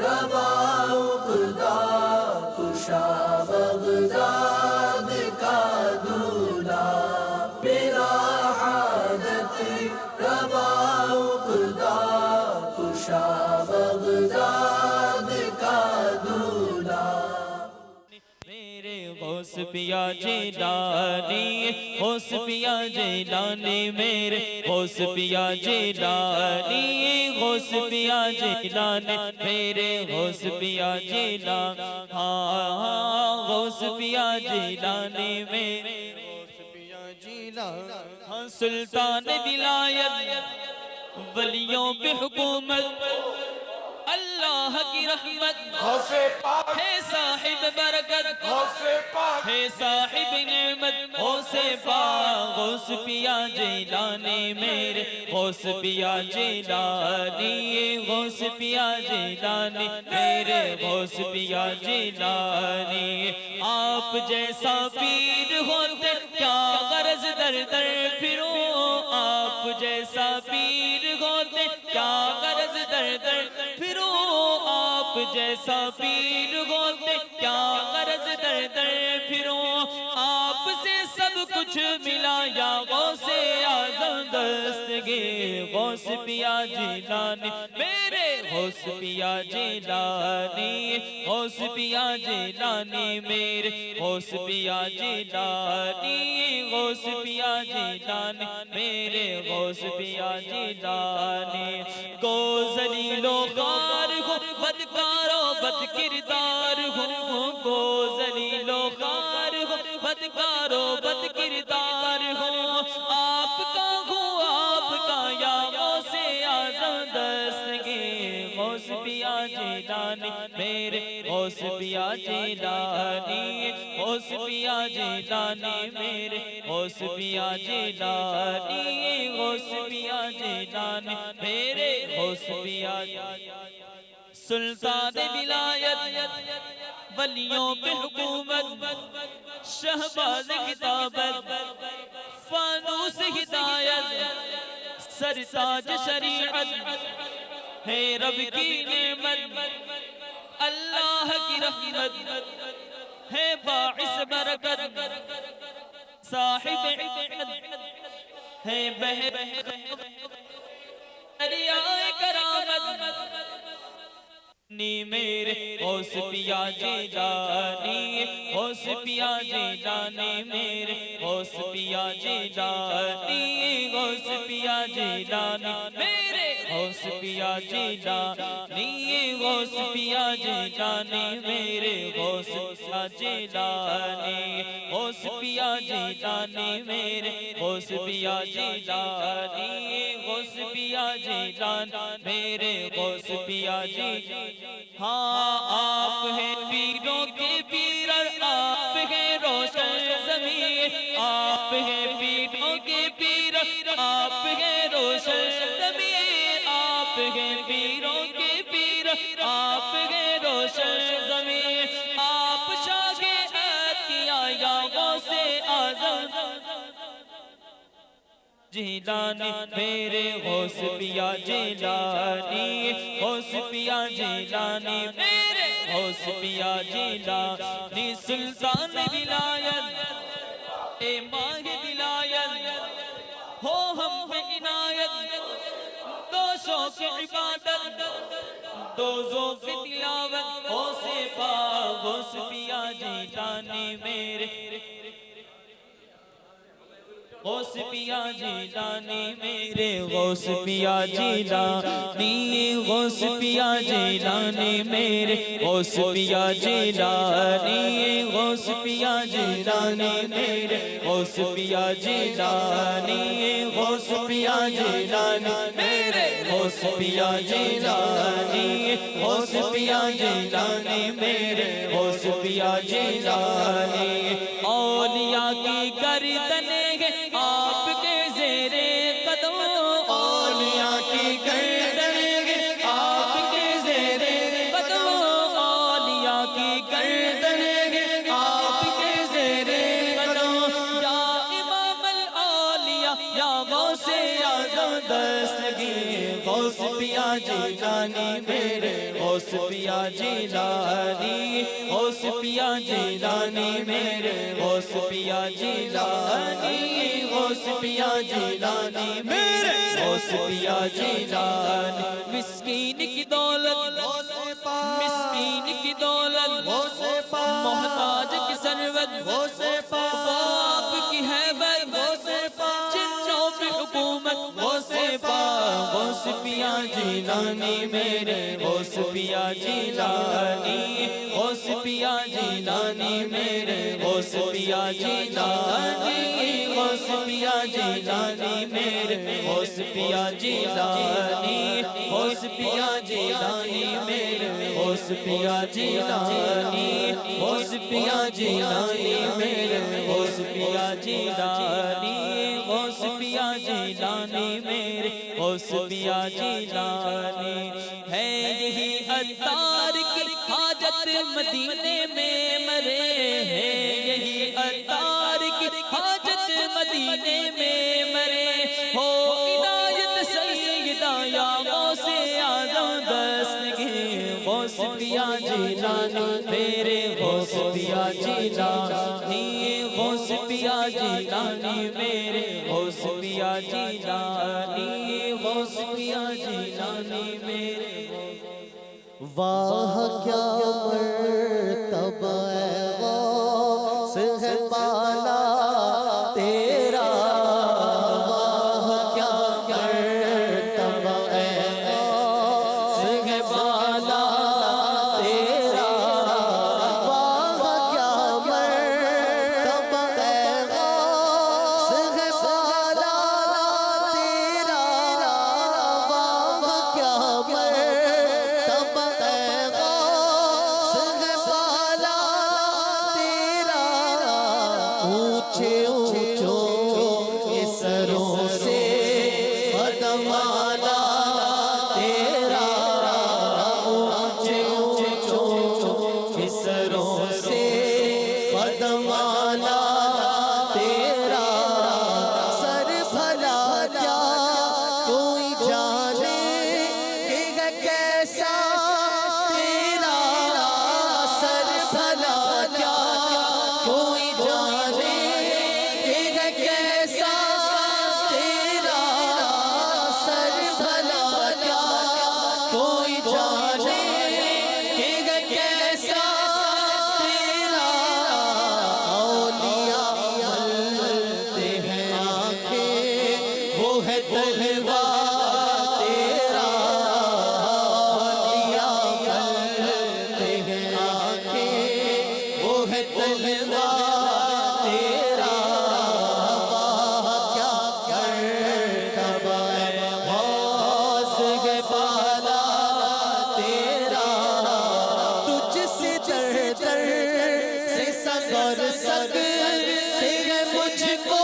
रवा उक़दा कुशा बगदाद का दूल्हा मेरा हाजत रवा उक़दा कुशा बगदाद का दूल्हा। मेरे गौस पिया जिलानी, गौस पिया जिलानी, मेरे गौस पिया जिलानी, गौस पिया जिलानी, मेरे गौस पिया जिलानी, हाँ गौस पिया जिलानी, मेरे गौस पिया जिलानी, हाँ सुल्तान विलायत वलियों पे हुकूमत अल्लाह की रहमत है साहिब बरकत है साहिब नेमत गौसे पाक गौस पिया जिलानी, मेरे गौस पिया जिलानी, गौस पिया जिलानी, मेरे गौस पिया जिलानी। आप जैसा पीर होते क्या गरज दर दर फिरो, आप जैसा पीर होते क्या गरज दर दर फिरो, आप जैसा पीर होते क्या गरज दर दर फिरो, आपसे सब कुछ मिला या गौसे आज़म दस्तगे गौस पिया जिलानी, मेरे गौस पिया जिलानी, गौस पिया जिलानी, मेरे गौस पिया जिलानी, गौस पिया जिलानी, मेरे गौस पिया जिलानी। गो ज़लीलो ख़ार हो बदकारो बद किरदार हो, गो ज़लीलो ख़ार हो बदकारो बद किरदार हो, आपका हो आपका या गौसे आज़म दस्तगे गौस पिया जिलानी, मेरे गौस पिया जिलानी, गौस पिया जिलानी, मेरे गौस पिया जिलानी, गौस पिया जिलानी, मेरे गौस पिया। सुल्तान विलायत वलियों पे हुकूमत शहबाज किताबत फानूस हिदायत सरताज शरीअत है रब की नेमत अल्लाह की रहमत है बाइस बरकत साहिब है दरियाए करामत नी, मेरे गौस पिया जिलानी, गौस पिया जिलानी, मेरे गौस पिया जिलानी, गौस पिया जिलानी, मेरे गौस पिया जिलानी, गौस पिया जिलानी, मेरे गौस पिया जिलानी, गौस पिया जिलानी, मेरे गौस पिया जिलानी, गौस पिया जिलानी, मेरे गौस पिया जिलानी। हाँ आप हैं पीरों के पीर, आप हैं रोशन ज़मीं, आप हैं पीरों के पीर, आप हैं रोशन ज़मीं, आप हैं पीरों के पीर, आप हैं रोशन ज़मीं, आप शागे अतिया या गौसे आज़म जिलानी, मेरे गौस पिया जिलानी, गौस पिया जिलानी, मेरे गौस पिया जिलानी। सुल्तान विलायत ए माह विलायत हो हम पे इनायत, दो शौक़ इबादत दो ज़ौक़ तिलावत गौसे पाक गौस पिया जिलानी, मेरे गौस पिया जिलानी, मेरे गौस पिया जिलानी, गौस पिया जिलानी, मेरे गौस पिया जिलानी, गौस पिया जिलानी, मेरे गौस पिया जिलानी, गौस पिया जिलानी, मेरे गौस पिया जिलानी, गौस पिया जिलानी, मेरे गौस पिया जिलानी। औलिया की गर्दन आपके ज़ेरे कदम, औलिया की गर्दन आपके ज़ेरे कदम, औलिया की गर्दन आपके ज़ेरे कदम, या इमाम अल औलिया या गौसे आज़म दस्तगीर गौस पिया जिलानी मेरे गौस पिया जिलानी, गौस पिया जिलानी मेरे गौस पिया जिलानी, गौस पिया जिलानी मेरे गौस पिया जिलानी। मिस्कीन की दौलत मिस्कीन की दौलत मोहताज की सरवत बाप की हैबत जिन्नों पे हुकूमत गौसे पाक गौस पिया जिलानी मेरे गौस पिया जिलानी, गौस पिया जिलानी मेरे गौस पिया जिलानी, गौस पिया जिलानी मेरे गौस पिया जिलानी, गौस पिया जिलानी मेरे गौस पिया जिलानी, गौस पिया जिलानी मेरे गौस पिया जिलानी, गौस पिया जिलानी मेरे गौस पिया जिलानी। है यही अत्तार की हाजत मदीने में मरे, है यही अत्तार की हाजत मदीने में मरे। हो इनायत सैयदा या गौसे आज़म दस्तगी गौस पिया जिलानी मेरे गौस पिया जिलानी, गौस पिया जिलानी मेरे गौस पिया जिलानी, गौस पिया जिलानी मेरे। वाह क्या मर्तबा गौस है बाला तेरा, वाह क्या मर्तबा गौस है बाला तेरा, वाह क्या मर्तबा गौस है बाला तेरा, वाह क्या मर्तबा गौस है बाला तेरा। ऊंचे ऊंचे सरों से कदमाना तेरा, ऊंचे ऊंचे सरों से कदमाना तेरा। सर भला क्या कोई जाने कि है कैसा तेरा, सर भला क्या कोई जाने कि है कैसा तेरा, सर भला क्या कोई जाने कि है कैसा तेरा। औलिया मलते हैं आंखें वो है तलवा तेरा, औलिया मलते हैं आंखें वो है तलवा तेरा। वाह क्या मर्तबा गौस है बाला तेरा, तुझसे दर दर से सग और सग से है मुझको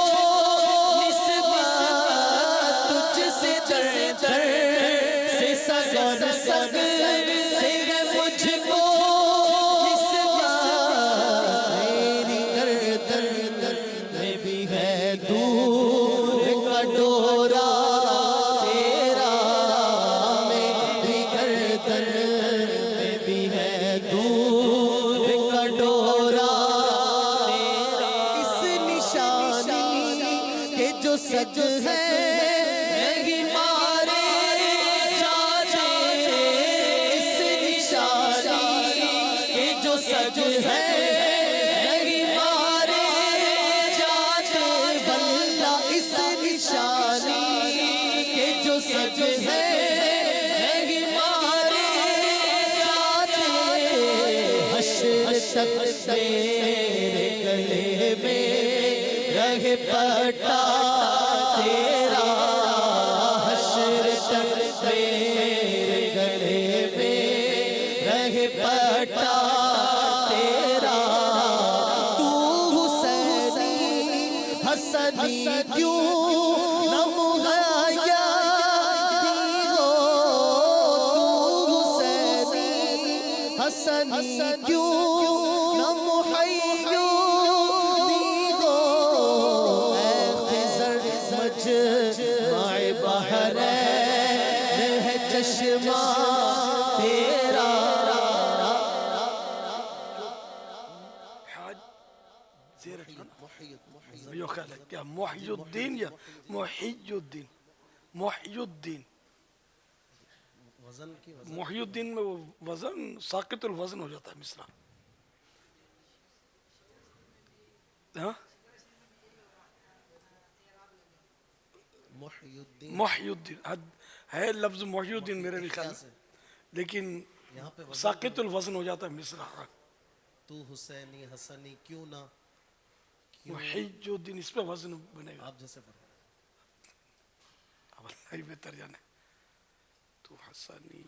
निस्बत, तुझसे दर दर से सग और सग से है मुझको निस्बत। मेरी गर्दन में भी है दूर का डोरा तेरा, मेरी गर्दन में भी है दूर का डोरा तेरा। इस निशानी के जो सज है नहीं मारे जाते, इस निशानी के जो सज है नहीं मारे जाते, वल्ला इस निशानी के जो सज है नहीं मारे जाते। हश्र तक मेरे गले में रहे पटा तेरा, हश्र तक मेरे गले में रहे पटा तेरा। तू हुसैनी हसनी क्यों न मुहैया दी हो, तू हुसैनी हसनी क्यों न मुहैया दी हो। ऐ खिज़र मजमाए बहरैन है चश्मा यो ख्याल है क्या मुहियुद्दीन या मुहियुद्दीन? मुहियुद्दीन, वजन की वजन मुहियुद्दीन में वो वजन साकितुल वजन हो जाता है मिसरा। हाँ, मुहियुद्दीन मुहियुद्दीन है लफ्ज मुहियुद्दीन मेरे भी ख्याल से में, लेकिन यहाँ पे वजन साकितुल वजन हो जाता है मिसरा। तू हुसैनी हसनी क्यों ना, क्यों मुहियुद्दीन इस पे वजन बनेगा। आप जैसे फरमाए। अब अल्लाह ही बेहतर जाने। तू हसनी,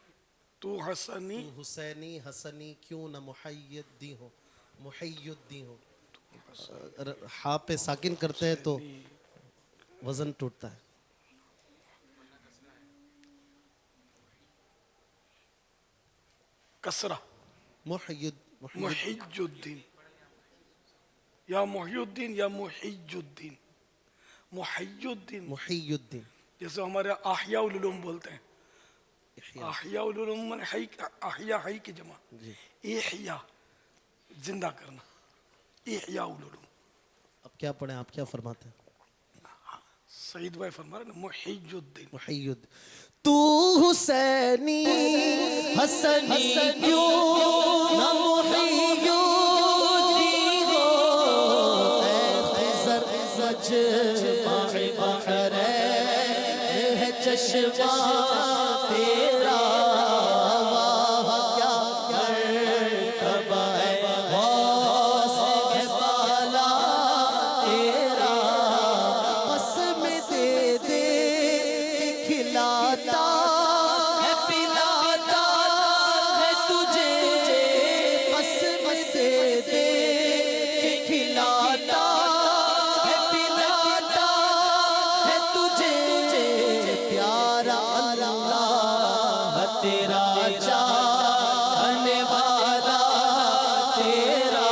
तू हसनी, तू हुसैनी हसनी क्यों ना मुहैय्यद्दी हो, मुहैय्यद्दी हो। हा पे साकिन करते हैं तो वजन टूटता है। कसरा मुहियुद्दीन या मुहियुद्दीन या मुहियुद्दीन। मुहियुद्दीन मुहैय्यद्दीन जैसे हमारे आहियाउल उलूम बोलते हैं। आहियाउल उलूम माने हई, आहिया हई की जमा, जी। इहिया जिंदा करना, इहियाउल उलूम। अब क्या पढ़े, आप क्या फरमाते हैं? सईद भाई फरमा रहे ना मुहियुद्दीन। मुहैय्यद तू हुसैनी हसनी क्यों ना मुहैय्यद्दी हो, ऐ खिज़र मजमा बहरैन है चश्मा तेरा, वाह क्या मर्तबा है गौस है बाला तेरा, कसम दे दे कि खिलाता है पिलाता है तुझे, कसम दे दे कि खिलाता है पिलाता है तुझे, प्यारा अल्लाह तेरा चाहने वाला तेरा,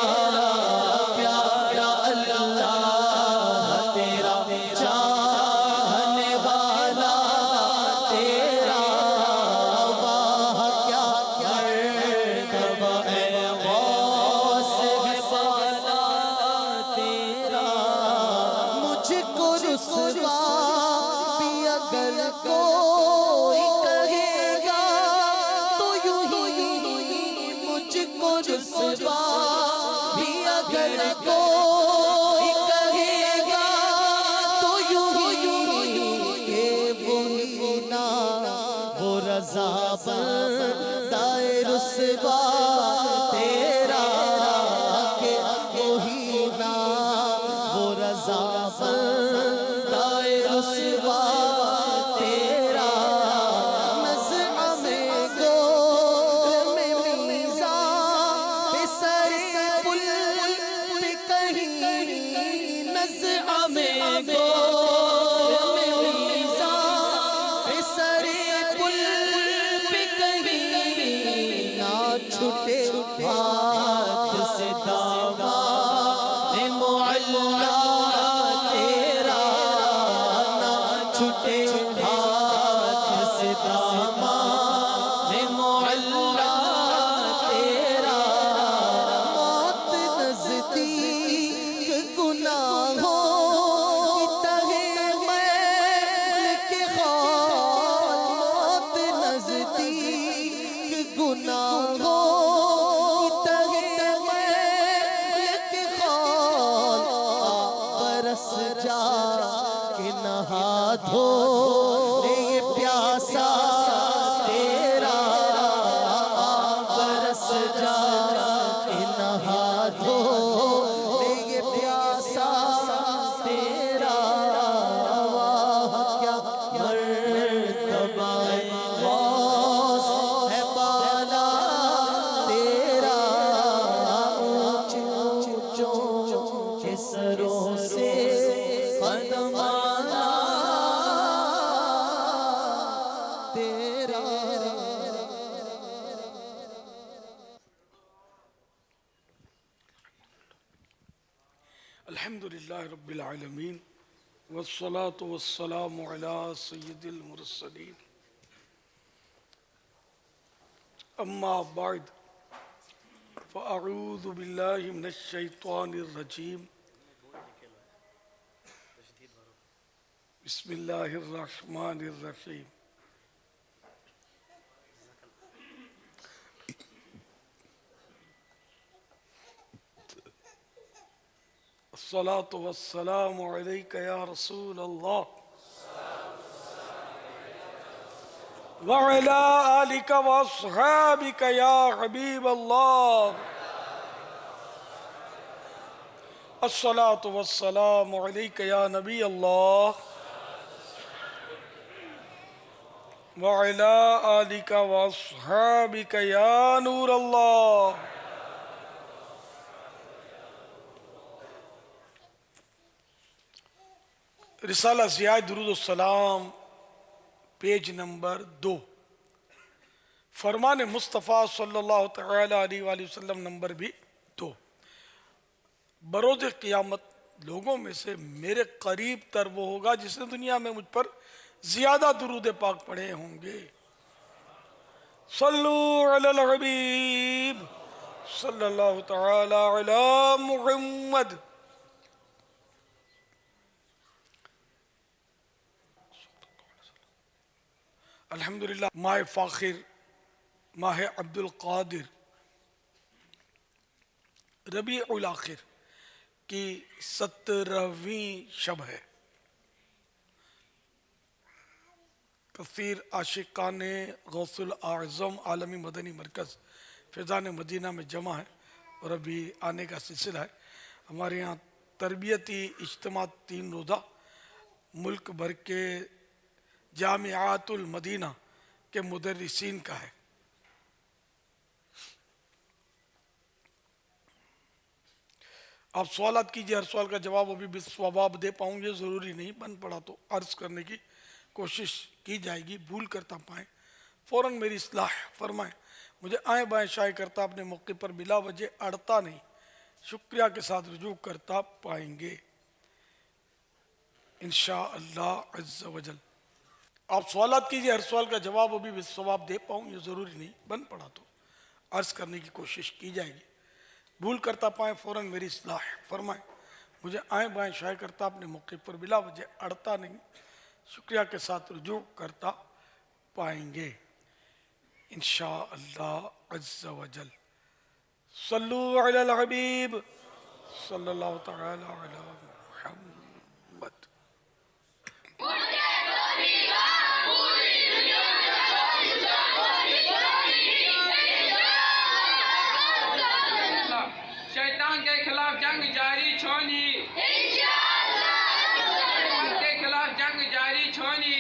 प्यारा अल्लाह तेरा चाहने वाला तेरा, वाह क्या मर्तबा है गौस है बाला तेरा, मुझको रुसवा भी अगर कोई कहेगा तो यूं ही, मुझको रुसवा भी अगर कोई कहेगा तो यूं ही, के वही ना वो रज़ा बंदाए रुसवा तेरा, के वही ना वो रज़ा बंदाए रुसवा तेरा, नज़्अ में गोर में मीज़ान पे सर पुल पे कहीं, नज़्अ में गोर में मीज़ान पे सर पुल पे कहीं, ना छूटे हाथ से दामाद मुअल्ला तेरा, ना छूटे हाथ से दामाद मुअल्ला तेरा, मौत नज़दीक गुनाहों की तहे मैल के खाल, मौत नज़दीक गुनाहों की तहे मैल के खाल, बरस जा के नहा धो ये प्यासा तेरा, बरस जा के नहा धो ये प्यासा तेरा, वाह क्या मर्तबा है गौस है बाला तेरा, ऊंचे ऊंचों के सरों से कदम आना तेरा। अल्हम्दुलिल्लाह रब्बिल आलमीन वस्सलातु वस्सलामु अला सय्यिदिल मुरसलीन, अम्मा बाद फ़अऊज़ु बिल्लाहि मिनश शैतानिर रजीम, बिस्मिल्लाहिर्रहमानिर्रहीम। अस्सलातु वस्सलामु अलैका या रसूल अल्लाह व अला आलिका व अस्हाबिका या हबीब अल्लाह। अस्सलातु वस्सलामु अलैका या नबी अल्लाह व अला आलिका व अस्हाबिका या नूर अल्लाह। रिसाला ज़िया दुरूद सलाम पेज नंबर 2, फरमान मुस्तफ़ा सल्लल्लाहु तआला अलैहि वसल्लम नंबर भी 2। बरोज़ क़ियामत लोगों में से मेरे करीब तर वो होगा जिसने दुनिया में मुझ पर ज़्यादा दुरूद पाक पढ़े होंगे। सल्लु अलल हबीब सल्लल्लाहु तआला अला मुहम्मद। अल्हम्दुलिल्लाह माह फ़ाखिर माह अब्दुल कादिर रबीउल आखिर की 17वीं शब है। कसीर आशिकाने गौसुल आज़म आलमी मदनी मरकज़ फैज़ान मदीना में जमा है और अभी आने का सिलसिला है। हमारे यहाँ तरबियती इज्तिमा 3 रोज़ा मुल्क भर के जामिआतुल मदीना के मुदर्रिसीन का है। आप सवालात कीजिए, हर सवाल का जवाब अभी भी सवाब दे पाऊँ ये ज़रूरी नहीं, बन पड़ा तो अर्ज़ करने की कोशिश की जाएगी। भूल करता पाएँ फ़ौरन मेरी इस्लाह फरमाएँ। मुझे आए बाएँ शाये करता अपने मौके पर बिला वजह अड़ता नहीं, शुक्रिया के साथ रुजू करता पाएंगे इंशाअल्लाह अज़्ज़ वजल। आप सवालात कीजिए, हर सवाल का जवाब अभी भी सवाब दे पाऊँ ये ज़रूरी नहीं, बन पड़ा तो अर्ज़ करने की कोशिश की जाएगी। भूल करता पाएँ फ़ौरन मेरी इस्लाह फरमाएँ। मुझे आए बाएँ शाये करता अपने मौके पर बिला वजह अड़ता नहीं, शुक्रिया के साथ रुजू करता पाएंगे इंशाअल्लाह अज़्ज़ वजल। सल्लु अलल हबीब सल्लल्लाहु तआला अला मुहम्मद। शैतान के खिलाफ जंग जारी छोनी, इंशाअल्लाह के खिलाफ जंग जारी छोनी।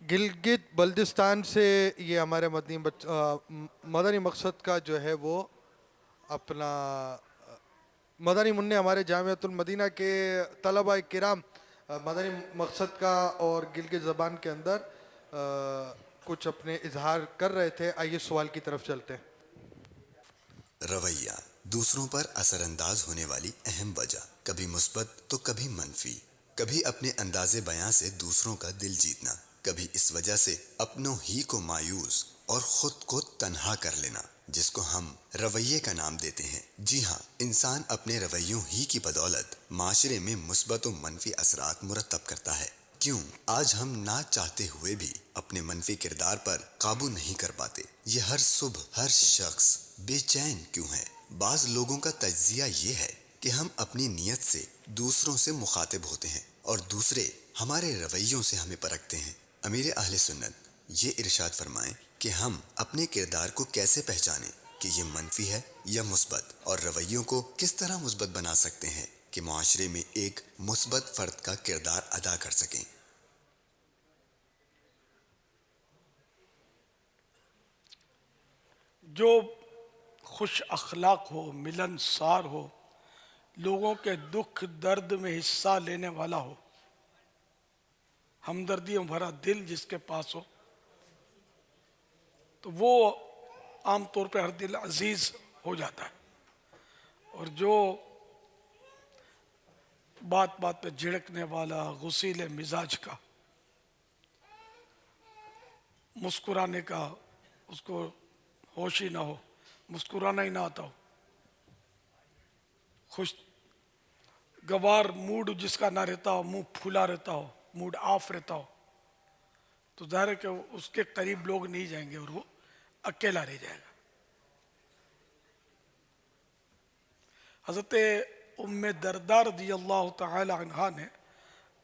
गिलगित बल्दिस्तान से ये हमारे मदनी मकसद का जो है वो अपना मदनी मुन्ने हमारे जामिअतुल मदीना के तलबा किराम मदनी मकसद का और गिलगित ज़बान के अंदर कुछ अपने इजहार कर रहे थे। आइए सवाल की तरफ चलते हैं। रवैया दूसरों पर असरअंदाज होने वाली अहम वजह, कभी मुस्बत तो कभी मनफी। कभी अपने अंदाजे बयां से दूसरों का दिल जीतना, कभी इस वजह से अपनों ही को मायूस और खुद को तन्हा कर लेना, जिसको हम रवैये का नाम देते हैं। जी हाँ, इंसान अपने रवैयों ही की बदौलत माशरे में मुस्बत और मनफी असरात मुरतब करता है। क्यों आज हम ना चाहते हुए भी अपने मनफी किरदार पर काबू नहीं कर पाते? ये हर सुबह हर शख्स बेचैन क्यों है? बाज लोगों का तज्जिया ये है कि हम अपनी नीयत से दूसरों से मुखातिब होते हैं और दूसरे हमारे रवैयों से हमें परखते हैं। अमीर अहले सुन्नत ये इरशाद फरमाएं कि हम अपने किरदार को कैसे पहचानें कि ये मनफी है या मुस्बत, और रवैयों को किस तरह मुस्बत बना सकते हैं कि मुआशरे में एक मुस्बत फर्द का किरदार अदा कर सकें। जो खुश अखलाक हो, मिलनसार हो, लोगों के दुख दर्द में हिस्सा लेने वाला हो, हमदर्दियों भरा दिल जिसके पास हो, तो वो आम तौर पे हर दिल अजीज हो जाता है। और जो बात बात पे झिड़कने वाला, गुस्सीले मिजाज का, मुस्कुराने का उसको होश ही ना हो, मुस्कुराना ही ना आता हो, खुश गवार मूड जिसका ना रहता हो, मुंह फूला रहता हो, मूड ऑफ रहता हो, तो जाहिर है कि उसके करीब लोग नहीं जाएंगे और वो अकेला रह जाएगा। हजरत उम्मे दरदा रदी अल्लाह तआला अन्हा ने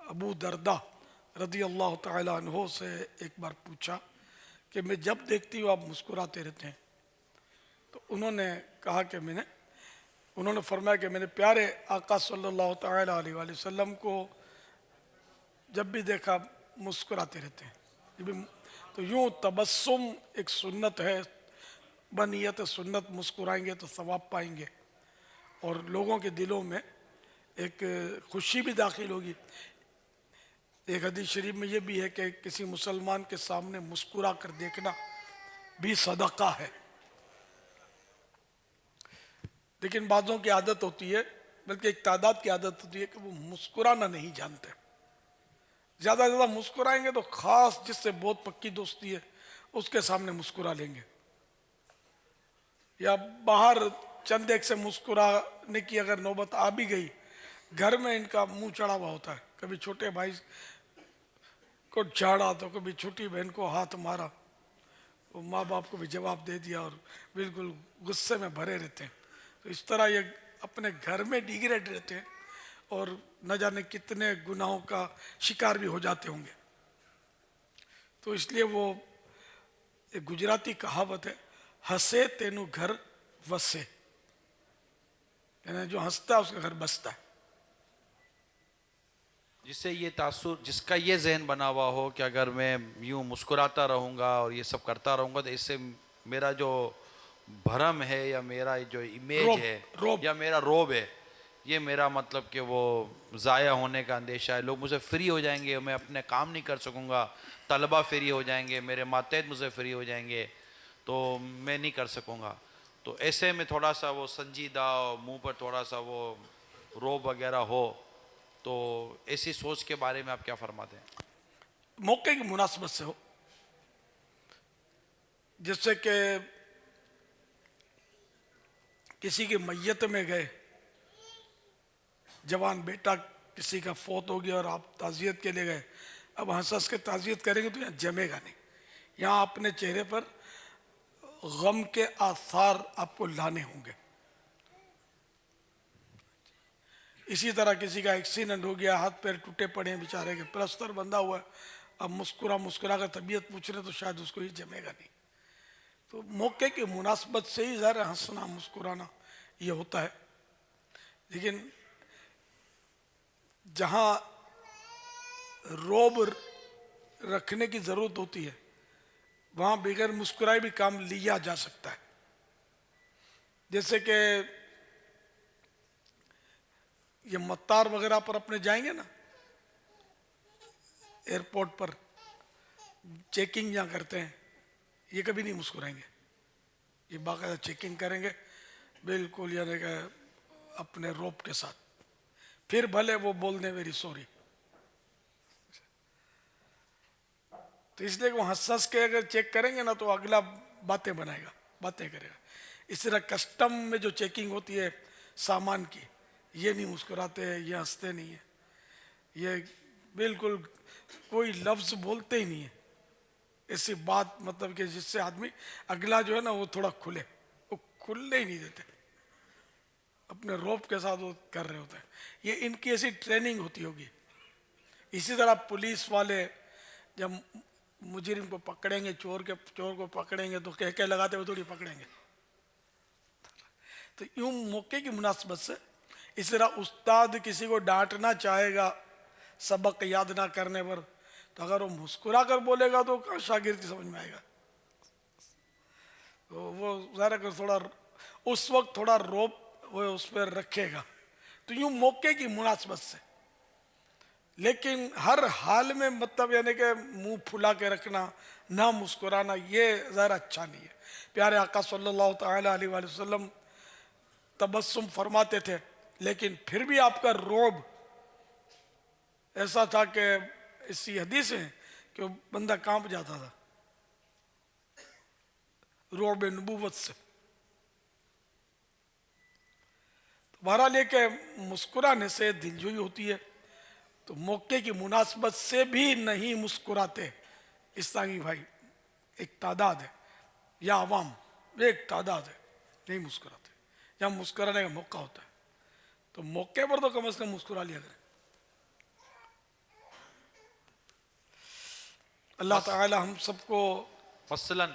अबू दरदा रदी अल्लाह तआला अन्हो से एक बार पूछा कि मैं जब देखती हूँ आप मुस्कुराते रहते हैं, तो उन्होंने कहा कि उन्होंने फरमाया कि मैंने प्यारे आका सल्लल्लाहु तआला अलैहि वसल्लम को जब भी देखा मुस्कुराते रहते हैं। तो यूं तबस्सुम एक सुन्नत है, बनियत सुन्नत, मुस्कुराएंगे तो सवाब पाएंगे और लोगों के दिलों में एक खुशी भी दाखिल होगी। एक हदीस शरीफ में ये भी है कि किसी मुसलमान के सामने मुस्कुरा कर देखना भी सदका है। लेकिन बाज़ों की आदत होती है, बल्कि एक तादाद की आदत होती है कि वो मुस्कुराना नहीं जानते। ज़्यादा से ज़्यादा मुस्कुराएंगे तो खास जिससे बहुत पक्की दोस्ती है उसके सामने मुस्कुरा लेंगे, या बाहर चंद एक से मुस्कुराने की अगर नौबत आ भी गई, घर में इनका मुंह चढ़ा हुआ होता है। कभी छोटे भाई को झाड़ा तो कभी छोटी बहन को हाथ मारा, वो माँ बाप को भी जवाब दे दिया और बिल्कुल गुस्से में भरे रहते हैं। तो इस तरह ये अपने घर में डिग्रेड रहते हैं और न जाने कितने गुनाहों का शिकार भी हो जाते होंगे। तो इसलिए वो एक गुजराती कहावत है, हंसे तेनु घर वसे, यानी जो हंसता है उसका घर बसता है। जिससे ये तासुर, जिसका ये जहन बना हुआ हो कि अगर मैं यूं मुस्कुराता रहूँगा और ये सब करता रहूँगा तो इससे मेरा जो भरम है या मेरा जो इमेज है या मेरा रोब है, ये मेरा मतलब कि वो ज़ाया होने का अंदेशा है। लोग मुझे फ्री हो जाएंगे, मैं अपने काम नहीं कर सकूँगा, तलबा फ्री हो जाएंगे, मेरे मातेहत मुझे फ्री हो जाएंगे, तो मैं नहीं कर सकूँगा। तो ऐसे में थोड़ा सा वो संजीदा और मुंह पर थोड़ा सा वो रोब वगैरह हो, तो ऐसी सोच के बारे में आप क्या फरमाते हैं? मौके की मुनासिबत से हो, जिससे कि किसी की मैयत में गए, जवान बेटा किसी का फौत हो गया और आप ताज़ियत के लिए गए, अब हंस हंस के ताज़ियत करेंगे तो यहाँ जमेगा नहीं। यहाँ अपने चेहरे पर गम के आसार आपको लाने होंगे। इसी तरह किसी का एक्सीडेंट हो गया, हाथ पैर टूटे पड़े हैं, बेचारे के प्लस्तर बंधा हुआ है, अब मुस्कुरा कर तबीयत पूछ रहे तो शायद उसको ही जमेगा नहीं। तो मौके की मुनासबत से ही ज़रा हंसना मुस्कुराना ये होता है। लेकिन जहाँ रोब रखने की ज़रूरत होती है वहाँ बगैर मुस्कुराए भी काम लिया जा सकता है। जैसे कि ये मत्तार वगैरह पर अपने जाएंगे ना, एयरपोर्ट पर चेकिंग जहाँ करते हैं, ये कभी नहीं मुस्कुराएंगे, ये बाकायदा चेकिंग करेंगे बिल्कुल, यानी कि अपने रोब के साथ, फिर भले वो बोल दें वेरी सॉरी। तो इसलिए वो हंस हंस के अगर चेक करेंगे ना तो अगला बातें बनाएगा, बातें करेगा। इस तरह कस्टम में जो चेकिंग होती है सामान की, ये नहीं मुस्कुराते हैं, ये हंसते नहीं है, ये बिल्कुल कोई लफ्ज़ बोलते ही नहीं है। ऐसी बात मतलब कि जिससे आदमी अगला जो है ना वो थोड़ा खुले, वो खुलने ही नहीं देते, अपने रोब के साथ वो कर रहे होते हैं। ये इनकी ऐसी ट्रेनिंग होती होगी। इसी तरह पुलिस वाले जब मुजरिम को पकड़ेंगे, चोर को पकड़ेंगे तो कह लगाते हुए थोड़ी पकड़ेंगे। तो यूं मौके की मुनासबत से इस तरह उस्ताद किसी को डांटना चाहेगा सबक याद ना करने पर, तो अगर वो मुस्कुरा कर बोलेगा तो कहाँ शागिर्द समझ में आएगा। तो वो ज़रा कर थोड़ा उस वक्त थोड़ा रोब वो उस पर रखेगा। तो यूं मौके की मुनासबत से, लेकिन हर हाल में मतलब यानी कि मुंह फुला के रखना, ना मुस्कुराना, ये ज़रा अच्छा नहीं है। प्यारे आका सल्लल्लाहु तआला अलैहि वसल्लम तबस्सुम फरमाते थे, लेकिन फिर भी आपका रोब ऐसा था कि इसी हदीस है कि वो बंदा कांप जाता था रोब नबूवत से। तो बहरहाल ये कि मुस्कुराने से दिलजोई होती है, तो मौके की मुनासबत से भी नहीं मुस्कुराते इस्लामी भाई, एक तादाद है, या आवाम एक तादाद है नहीं मुस्कुराते, जहाँ मुस्कुराने का मौका होता है तो मौके पर तो कम से कम मुस्कुरा लिया करें। अल्लाह ताला हम सबको, मसलन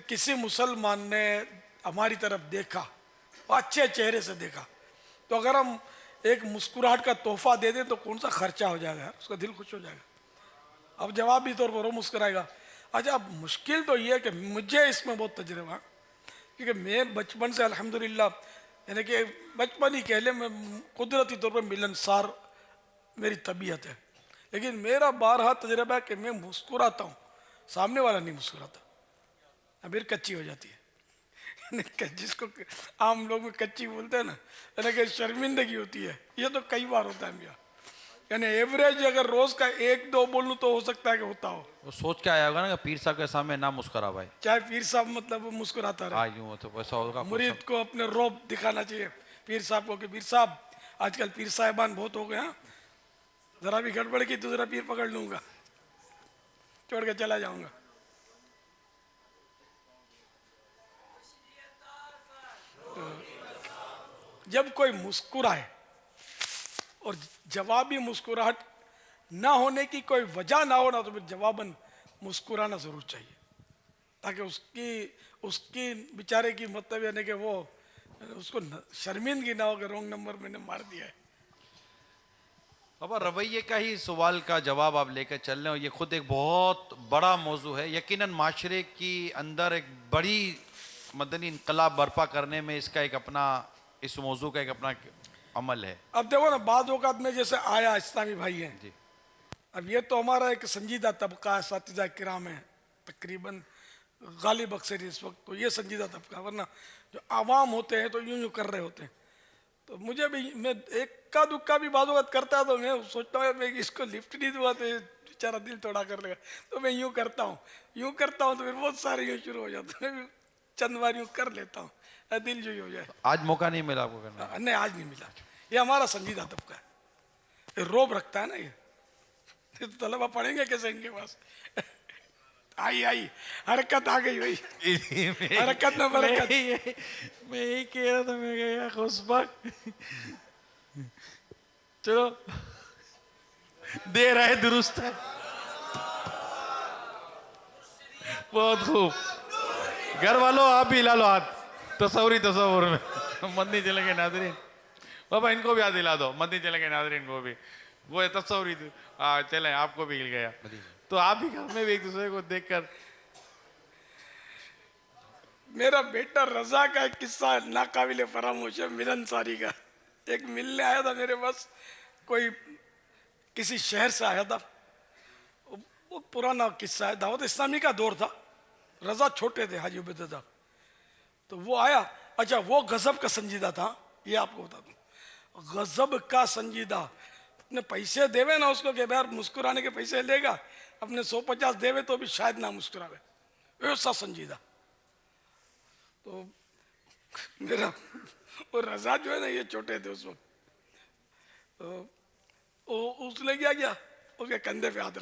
किसी मुसलमान ने हमारी तरफ देखा, अच्छे चेहरे से देखा, तो अगर हम एक मुस्कुराहट का तोहफा दे दें तो कौन सा खर्चा हो जाएगा यार, उसका दिल खुश हो जाएगा। अब जवाबी तौर पर वो मुस्कुराएगा। अच्छा, अब मुश्किल तो ये है कि मुझे इसमें बहुत तजुर्बा है, क्योंकि मैं बचपन से अल्हम्दुलिल्लाह, यानी कि बचपन ही कह ले, मैं कुदरती तौर पर मिलनसार मेरी तबीयत है, लेकिन मेरा बारहा तजुर्बा है कि मैं मुस्कुराता हूँ, सामने वाला नहीं मुस्कुराता, अबीर कच्ची हो जाती है। जिसको आम लोग में कच्ची बोलते हैं ना, यानी कि शर्मिंदगी होती है। ये तो कई बार होता है मियाँ, यानी एवरेज अगर रोज का 1-2 बोलूँ तो हो सकता है कि होता हो। वो सोच के आया होगा ना कि पीर साहब के सामने ना मुस्कुरा भाई, चाहे पीर साहब मतलब वो मुस्कुराता रहे, हाँ यूं तो वैसा होगा। मुरीद को अपने रौब दिखाना चाहिए पीर साहब को कि पीर साहब, आजकल पीर साहिबान बहुत हो गए हैं, जरा भी गड़बड़ की तो जरा पीर पकड़ लूंगा, छोड़ के चला जाऊंगा। तो जब कोई मुस्कुराए और जवाबी मुस्कुराहट ना होने की कोई वजह ना हो ना, तो फिर जवाबन मुस्कुराना जरूर चाहिए, ताकि उसकी बेचारे की मतलब यानी कि वो उसको शर्मिंदगी ना हो कि रॉन्ग नंबर मैंने मार दिया है। बाबा रवैये का ही सवाल का जवाब आप लेकर चल रहे हो, ये खुद एक बहुत बड़ा मौजू है। यकीनन माशरे की अंदर एक बड़ी मदनी इनकलाब बर्पा करने में इसका एक अपना, इस मौजू का एक अपना अमल है। अब देखो ना, बाद औकात में जैसे आया इस्लामी भाई हैं जी, अब ये तो हमारा एक संजीदा तबका है, सातिजा किराम है, तकरीबन गालिब अक्सर इस वक्त तो ये संजीदा तबका, वरना जो आवाम होते हैं तो यूं यूं कर रहे होते हैं। तो मुझे भी, मैं इक्का दुक्का भी बाद औकात करता है तो मैं सोचता हूँ मैं इसको लिफ्ट नहीं दूंगा तो ये बेचारा दिल तोड़ा कर लेगा, तो मैं यूं करता हूँ तो फिर बहुत सारे यूं शुरू हो जाते हैं, मैं भी चंद बार यूं कर लेता हूँ, दिल जो ही हो जाए। आज मौका नहीं मिला आपको करना? नहीं, आज नहीं मिला। ये हमारा संजीदा तबका है, ये रोब रखता है ना, ये तो तलबा पढ़ेंगे कैसे इनके पास। आई हरकत आ गई भाई, हरकत में बरकत। मैं यही कह रहा था, मैं गया खुशबक, चलो दे रहा है, दुरुस्त है, बहुत खूब। घर वालों आप भी हिला लो हाथ, तस्वुर में। मदनी चलेंगे नादरीन, बाबा इनको भी याद दिला दो, मदनी चलेंगे नादरीन को भी, वो है तस्वुरी। चले आपको भी हिल गया, तो आप भी घर में भी एक दूसरे को देखकर। मेरा बेटा रजा का एक किस्सा नाकाबिले फरामोश है, मिलनसारी का। एक मिलने आया था मेरे पास, कोई किसी शहर से आया था, वो पुराना किस्सा है, दावत इस्लामी का दौर था, रजा छोटे थे हाजी उबैद साहब, तो वो आया। अच्छा, वो गजब का संजीदा था, ये आपको बता दूं, गजब का संजीदा। अपने पैसे देवे ना उसको कि यार मुस्कुराने के पैसे लेगा, अपने 150 देवे तो भी शायद ना मुस्कुरावे, वैसा संजीदा। तो मेरा वो रजा जो है ना, ये छोटे थे उस वक्त, तो उसने क्या किया, उसके कंधे पे हाथ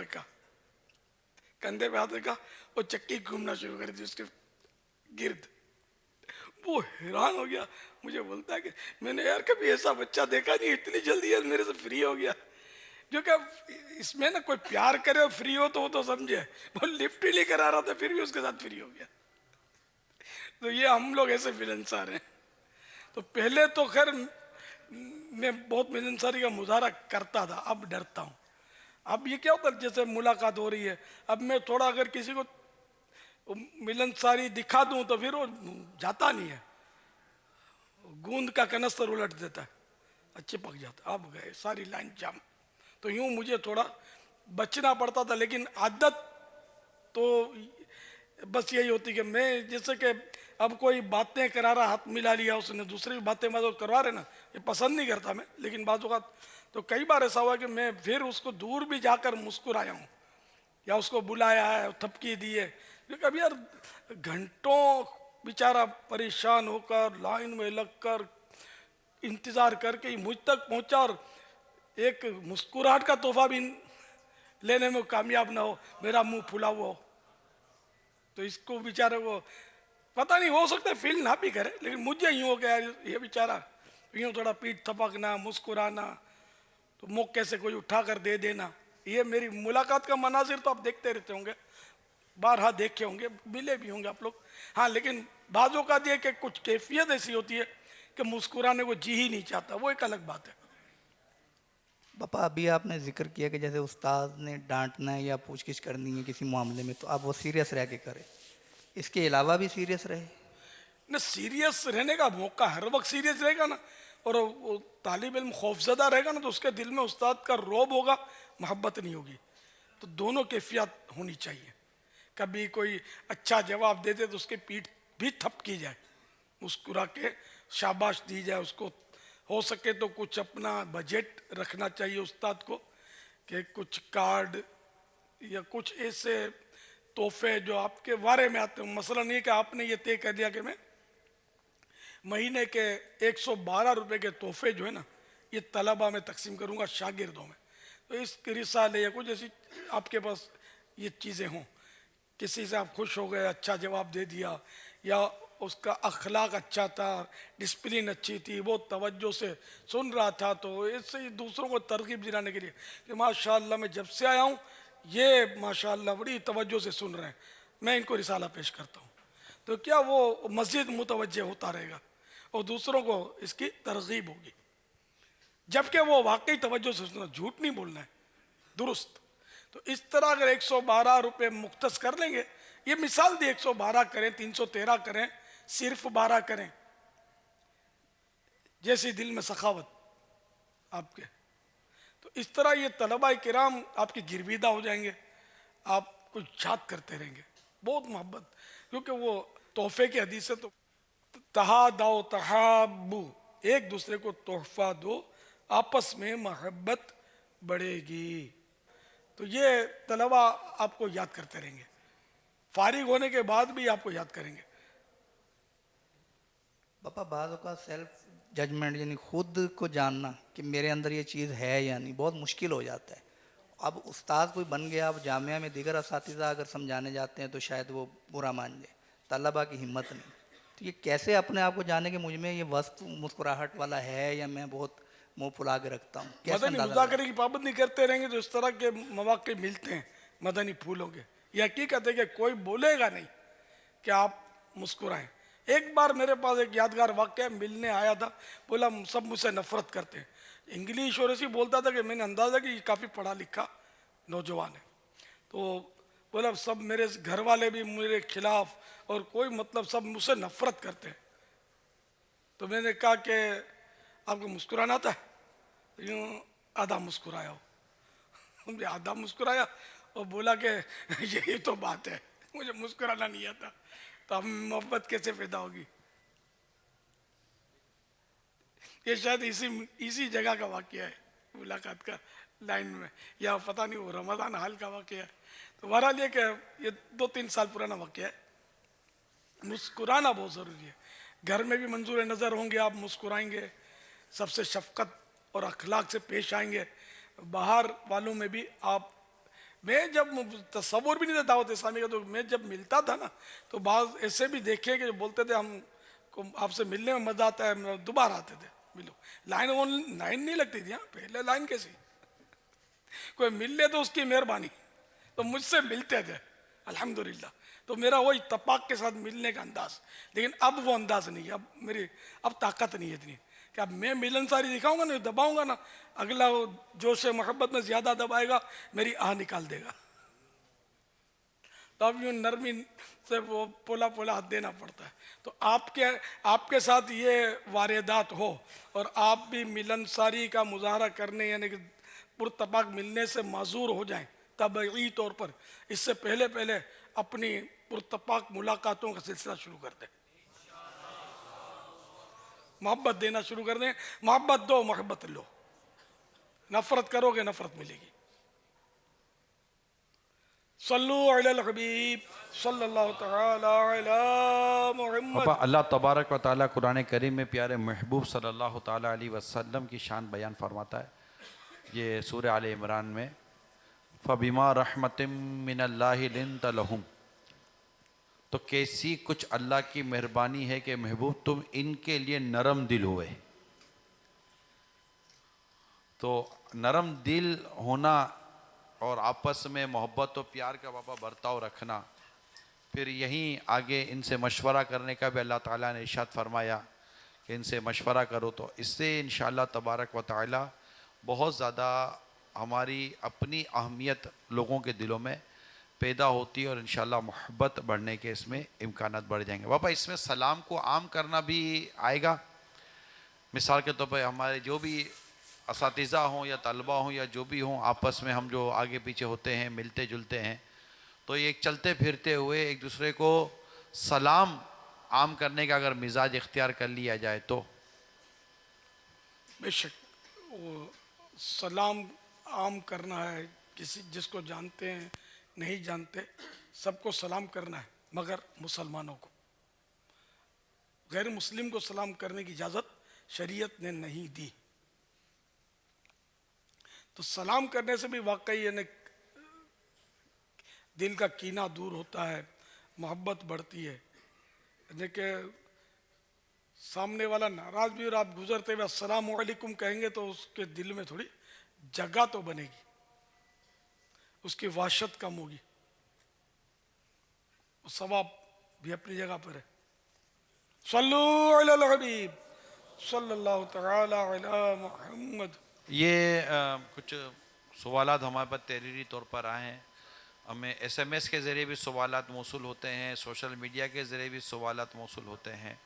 रखा, और चक्की घूमना शुरू कर दी उसके गिर्द। वो हैरान हो गया, मुझे बोलता है कि मैंने यार कभी ऐसा बच्चा देखा नहीं, इतनी जल्दी यार मेरे से फ्री हो गया। क्योंकि इसमें ना कोई प्यार करे और फ्री हो तो वो तो समझे, वो लिफ्ट ही नहीं करा रहा था फिर भी उसके साथ फ्री हो गया। तो ये हम लोग ऐसे मिलनसार हैं। तो पहले तो खैर मैं बहुत मिलनसारी का मुजाहरा करता था, अब डरता हूँ। अब ये क्या होता है, जैसे मुलाकात हो रही है, अब मैं थोड़ा अगर किसी को मिलनसारी दिखा दूं तो फिर वो जाता नहीं है, गूंद का कनस्तर उलट देता है, अच्छे पक जाता। अब गए सारी लाइन जाम, तो यूं मुझे थोड़ा बचना पड़ता था। लेकिन आदत तो बस यही होती कि मैं जैसे कि अब कोई बातें करा रहा, हाथ मिला लिया उसने, दूसरी बातें मदद करवा रहे ना, ये पसंद नहीं करता मैं। लेकिन बाजू का तो कई बार ऐसा हुआ कि मैं फिर उसको दूर भी जाकर मुस्कुराया हूँ, या उसको बुलाया है, थपकी दी है। क्योंकि अब यार घंटों बेचारा परेशान होकर लाइन में लगकर इंतजार करके ही मुझ तक पहुंचा और एक मुस्कुराहट का तोहफा भी लेने में कामयाब ना हो, मेरा मुंह फुला हुआ हो, तो इसको बेचारे को पता नहीं, हो सकता है फील ना भी करे, लेकिन मुझे यूँ हो गया ये बेचारा यूँ थोड़ा पीठ थपकना, मुस्कुराना, तो मौके से कोई उठा कर दे देना। ये मेरी मुलाकात का मनाजिर तो आप देखते रहते होंगे, बारहा देखे होंगे, मिले भी होंगे आप लोग। हाँ, लेकिन बाजों का दिए कि कुछ कैफियत ऐसी होती है कि मुस्कुराने को जी ही नहीं चाहता, वो एक अलग बात है। पापा अभी आपने जिक्र किया कि जैसे उस्ताद ने डांटना है या पूछगिछ करनी है किसी मामले में तो आप वो सीरियस रह के करें, इसके अलावा भी सीरियस रहे? न, सीरियस रहने का मौका हर वक्त सीरियस रहेगा ना, और वो तालिब इल्म खौफजदा रहेगा ना, तो उसके दिल में उस्ताद का रौब होगा, मोहब्बत नहीं होगी। तो दोनों कैफियत होनी चाहिए। कभी कोई अच्छा जवाब दे दे तो उसकी पीठ भी थपकी जाए, मुस्कुरा के शाबाश दी जाए उसको। हो सके तो कुछ अपना बजट रखना चाहिए उस्ताद को, कि कुछ कार्ड या कुछ ऐसे तोहफे जो आपके बारे में आते हो। मसला नहीं कि आपने ये तय कर दिया कि मैं महीने के 112 रुपए के तोहफे जो है ना, ये तलबा में तकसीम करूँगा, शागिर्दों में। तो इस रिसाले या कुछ ऐसी आपके पास ये चीज़ें हों, किसी से आप खुश हो गए, अच्छा जवाब दे दिया, या उसका अखलाक अच्छा था, डिसिप्लिन अच्छी थी, वो तवज्जो से सुन रहा था, तो इससे ही दूसरों को तरकीब दिलाने के लिए कि माशाअल्लाह मैं जब से आया हूँ ये माशाअल्लाह बड़ी तवज्जो से सुन रहे हैं, मैं इनको रिसाला पेश करता हूँ। तो क्या वो मस्जिद मुतवज्जे होता रहेगा और दूसरों को इसकी तरगीब होगी, जबकि वो वाकई तवज्जो से सुनना, झूठ नहीं बोलना है, दुरुस्त। तो इस तरह अगर 112 रुपये मुख्तस कर लेंगे, ये मिसाल दी, 112 करें, 313 करें, सिर्फ 12 करें, जैसी दिल में सखावत आपके, तो इस तरह ये तलबा किराम आपके गिरविदा हो जाएंगे, आप कुछ याद करते रहेंगे, बहुत मोहब्बत। क्योंकि वो तोहफे की हदीस है, तो तहादाओ तहाबू, एक दूसरे को तोहफा दो, आपस में मोहब्बत बढ़ेगी। तो ये तलबा आपको याद करते रहेंगे, फारिग होने के बाद भी आपको याद करेंगे। पापा बाज़ का सेल्फ जजमेंट यानी खुद को जानना कि मेरे अंदर ये चीज़ है या नहीं, बहुत मुश्किल हो जाता है। अब उस्ताद कोई बन गया, अब जामिया में दीगर असातिज़ा अगर समझाने जाते हैं तो शायद वो बुरा मान जाए, तलबा की हिम्मत नहीं। तो ये कैसे अपने आप को जाने कि मुझ में ये वस्त मुस्कुराहट वाला है या मैं बहुत मुंह फुला के रखता हूँ? मदनी मुज़ाकरे की पाबंदी करते रहेंगे तो इस तरह के मौके मिलते हैं मदनी फूलों के। ये हकीकत है कि कोई बोलेगा नहीं कि आप मुस्कुराएं। एक बार मेरे पास एक यादगार वाक़या, मिलने आया था, बोला सब मुझसे नफरत करते हैं, इंग्लिश और ऐसी बोलता था कि मैंने अंदाज़ा कि काफ़ी पढ़ा लिखा नौजवान है। तो बोला सब मेरे घर वाले भी मेरे खिलाफ, और कोई मतलब सब मुझसे नफरत करते हैं। तो मैंने कहा कि आपको मुस्कुराना आता है? यूँ आधा मुस्कुराया हो, आधा मुस्कुराया और बोला कि यही तो बात है, मुझे मुस्कुराना नहीं आता, तो हम मोहब्बत कैसे पैदा होगी? ये शायद इसी जगह का वाक़या है, मुलाकात का लाइन में, या पता नहीं वो रमज़ान हाल का वाक़या है। तो बहरहाल ये कि ये 2-3 साल पुराना वाक़या है। मुस्कुराना बहुत ज़रूरी है। घर में भी मंजूर नज़र होंगे, आप मुस्कुराएंगे, सबसे शफ़क़त और अखलाक से पेश आएंगे। बाहर वालों में भी आप, मैं जब तस्वुर भी नहीं था दावत इस्लामी का, तो मैं जब मिलता था ना, तो बाज़ ऐसे भी देखे कि बोलते थे हमको आपसे मिलने में मज़ा आता है, दोबारा आते थे मिलो। लाइन नहीं लगती थी, हाँ पहले लाइन कैसी, कोई मिल ले तो उसकी मेहरबानी, तो मुझसे मिलते थे अल्हम्दुलिल्लाह। तो मेरा वही तपाक के साथ मिलने का अंदाज, लेकिन अब वो अंदाज नहीं है, अब ताकत नहीं है इतनी कि अब मैं मिलनसारी दिखाऊंगा ना, दबाऊंगा ना, अगला वो जोश मोहब्बत में ज़्यादा दबाएगा, मेरी आह निकाल देगा। तो अब यूँ नरमी से वो पोला पोला हाथ देना पड़ता है। तो आपके साथ ये वारदात हो और आप भी मिलनसारी का मुजाहरा करने यानी कि पुरतपाक मिलने से माजूर हो जाएं तबई तौर पर, इससे पहले अपनी पुरतपाक मुलाकातों का सिलसिला शुरू कर दें, मोहब्बत देना शुरू कर दें। मोहब्बत दो, मोहब्बत लो। नफरत करोगे, नफरत मिलेगी। सल्लू अलल हबीब। सल्लल्लाहु तआला अला मुहम्मद। पापा अल्लाह तबारक व ताला कुरान करीम में प्यारे महबूब सल्लल्लाहु ताला अलैहि वसल्लम की शान बयान फरमाता है। ये सूरह आले इमरान में फ़बिमा रहमतिम मिनल्लाहि लिन्त लहुम, तो कैसी कुछ अल्लाह की मेहरबानी है कि महबूब तुम इनके लिए नरम दिल हुए। तो नरम दिल होना और आपस में मोहब्बत और प्यार का बाबा बर्ताव रखना, फिर यहीं आगे इनसे मशवरा करने का भी अल्लाह ताला ने इरशाद फरमाया कि इनसे मशवरा करो। तो इससे इंशाअल्लाह तबारक व ताला बहुत ज़्यादा हमारी अपनी अहमियत लोगों के दिलों में पैदा होती है और इंशाअल्लाह मोहब्बत बढ़ने के इसमें इम्कानात बढ़ जाएंगे। बाबा इसमें सलाम को आम करना भी आएगा। मिसाल के तौर पर हमारे जो भी असातिज़ा हों या तलबा हों या जो भी हों, आपस में हम जो आगे पीछे होते हैं, मिलते जुलते हैं, तो ये चलते फिरते हुए एक दूसरे को सलाम आम करने का अगर मिजाज इख्तियार कर लिया जाए तो बेशक वो सलाम आम करना है, किसी जिसको जानते हैं नहीं जानते सबको सलाम करना है, मगर मुसलमानों को, गैर मुस्लिम को सलाम करने की इजाज़त शरीयत ने नहीं दी। तो सलाम करने से भी वाकई यानी दिल का कीना दूर होता है, मोहब्बत बढ़ती है। यानी कि सामने वाला नाराज भी और आप गुजरते हुए अस्सलाम वालेकुम कहेंगे तो उसके दिल में थोड़ी जगह तो बनेगी, उसकी वहशत कम होगी, सवाब भी अपनी जगह पर है। सल्लु अलल हबीब सल्लल्लाहु तआला अला मुहम्मद। ये कुछ सवालात हमारे पास तहरीरी तौर पर आए हैं। हमें SMS के ज़रिए भी सवालात मौसूल होते हैं, सोशल मीडिया के ज़रिए भी सवालात मौसूल होते हैं।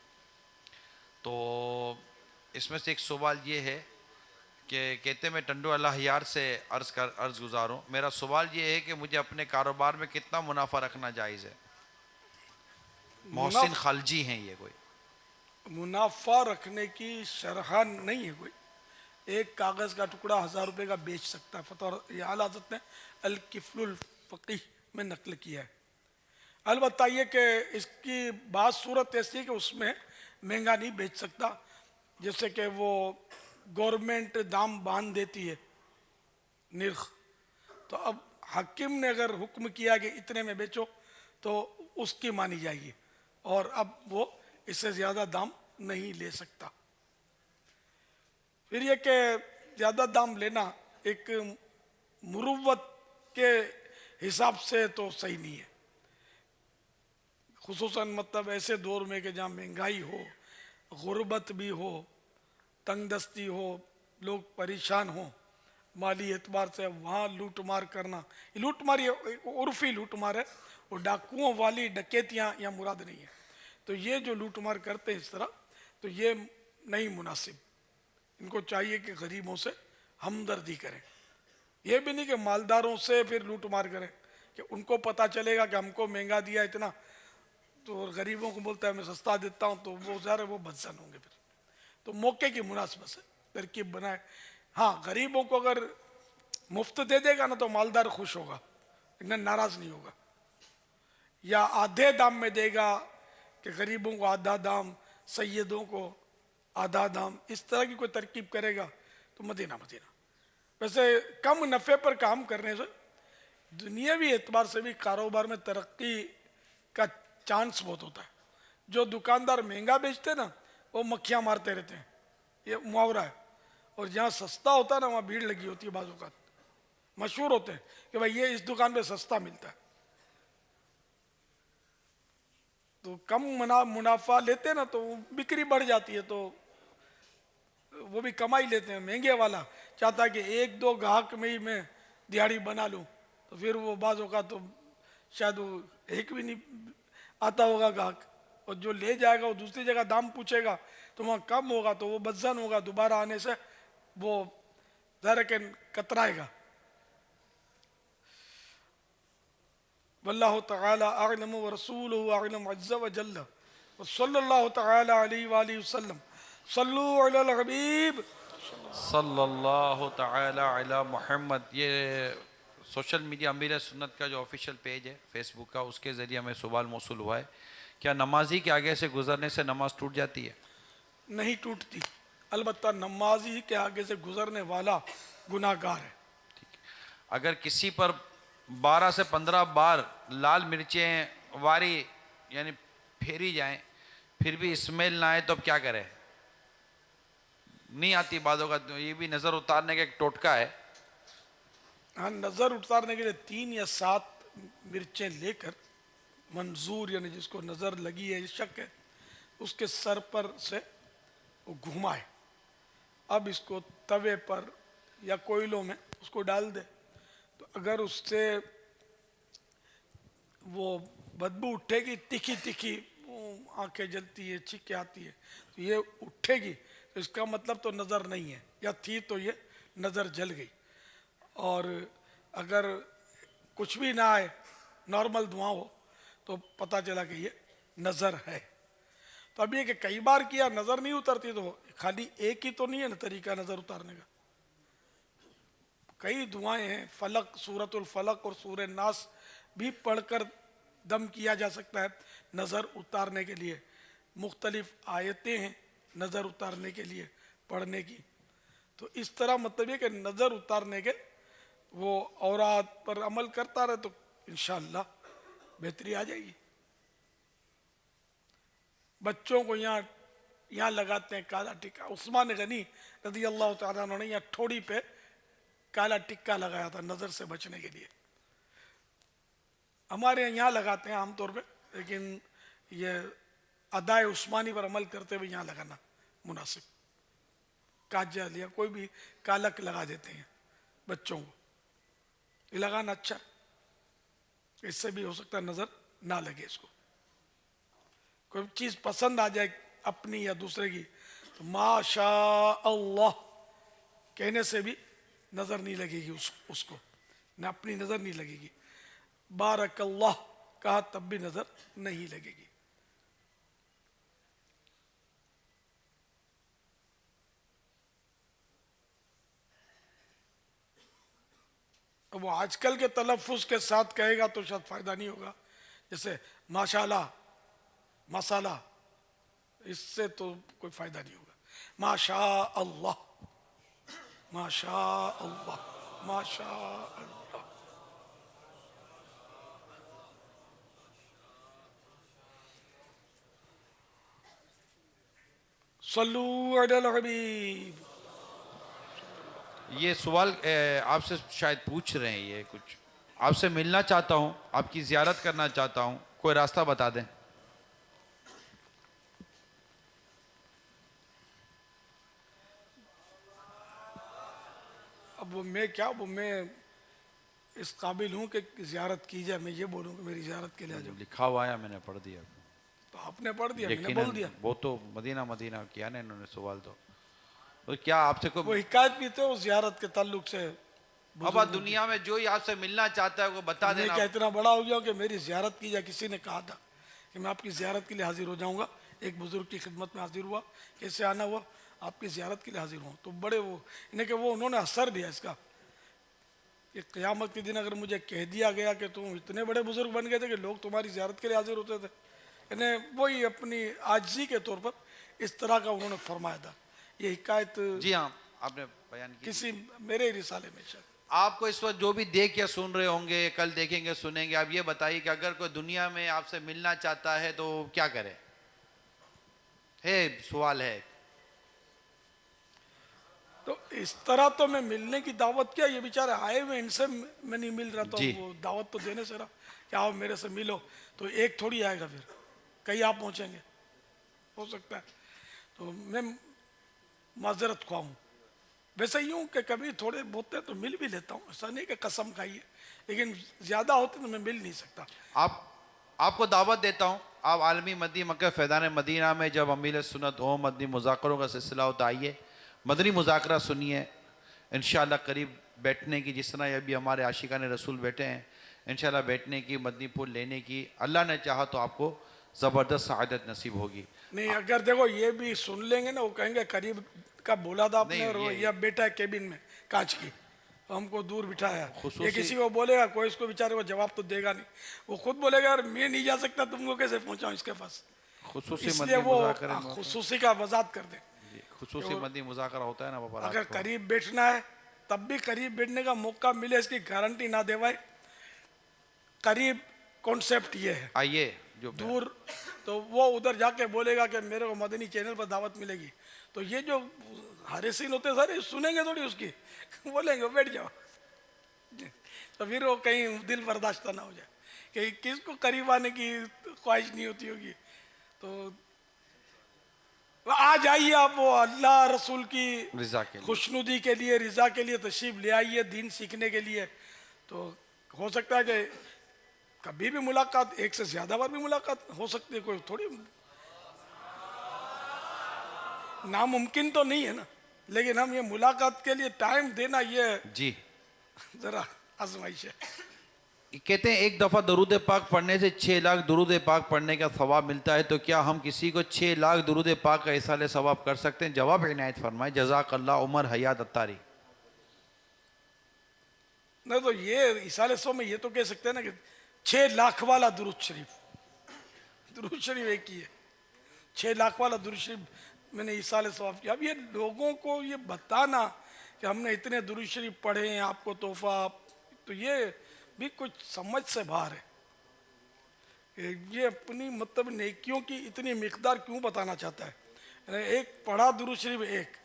तो इसमें से एक सवाल ये है कि कहते मैं टंडू अल्लाह से अर्ज़ गुज़ार हूँ। मेरा सवाल ये है कि मुझे अपने कारोबार में कितना मुनाफा रखना जायज़ है। मोहसिन खालजी हैं ये कोई। मुनाफा रखने की शरह नहीं है कोई। एक कागज़ का टुकड़ा 1000 रुपये का बेच सकता है। फतवा ये आला हज़रत ने अल किफ़लुल फ़क़ीह में नकल किया है। अलबत्ता ये कि इसकी बात सूरत ऐसी है कि उसमें महंगा नहीं बेच सकता, जैसे कि वो गवर्नमेंट दाम बांध देती है निर्ख, तो अब हाकिम ने अगर हुक्म किया कि इतने में बेचो तो उसकी मानी जाएगी और अब वो इससे ज़्यादा दाम नहीं ले सकता। फिर ये कि ज़्यादा दाम लेना एक मुरुव्वत के हिसाब से तो सही नहीं है, खुसूसन मतलब ऐसे दौर में कि जहाँ महंगाई हो, गुर्बत भी हो, तंगदस्ती हो, लोग परेशान हो माली एतबार से, वहाँ लूट मार करना, लूट मार ये उर्फी लूट मार है, और डाकुओं वाली डकैतियाँ यहाँ मुराद नहीं है। तो ये जो लूट मार करते हैं इस तरह, तो ये नहीं मुनासिब। इनको चाहिए कि गरीबों से हमदर्दी करें, ये भी नहीं कि मालदारों से फिर लूट मार करें कि उनको पता चलेगा कि हमको महंगा दिया इतना, तो गरीबों को बोलता है मैं सस्ता देता हूँ, तो वो ज़रा वो बदसन होंगे। फिर तो मौके की मुनासिबत से तरकीब बनाए। हाँ, गरीबों को अगर मुफ्त दे देगा ना तो मालदार खुश होगा, इतना नाराज़ नहीं होगा। या आधे दाम में देगा कि गरीबों को आधा दाम, सैयदों को आधा दाम, इस तरह की कोई तरकीब करेगा तो मदीना। वैसे कम नफ़े पर काम करने से दुनियावी एतबार से भी कारोबार में तरक्की का चांस बहुत होता है। जो दुकानदार महंगा बेचते ना वो मक्खियाँ मारते रहते हैं, ये मुहावरा है। और जहाँ सस्ता होता है ना वहाँ भीड़ लगी होती है। बाज़ औक़ात मशहूर होते हैं कि भाई ये इस दुकान पे सस्ता मिलता है, तो कम मुनाफा लेते ना तो बिक्री बढ़ जाती है, तो वो भी कमाई लेते हैं। महंगे वाला चाहता है कि एक दो ग्राहक में ही मैं दिहाड़ी बना लूँ, तो फिर वो बाज़ औक़ात तो शायद वो एक भी नहीं आता होगा ग्राहक, और जो ले जाएगा वो दूसरी जगह दाम पूछेगा तो वहाँ कम होगा, तो वो बदजन होगा, दोबारा आने से वो ज़रा के कतराएगा। वल्लाहु तआला अअलम व रसूलुहु अअलम अज़्ज़ा व जल्ल व सल्लल्लाहु तआला अलैहि व आलिहि वसल्लम। सल्लु अलल हबीब सल्लल्लाहु तआला अला मुहम्मद। ये सोशल मीडिया अमीर सुन्नत का जो ऑफिशियल पेज है फेसबुक का, उसके ज़रिए हमें सवाल मौसूल हुआ है, क्या नमाजी के आगे से गुजरने से नमाज टूट जाती है? नहीं टूटती, अलबत्ता नमाजी के आगे से गुजरने वाला गुनाहगार है। अगर किसी पर 12 से 15 बार लाल मिर्चें वारी यानी फेरी जाएं फिर भी स्मेल ना आए तो अब क्या करें? नहीं आती बातों का, तो ये भी नज़र उतारने का एक टोटका है। हाँ, नज़र उतारने के लिए 3 या 7 मिर्चें लेकर मंजूर यानी जिसको नज़र लगी है, शक है, उसके सर पर से वो घुमाए। अब इसको तवे पर या कोयलों में उसको डाल दे, तो अगर उससे वो बदबू उठेगी, तीखी तीखी आंखें जलती है, छींकें आती है, तो ये उठेगी, तो इसका मतलब तो नज़र नहीं है, या थी तो ये नज़र जल गई। और अगर कुछ भी ना आए, नॉर्मल धुआं हो, तो पता चला कि ये नज़र है। तो अब ये कि कई बार किया नज़र नहीं उतरती, तो खाली एक ही तो नहीं है ना तरीका नज़र उतारने का, कई दुआएं हैं। फलक, सूरतुल फलक और सूरह नास भी पढ़कर दम किया जा सकता है नज़र उतारने के लिए। मुख्तलिफ आयतें हैं नज़र उतारने के लिए पढ़ने की। तो इस तरह मतलब ये कि नज़र उतारने के वो औरात पर अमल करता रहे तो इंशाअल्लाह बेहतरी आ जाएगी। बच्चों को यहाँ लगाते हैं काला टिक्का। उस्मान गनी रज़ी अल्लाह तआला अन्हु ने यहाँ ठोड़ी पे काला टिक्का लगाया था नज़र से बचने के लिए। हमारे यहाँ लगाते हैं आमतौर पे, लेकिन ये अदाए उस्मानी पर अमल करते हुए यहाँ लगाना मुनासिब। काजल या कोई भी कालक लगा देते हैं बच्चों को, ये लगाना अच्छा, इससे भी हो सकता है नज़र ना लगे इसको। कोई चीज़ पसंद आ जाए अपनी या दूसरे की, तो माशा अल्लाह कहने से भी नज़र नहीं लगेगी उसको, न अपनी नज़र नहीं लगेगी। बारकल्लाह कहा तब भी नज़र नहीं लगेगी। अब वो आजकल के तलफ़ुज़ के साथ कहेगा तो शायद फ़ायदा नहीं होगा, जैसे माशाल्लाह, मसाला, इससे तो कोई फ़ायदा नहीं होगा। माशा अल्लाह, माशा अल्लाह, माशा अल्लाह। सल्लू अलल हबीब। ये सवाल आपसे शायद पूछ रहे हैं, ये कुछ आपसे मिलना चाहता हूँ, आपकी ज़ियारत करना चाहता हूँ, कोई रास्ता बता दें। अब वो मैं क्या, वो मैं इस काबिल हूँ कि ज़ियारत की जाए, मैं ये बोलूँ कि मेरी ज़ियारत के लिए आ जाओ। लिखा हुआ है, मैंने पढ़ दिया। तो आपने पढ़ दिया, मैंने बोल दिया। वो तो मदीना मदीना किया ना इन्होंने सवाल, तो क्या आपसे वो कोई हिकायत भी तो ज़ियारत के ताल्लुक से। अब दुनिया में जो ही आपसे मिलना चाहता है वो बता मैं देना। क्या इतना बड़ा हो गया कि मेरी ज़ियारत की जाए? किसी ने कहा था कि मैं आपकी ज़ियारत के लिए हाजिर हो जाऊंगा, एक बुजुर्ग की खिदमत में हाजिर हुआ, कैसे आना हुआ, आपकी ज़ियारत के लिए हाजिर हुआ। तो बड़े वो इन्हें कि वो उन्होंने असर दिया इसका कि क़यामत के दिन अगर मुझे कह दिया गया कि तुम इतने बड़े बुजुर्ग बन गए थे कि लोग तुम्हारी ज़ियारत के लिए हाजिर होते थे, इन्हें वही अपनी आजिज़ी के तौर पर इस तरह का उन्होंने फरमाया था। ये हिकायत जी हाँ, आपने बयान की। किसी मेरे रिसाले में शायद। आपको इस वक्त जो भी देख या सुन रहे होंगे, कल देखेंगे सुनेंगे, आप ये बताइए कि अगर कोई दुनिया में आपसे मिलना चाहता है तो क्या करे? सवाल है। तो इस तरह तो मैं मिलने की दावत, क्या ये बेचारे आए हुए, इनसे मैं नहीं मिल रहा, तो वो दावत तो देने से रहा कि आओ मेरे से मिलो, तो एक थोड़ी आएगा, फिर कहीं आप पहुंचेंगे, हो सकता है। तो मैं माजरत ख्वाह हूँ। वैसे यूँ कि कभी थोड़े बहुत तो मिल भी लेता हूँ, ऐसा नहीं कि कसम खाई है, लेकिन ज़्यादा होते तो मैं मिल नहीं सकता। आपको दावत देता हूँ, आप आलमी मदनी मक्का फैज़ान मदीना में जब अमीर सुन्नत हो, मदनी मुज़ाकरों का सिलसिला होता, आइए मदनी मुज़ाकरा सुनिए। इंशाअल्लाह करीब बैठने की, जिस तरह ये भी हमारे आशिकाने रसूल बैठे हैं, इंशाअल्लाह बैठने की, मदनी पुल लेने की, अल्लाह ने चाहा तो आपको ज़बरदस्त सआदत नसीब होगी। नहीं, अगर देखो ये भी सुन लेंगे ना, वो कहेंगे करीब का बोला था आपने, और ये बैठा है केबिन में कांच की, हमको दूर बिठाया। ये खुसूसी- किसी को बोलेगा, कोई इसको बेचारे को जवाब तो देगा नहीं। वो खुद बोलेगा यार मैं नहीं जा सकता, तुमको कैसे पहुंचाऊं इसके पास। खुसूसी इसलिए मदनी वो मुज़ाकरे में होता खुसूसी का वजात कर दे। है। खुसूसी मदनी मुज़ाकरा होता है ना बाबा, अगर रात को। करीब बैठना है तब भी करीब बैठने का मौका मिले, इसकी गारंटी ना दे भाई। करीब कॉन्सेप्ट ये है, आइए जो दूर तो वो उधर जाके बोलेगा कि मेरे को मदनी चैनल पर दावत मिलेगी, तो ये जो हारिसिन होते सारे सुनेंगे थोड़ी उसकी, बोलेंगे बैठ जाओ। तो फिर वो कहीं दिल बर्दाश्त ना हो जाए कि किसको करीब आने की ख्वाहिश नहीं होती होगी। तो आ जाइए आप, वो अल्लाह रसूल की रिजा के लिए। खुशनुदी के लिए, रिजा के लिए तशरीफ ले आइए, दीन सीखने के लिए। तो हो सकता है कि कभी भी मुलाकात, एक से ज्यादा बार भी मुलाकात हो सकती है, कोई थोड़ी नामुमकिन तो नहीं है ना। लेकिन हम ये मुलाकात के लिए टाइम देना, ये जी जरा आजमाइश है। कहते हैं एक दफ़ा दरूद पाक पढ़ने से 6 लाख दरूद पाक पढ़ने का सवाब मिलता है, तो क्या हम किसी को 6 लाख दरूद पाक का इसाले सवाब कर सकते हैं? जवाब इनायत फरमाए। जज़ाकल्लाह उमर हयात अत्तारी। नहीं तो ये इसाले सौ में ये तो कह सकते हैं ना कि 6 लाख वाला दुरूद शरीफ, दुरूद शरीफ एक ही है। 6 लाख वाला दुरूद शरीफ मैंने इसाले सवाब किया। अब ये लोगों को ये बताना कि हमने इतने दुरूद शरीफ पढ़े हैं, आपको तोहफा, तो ये भी कुछ समझ से बाहर है। ये अपनी मतलब नेकियों की इतनी मिकदार क्यों बताना चाहता है? एक पढ़ा दुरूद शरीफ एक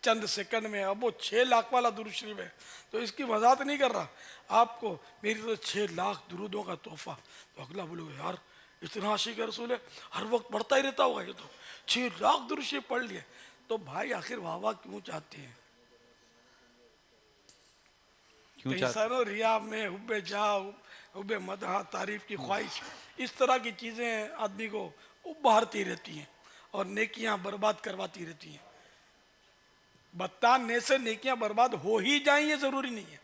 चंद सेकंड में, अब वो 6 लाख वाला दुरूद शरीफ है, तो इसकी वजाहत नहीं कर रहा आपको मेरी तो 6 लाख दुरूदों का तोहफा। तो अगला बोलोगे यार इतना आशिक रसूल है, हर वक्त पढ़ता ही रहता होगा, ये तो 6 लाख दुरूद शरीफ पढ़ लिए। तो भाई आखिर वाह वाह क्यों चाहते हैं? इंसानों रिया में हुब्बे जा, हुब्बे मदहा, तारीफ की ख्वाहिश, इस तरह की चीजें आदमी को उभारती रहती हैं और नेकियां बर्बाद करवाती रहती हैं। बताने से नेकियां बर्बाद हो ही जाएं ये जरूरी नहीं है,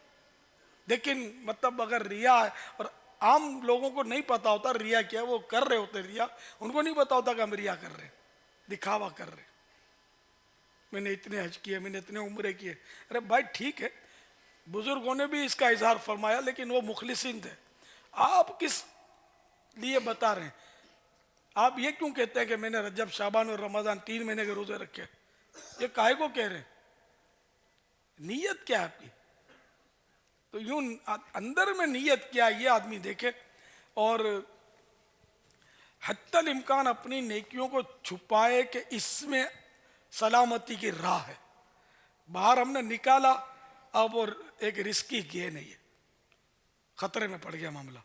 लेकिन मतलब अगर रिया है, और आम लोगों को नहीं पता होता रिया क्या है, वो कर रहे होते रिया, उनको नहीं पता होता कि हम रिया कर रहे हैं, दिखावा कर रहे हैं। मैंने इतने हज किए, मैंने इतने उम्रे किए। अरे भाई ठीक है, बुजुर्गों ने भी इसका इजहार फरमाया, लेकिन वो मुखलिसीन थे। आप किस लिए बता रहे हैं? आप ये क्यों कहते हैं कि मैंने रजब, शाबान और रमजान 3 महीने के रोजे रखे? ये काहे को कह रहे हैं? नीयत क्या है आपकी? तो यूं अंदर में नीयत क्या है ये आदमी देखे, और हत्तल इम्कान अपनी नेकियों को छुपाए कि इसमें सलामती की राह है। बाहर हमने निकाला, अब और एक रिस्की गेन है, ये खतरे में पड़ गया मामला।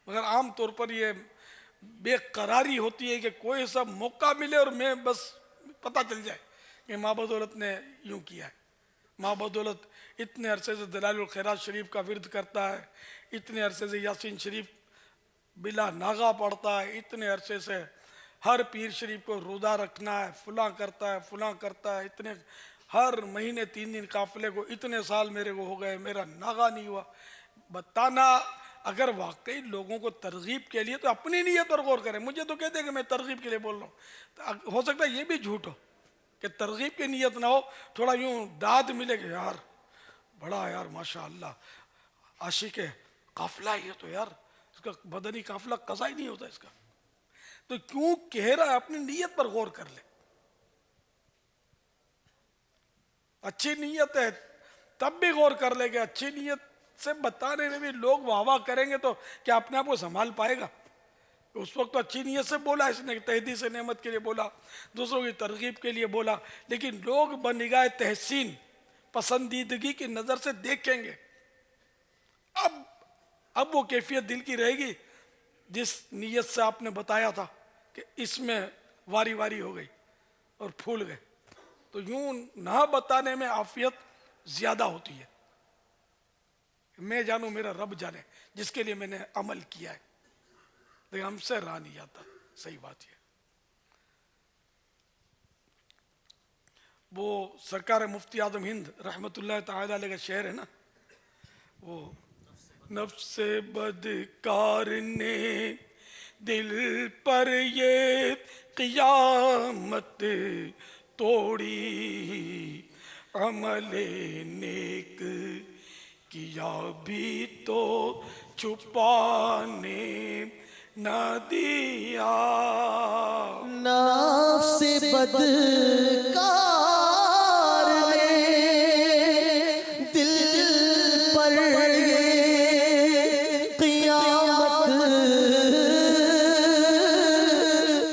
मगर आम तौर पर ये बेकरारी होती है कि कोई सा मौका मिले और मैं बस पता चल जाए कि माँ बदौलत ने यूं किया है। माँ बदौलत इतने अरसे से दलाइल खैरात शरीफ का विर्द करता है, इतने अरसे से यासीन शरीफ बिला नागा पढ़ता है, इतने अरसे से हर पीर शरीफ को रोज़ा रखना है, फुला करता है, इतने हर महीने 3 दिन काफिले को, इतने साल मेरे को हो गए, मेरा नागा नहीं हुआ। बताना अगर वाकई लोगों को तरगीब के लिए, तो अपनी नीयत पर गौर करें। मुझे तो कहते हैं कि मैं तरगीब के लिए बोल रहा हूँ, तो हो सकता है ये भी झूठ हो कि तरगीब की नीयत ना हो, थोड़ा यूं दाद मिलेगी यार, बड़ा यार माशाअल्लाह आशिक है, काफिला ये तो यार, इसका बदनी काफिला कज़ा ही नहीं होता इसका। तो क्यों कह रहा है? अपनी नीयत पर गौर कर ले। अच्छी नीयत है तब भी गौर कर ले कि अच्छी नीयत से बताने में भी लोग वाह वाह करेंगे तो क्या अपने आप को संभाल पाएगा? उस वक्त तो अच्छी नीयत से बोला इसने, तहदी से नेमत के लिए बोला, दूसरों की तरगीब के लिए बोला, लेकिन लोग बनिगाह तहसीन, पसंदीदगी की नज़र से देखेंगे। अब वो कैफियत दिल की रहेगी जिस नीयत से आपने बताया था कि इसमें वारी वारी हो गई और फूल गए। तो यूं ना बताने में आफियत ज्यादा होती है। मैं जानू मेरा रब जाने, जिसके लिए मैंने अमल किया है, लेकिन हमसे रहा नहीं जाता। सही बात है। वो सरकार मुफ्ती आजम हिंद रहमतुल्लाह ताला अलैह का शेर है ना, वो नफ्से बदकार ने दिल पर ये क़ियामत तोड़ी, अमले नेक किया भी तो छुपाने न दिया, नफ्स बदकार ने दिल पर ये क़ियामत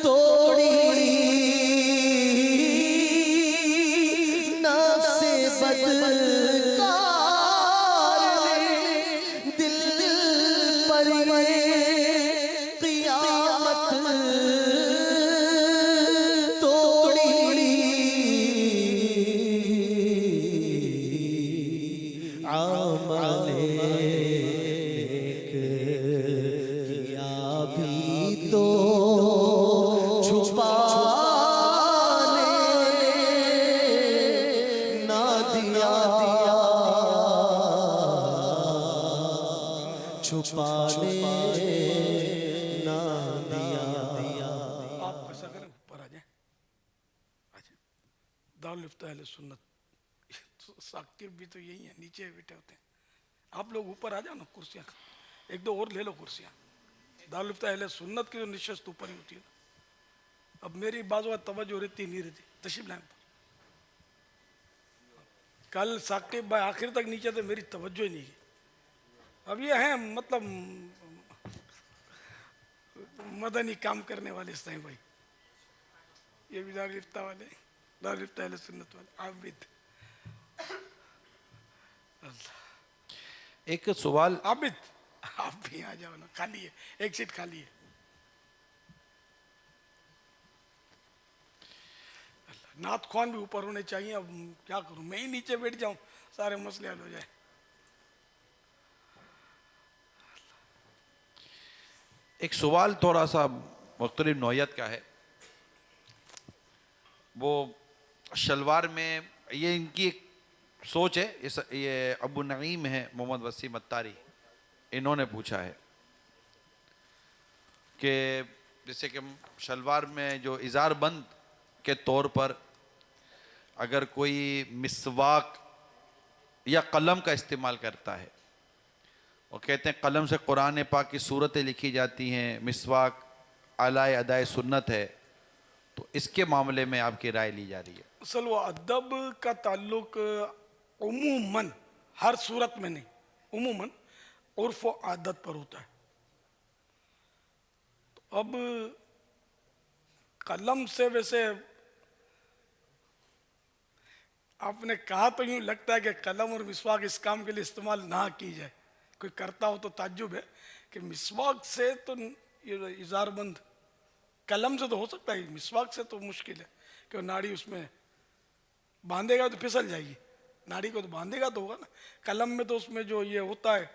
तोड़ी, नफ्स बदकार ने दिल पर ये क़ियामत तोड़ी, आमले किया भी तो छुपाने ना दिया, छुपाने ना दिया। आप ऐसा करें ऊपर आ जाए, दारुल इफ्ता अहले सुन्नत, साकिब भी तो यही है, नीचे बैठे होते हैं। आप लोग ऊपर आ जाओ ना, कुर्सियाँ एक दो और ले लो कुर्सियाँ। दारुल इफ्ता अहले सुन्नत की जो निशस्त ऊपर ही होती है ना, अब मेरी बाजू तवज्जो रहती नहीं रहती, तशरीफ लाएं ऊपर। कल साकिब भाई आखिर तक नीचे थे, मेरी तवज्जो ही नहीं की। अब ये हैं मतलब मदनी काम करने वाले साईं भाई, ये भी दारुल इफ्ता वाले, दारुल इफ्ता अहले सुन्नत वाले आबिद। एक सवाल, आबिद आप भी आ जाओ ना, खाली है, एक सीट खाली है। नाथ ख्वान भी ऊपर होने चाहिए। अब क्या करूं, मैं ही नीचे बैठ जाऊं, सारे मसले हल हो जाए। एक सवाल थोड़ा सा मुख्तलिफ नौयत का है। वो शलवार में ये इनकी एक सोच है, ये अबू नईम है मोहम्मद वसीम अत्तारी, इन्होंने पूछा है कि जैसे कि शलवार में जो इज़ार बंद के तौर पर अगर कोई मिसवाक या कलम का इस्तेमाल करता है, वो कहते हैं कलम से कुरान पाक की सूरतें लिखी जाती हैं, मिसवाक आलाए अदाए सुन्नत है, तो इसके मामले में आपकी राय ली जा रही है। असल वो अदब का ताल्लुक उमूमन हर सूरत में नहीं, उमूमन उर्फ व आदत पर होता है। तो अब कलम से वैसे आपने कहा तो यूं लगता है कि कलम और मिसवाक इस काम के लिए इस्तेमाल ना की जाए। कोई करता हो तो ताज्जुब है कि मिसवाक से तो ये इज़ारबंद, कलम से तो हो सकता है, मिसवाक से तो मुश्किल है कि नाड़ी उसमें बांधेगा तो फिसल जाएगी, नाड़ी को तो बांधेगा तो होगा ना। कलम में तो उसमें जो ये होता है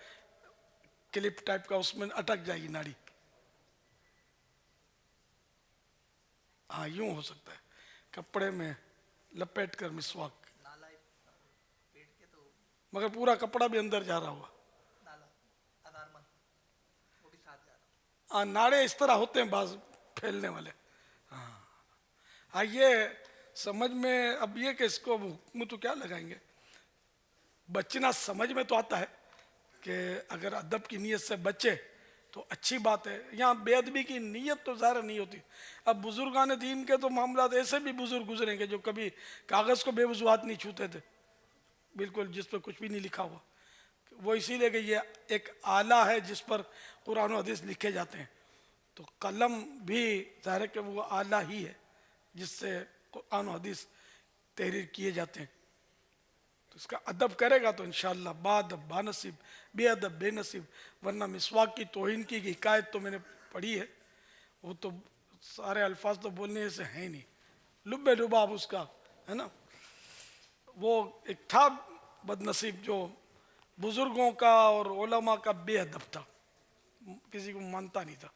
क्लिप टाइप का, उसमें अटक जाएगी नाड़ी। हाँ यूं हो सकता है, कपड़े में लपेट कर मिसवाक, मगर पूरा कपड़ा भी अंदर जा रहा होगा। हाँ नाड़े इस तरह होते हैं बाज फैलने वाले। हाँ ये समझ में, अब ये कि इसको हुक्म तो क्या लगाएंगे, बचना समझ में तो आता है कि अगर अदब की नीयत से बचे तो अच्छी बात है। यहाँ बेअदबी की नीयत तो ज़ाहिर नहीं होती। अब बुजुर्गान दीन के तो मामला ऐसे भी बुजुर्ग गुजरेंगे जो कभी कागज़ को बेवजूहात नहीं छूते थे, बिल्कुल जिस पर कुछ भी नहीं लिखा हुआ। वो इसीलिए कि ये एक आला है जिस पर कुरान और हदीस लिखे जाते हैं, तो कलम भी ज़ाहिर है कि वो आला ही है जिससे कुरान और हदीस तहरीर किए जाते हैं। तो इसका अदब करेगा तो इंशाअल्लाह बादब बानसीब, बेअदब बेनसीब। वरना मिसवाक की तौहीन की हिकायत तो मैंने पढ़ी है, वो तो सारे अल्फाज तो बोलने से हैं नहीं, लुब्बे लुबाब उसका है ना। वो एक था बदनसीब जो बुजुर्गों का और उलमा का बेअदब था, किसी को मानता नहीं था।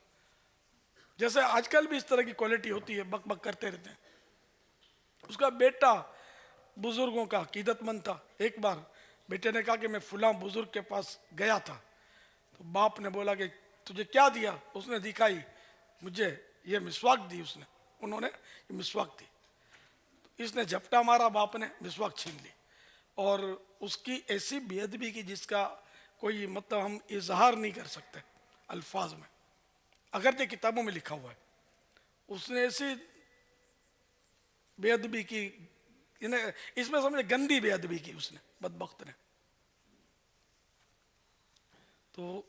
जैसे आजकल भी इस तरह की क्वालिटी होती है, बक बक करते रहते हैं। उसका बेटा बुजुर्गों का अकीदतमंद था। एक बार बेटे ने कहा कि मैं फुला बुजुर्ग के पास गया था, तो बाप ने बोला कि तुझे क्या दिया? उसने दिखाई, मुझे ये मिसवाक दी उसने, उन्होंने ये मिसवाक दी। तो इसने झपटा मारा, बाप ने मिसवाक छीन ली और उसकी ऐसी बेअदबी की जिसका कोई मतलब हम इजहार नहीं कर सकते अल्फाज में, अगर ये किताबों में लिखा हुआ है। उसने ऐसी बेअदबी की, इसमें समझे गंदी बेअदबी की उसने, बदबख्त ने। तो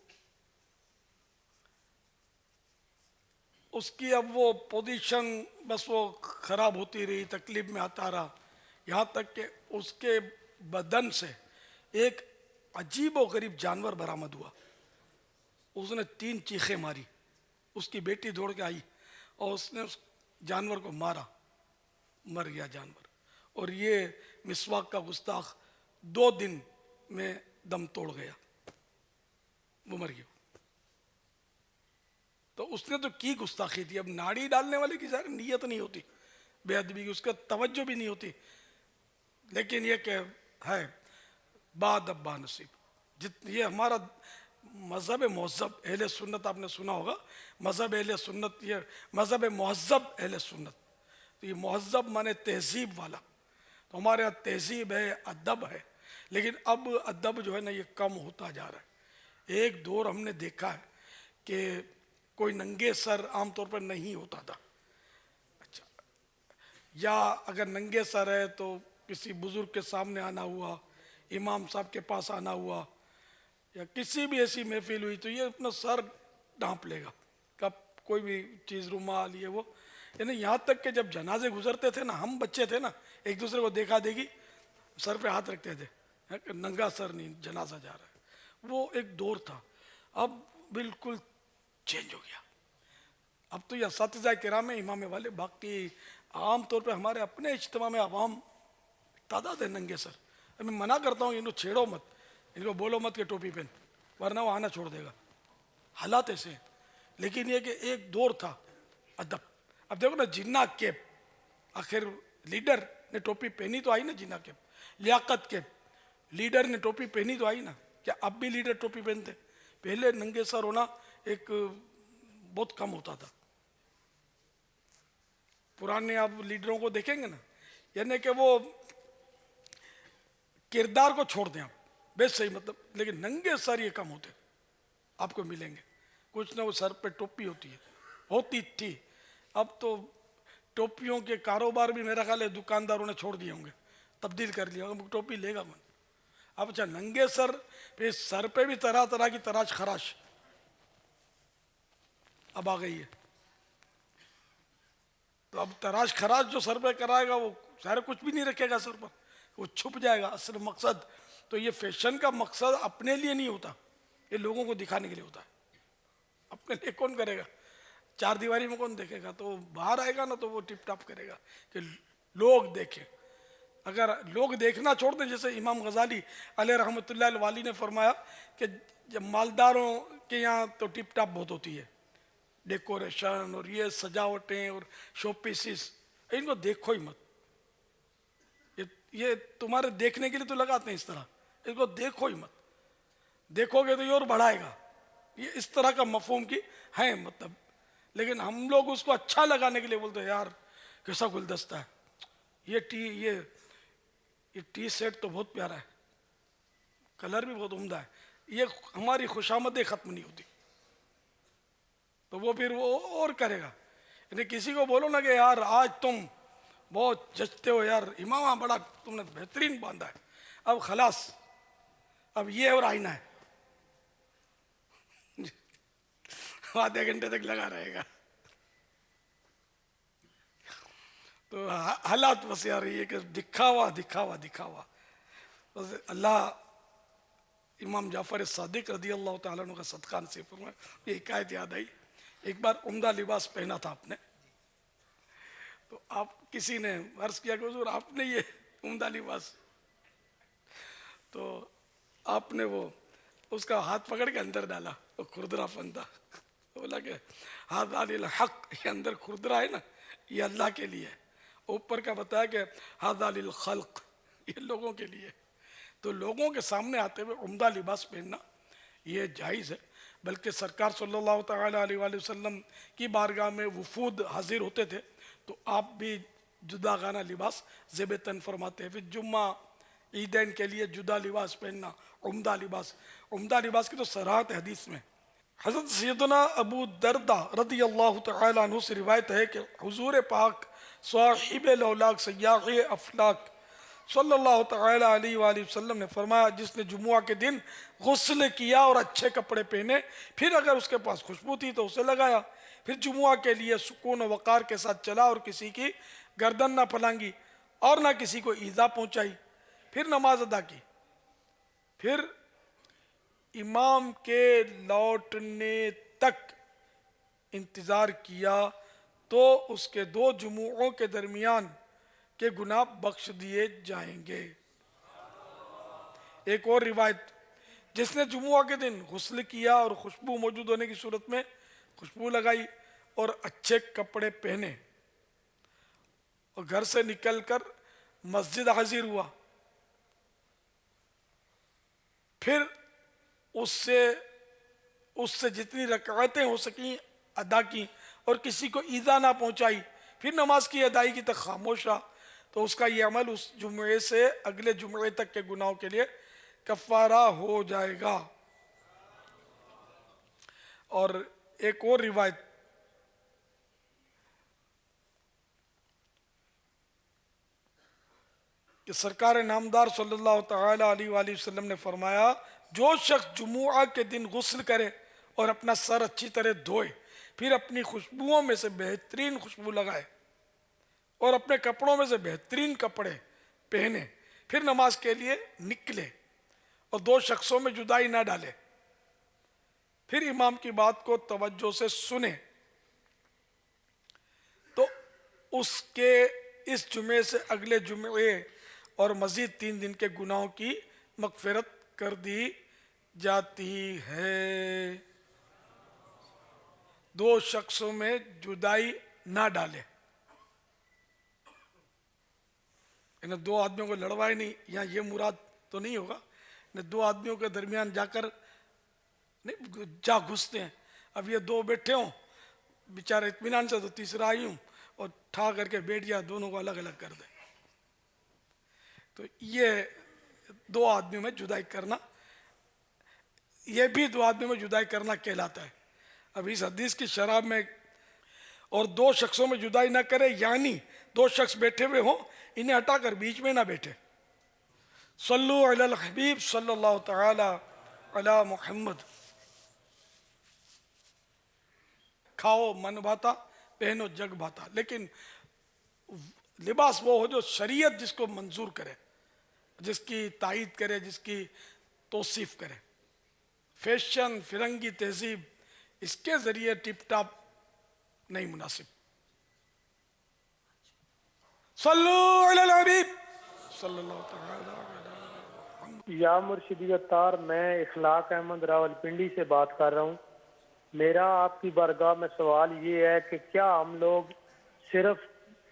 उसकी अब वो पोजीशन बस वो खराब होती रही, तकलीफ में आता रहा, यहाँ तक कि उसके बदन से एक अजीब व गरीब जानवर बरामद हुआ। उसने 3 चीखें मारी, उसकी बेटी दौड़ के आई और उसने उस जानवर को मारा, मर गया जानवर। और ये मिसवाक का गुस्ताख 2 दिन में दम तोड़ गया, वो मर गया। तो उसने तो की गुस्ताखी थी। अब नाड़ी डालने वाले की सारी नीयत नहीं होती बेअदबी की, उसका तवज्जो भी नहीं होती, लेकिन ये कि है बाद अब्बा नसीब। ये हमारा मज़हब महज़ब अहले सुन्नत, आपने सुना होगा मज़हब अहले सुन्नत, ये मज़हब महज़ब अहले सुन्नत। तो ये महज़ब माने तहज़ीब वाला, तो हमारे यहाँ तहज़ीब है, अदब है, लेकिन अब अदब जो है ना ये कम होता जा रहा है। एक दौर हमने देखा है कि कोई नंगे सर आमतौर पर नहीं होता था। अच्छा, या अगर नंगे सर है तो किसी बुजुर्ग के सामने आना हुआ, इमाम साहब के पास आना हुआ, या किसी भी ऐसी महफिल हुई तो ये अपना सर ढांप लेगा, कब कोई भी चीज़, रुमाल, ये वो। यानी यहाँ तक कि जब जनाजे गुजरते थे ना, हम बच्चे थे ना, एक दूसरे को देखा देखी सर पे हाथ रखते थे, नंगा सर नहीं, जनाजा जा रहा है। वो एक दौर था, अब बिल्कुल चेंज हो गया। अब तो ये असातिज़ा किराम इमाम वाले, बाकी आम तौर पे हमारे अपने इज्तिमा में अवाम तादाद है नंगे सर। मैं मना करता हूँ इनको छेड़ो मत, इनको बोलो मत कि टोपी पहन, वरना वो आना छोड़ देगा। हालात ऐसे हैं। लेकिन ये कि एक दौर था अदब। अब देखो ना, जिन्ना कैप, आखिर लीडर ने टोपी पहनी तो आई ना, जिन्ना कैप। लियाकत कैप, लीडर ने टोपी पहनी तो आई ना। क्या अब भी लीडर टोपी पहनते? पहले नंगे सर होना एक बहुत कम होता था। पुराने आप लीडरों को देखेंगे ना, यानी कि वो किरदार को छोड़ दें आप, बेस सही मतलब, लेकिन नंगे सर ये कम होते आपको मिलेंगे। कुछ ना वो सर पे टोपी होती है, होती थी। अब तो टोपियों के कारोबार भी मेरा ख्याल है दुकानदारों ने छोड़ दिए होंगे, तब्दील कर लिया होगा, टोपी लेगा मन। अब अच्छा, नंगे सर पे, सर पे भी तरह तरह की तराश खराश अब आ गई है। तो अब तराश खराश जो सर पे कराएगा वो सारे कुछ भी नहीं रखेगा सर पर, वो छुप जाएगा। असल मकसद तो ये फैशन का मकसद अपने लिए नहीं होता, ये लोगों को दिखाने के लिए होता है। अपने लिए कौन करेगा? 4 दीवारी में कौन देखेगा? तो बाहर आएगा ना तो वो टिप टॉप करेगा कि लोग देखें। अगर लोग देखना छोड़ दें, जैसे इमाम गजाली अलैहि रहमतुल्लाह वाली ने फरमाया कि जब मालदारों के यहाँ तो टिप टॉप बहुत होती है, डेकोरेशन और ये सजावटें और शो पीसेस, इनको देखो ही मत। ये तुम्हारे देखने के लिए तो लगाते हैं इस तरह, इसको देखो ही मत। देखोगे तो ये और बढ़ाएगा। ये इस तरह का मफहूम की है मतलब, लेकिन हम लोग उसको अच्छा लगाने के लिए बोलते हैं यार कैसा गुलदस्ता है, ये टी सेट तो बहुत प्यारा है, कलर भी बहुत उम्दा है। ये हमारी खुशामदें खत्म नहीं होती, तो वो फिर वो और करेगा। यानी किसी को बोलो ना कि यार आज तुम बहुत जचते हो यार, इमामा बड़ा तुमने बेहतरीन बांधा है, अब खलास, अब ये और आईना है, आधे घंटे तक लगा रहेगा। तो हालात बस यार ये कि दिखावा दिखावा दिखावा। बस अल्लाह इमाम जाफर सादिक रदी अल्लाह तआला अन्हु का सदका नसीब फरमाए। ये हिकायत याद आई, एक बार उम्दा लिबास पहना था आपने, तो आप किसी ने अर्ज किया कि हुजूर आपने ये उम्दा लिबास, तो आपने वो उसका हाथ पकड़ के अंदर डाला, तो खुरदरापन था। तो बोला कि हादा लिल हक, ये अंदर खुरदरा है ना, ये अल्लाह के लिए है। ऊपर का बताया कि हादा लिल खल्क, ये लोगों के लिए। तो लोगों के सामने आते हुए उम्दा लिबास पहनना ये जायज़ है। बल्कि सरकार सल्लल्लाहु तआला अलैहि वसल्लम की बारगाह में वफूद हाजिर होते थे, तो आप भी जुदागाना लिबास ज़ेब तन फरमाते हैं। फिर जुम्मा ईदैन के लिए जुदा लिबास पहनना, उम्दा लिबास की तो सराहत है हदीस में। हज़रत सैयदना अबू दरदा रज़ी अल्लाह तआला अन्हु से रिवायत है कि हुजूर पाक साहिब लौलाक सय्याह अफलाक सल्लल्लाहु तआला अलैहि वसल्लम ने फरमाया, जिसने जुमुआ के दिन गुस्ल किया और अच्छे कपड़े पहने, फिर अगर उसके पास खुशबू थी तो उसे लगाया, फिर जुमुआ के लिए सुकून और वक़ार के साथ चला और किसी की गर्दन ना फलांगी और ना किसी को ईज़ा पहुंचाई, फिर नमाज अदा की, फिर इमाम के लौटने तक इंतज़ार किया तो उसके 2 जुमुओं के दरमियान के गुनाह बख्श दिए जाएंगे। एक और रिवायत, जिसने जुमुआ के दिन गुस्ल किया और खुशबू मौजूद होने की सूरत में खुशबू लगाई और अच्छे कपड़े पहने और घर से निकलकर मस्जिद हाजिर हुआ, फिर उससे जितनी रकातें हो सकी अदा की और किसी को ईज़ा ना पहुंचाई, फिर नमाज की अदायगी तक खामोश रहा, तो उसका ये अमल उस जुमे से अगले जुमे तक के गुनाहों के लिए कफ़ारा हो जाएगा। और एक और रिवायत, कि सरकार नामदार सल्लल्लाहु तआला अलैहि वसल्लम ने फरमाया, जो शख्स जुमुआ के दिन गुस्ल करे और अपना सर अच्छी तरह धोए, फिर अपनी खुशबुओं में से बेहतरीन खुशबू लगाए और अपने कपड़ों में से बेहतरीन कपड़े पहने, फिर नमाज के लिए निकले और 2 शख्सों में जुदाई ना डाले, फिर इमाम की बात को तवज्जो से सुने, तो उसके इस जुमे से अगले जुमे और मजीद 3 दिन के गुनाहों की मगफिरत कर दी जाती है। 2 शख्सों में जुदाई ना डाले, इन 2 आदमियों को लड़वाए नहीं, यहाँ ये मुराद तो नहीं होगा, इन 2 आदमियों के दरमियान जाकर नहीं जा घुसते हैं। अब ये 2 बैठे हों बेचारे इत्मीनान से, तो तीसरा आई हूँ और ठा करके बैठ गया, दोनों को अलग अलग कर दे, तो ये 2 आदमियों में जुदाई करना, ये भी 2 आदमियों में जुदाई करना कहलाता है। अब इस हदीस की शराब में और 2 शख्सों में जुदाई ना करे, यानी 2 शख्स बैठे हुए हों, इन्हें हटाकर बीच में ना बैठे। सल्लु अलल हबीब सल्लल्लाहु तआला अला मुहम्मद। खाओ मन भाता, पहनो जग भाता, लेकिन लिबास वो हो जो शरीयत जिसको मंजूर करे, जिसकी तायीद करे, जिसकी तौसीफ करे। फैशन, फिरंगी तहजीब, इसके जरिए टिप टाप नहीं मुनासिब। सल्लु अलल हबीब सल्लल्लाहु तआला अलैहि। या मुर्शिदी अत्तार, मैं इखलाक अहमद रावलपिंडी से बात कर रहा हूँ। मेरा आपकी बारगाह में सवाल ये है कि क्या हम लोग सिर्फ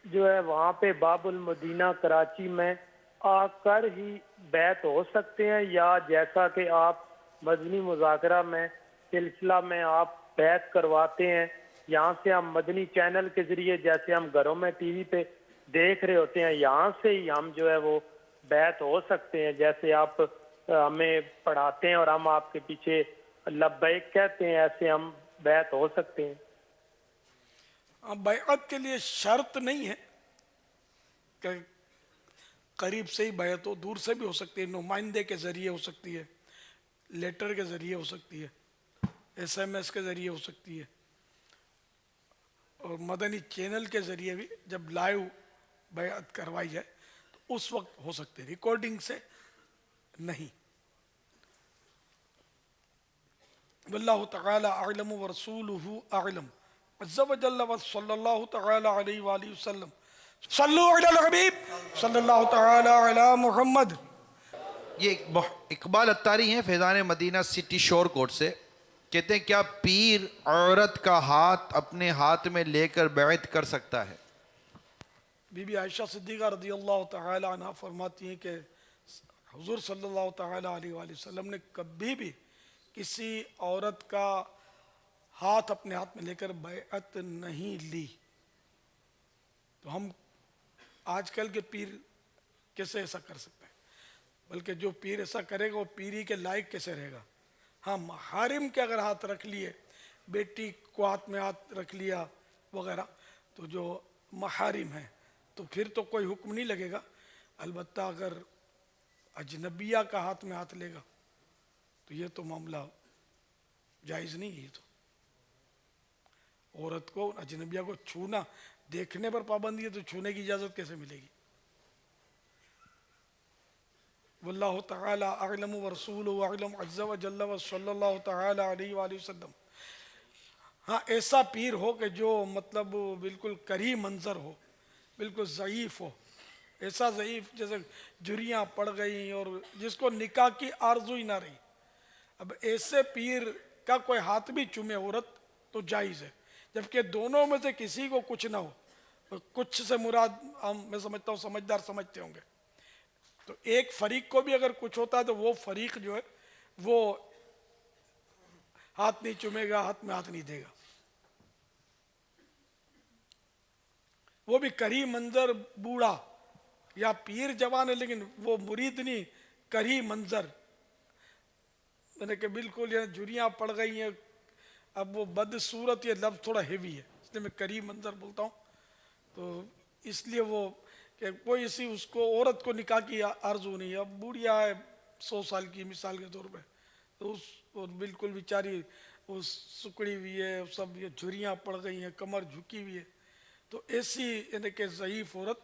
जो है वहाँ पे बाबुल मदीना कराची में आकर ही बैत हो सकते हैं, या जैसा कि आप मदनी मुज़ाकरा में सिलसिला में आप बैत करवाते हैं, यहाँ से हम मदनी चैनल के जरिए जैसे हम घरों में टीवी पे देख रहे होते हैं, यहाँ से ही हम जो है वो बैत हो सकते हैं, जैसे आप हमें पढ़ाते हैं और हम आपके पीछे लब्बैक कहते हैं, ऐसे हम बैत हो सकते हैं? बैत के लिए शर्त नहीं है कि करीब से ही बैत हो, दूर से भी हो सकती है, नुमाइंदे के जरिए हो सकती है, लेटर के जरिए हो सकती है, SMS के जरिए हो सकती है, और मदनी चैनल के जरिए भी जब लाइव बैत करवाई जाए तो उस वक्त हो सकते हैं, रिकॉर्डिंग से नहीं। वल्लाहु तआला अअलम व रसूलुहु अअलम। अज़्ज़ा व जल्ल व सल्लल्लाहु तआला अलैहि वसल्लम। सल्लु अलल हबीब सल्लल्लाहु तआला अला मुहम्मद। ये इकबाल अत्तारी हैं फैज़ान मदीना सिटी शोर कोट से, कहते हैं क्या पीर औरत का हाथ अपने हाथ में लेकर बैत कर सकता है? बीबी आयशा सिद्दीक़ा रज़ियल्लाहु तआला अन्हा फरमाती हैं कि हुज़ूर सल्लल्लाहु तआला अलैहि वसल्लम ने कभी भी किसी औरत का हाथ अपने हाथ में लेकर बैअत नहीं ली। तो हम आजकल के पीर कैसे ऐसा कर सकते हैं? बल्कि जो पीर ऐसा करेगा वो पीरी के लायक कैसे रहेगा। हाँ, महारिम के अगर हाथ रख लिए, बेटी को हाथ में हाथ रख लिया वगैरह, तो जो महारिम है तो फिर तो कोई हुक्म नहीं लगेगा। अलबत्ता अगर अजनबिया का हाथ में हाथ लेगा तो ये तो मामला जायज़ नहीं है। ये तो औरत को अजनबिया को छूना, देखने पर पाबंदी है तो छूने की इजाज़त कैसे मिलेगी। वल्लाहु तआला अअलम व रसूलुहु अअलम अज़्ज़ा व जल्ला व सल्लल्लाहु तआला अलैहि वसल्लम। हाँ, ऐसा पीर हो कि जो मतलब बिल्कुल करी मंजर हो, बिल्कुल ज़ईफ़ हो, ऐसा ज़ईफ़ जैसे जुरियाँ पड़ गई और जिसको निकाह की आरज़ू ही ना रही। अब ऐसे पीर का कोई हाथ भी चूमे औरत तो जायज़ है, जबकि दोनों में से किसी को कुछ ना हो। तो कुछ से मुराद मैं समझता हूँ समझदार समझते होंगे, तो एक फरीक को भी अगर कुछ होता है तो वो फरीक जो है वो हाथ नहीं चूमेगा, हाथ में हाथ नहीं देगा। वो भी करी मंजर बूढ़ा या पीर जवान है, लेकिन वो मुरीद नहीं, करी मंजर, मैंने कि बिल्कुल ये जुरियाँ पड़ गई हैं। अब वो बदसूरत, ये लफ्ज़ थोड़ा हेवी है इसलिए मैं करी मंजर बोलता हूँ। तो इसलिए वो कि कोई इसी उसको औरत को निकाह की आरजू नहीं है। अब बूढ़िया है 100 साल की मिसाल के तौर पे, तो उस और बिल्कुल बेचारी वो सुकड़ी हुई है, सब ये झुरियाँ पड़ गई हैं, कमर झुकी हुई है, तो ऐसी यानी कि ज़ईफ़ औरत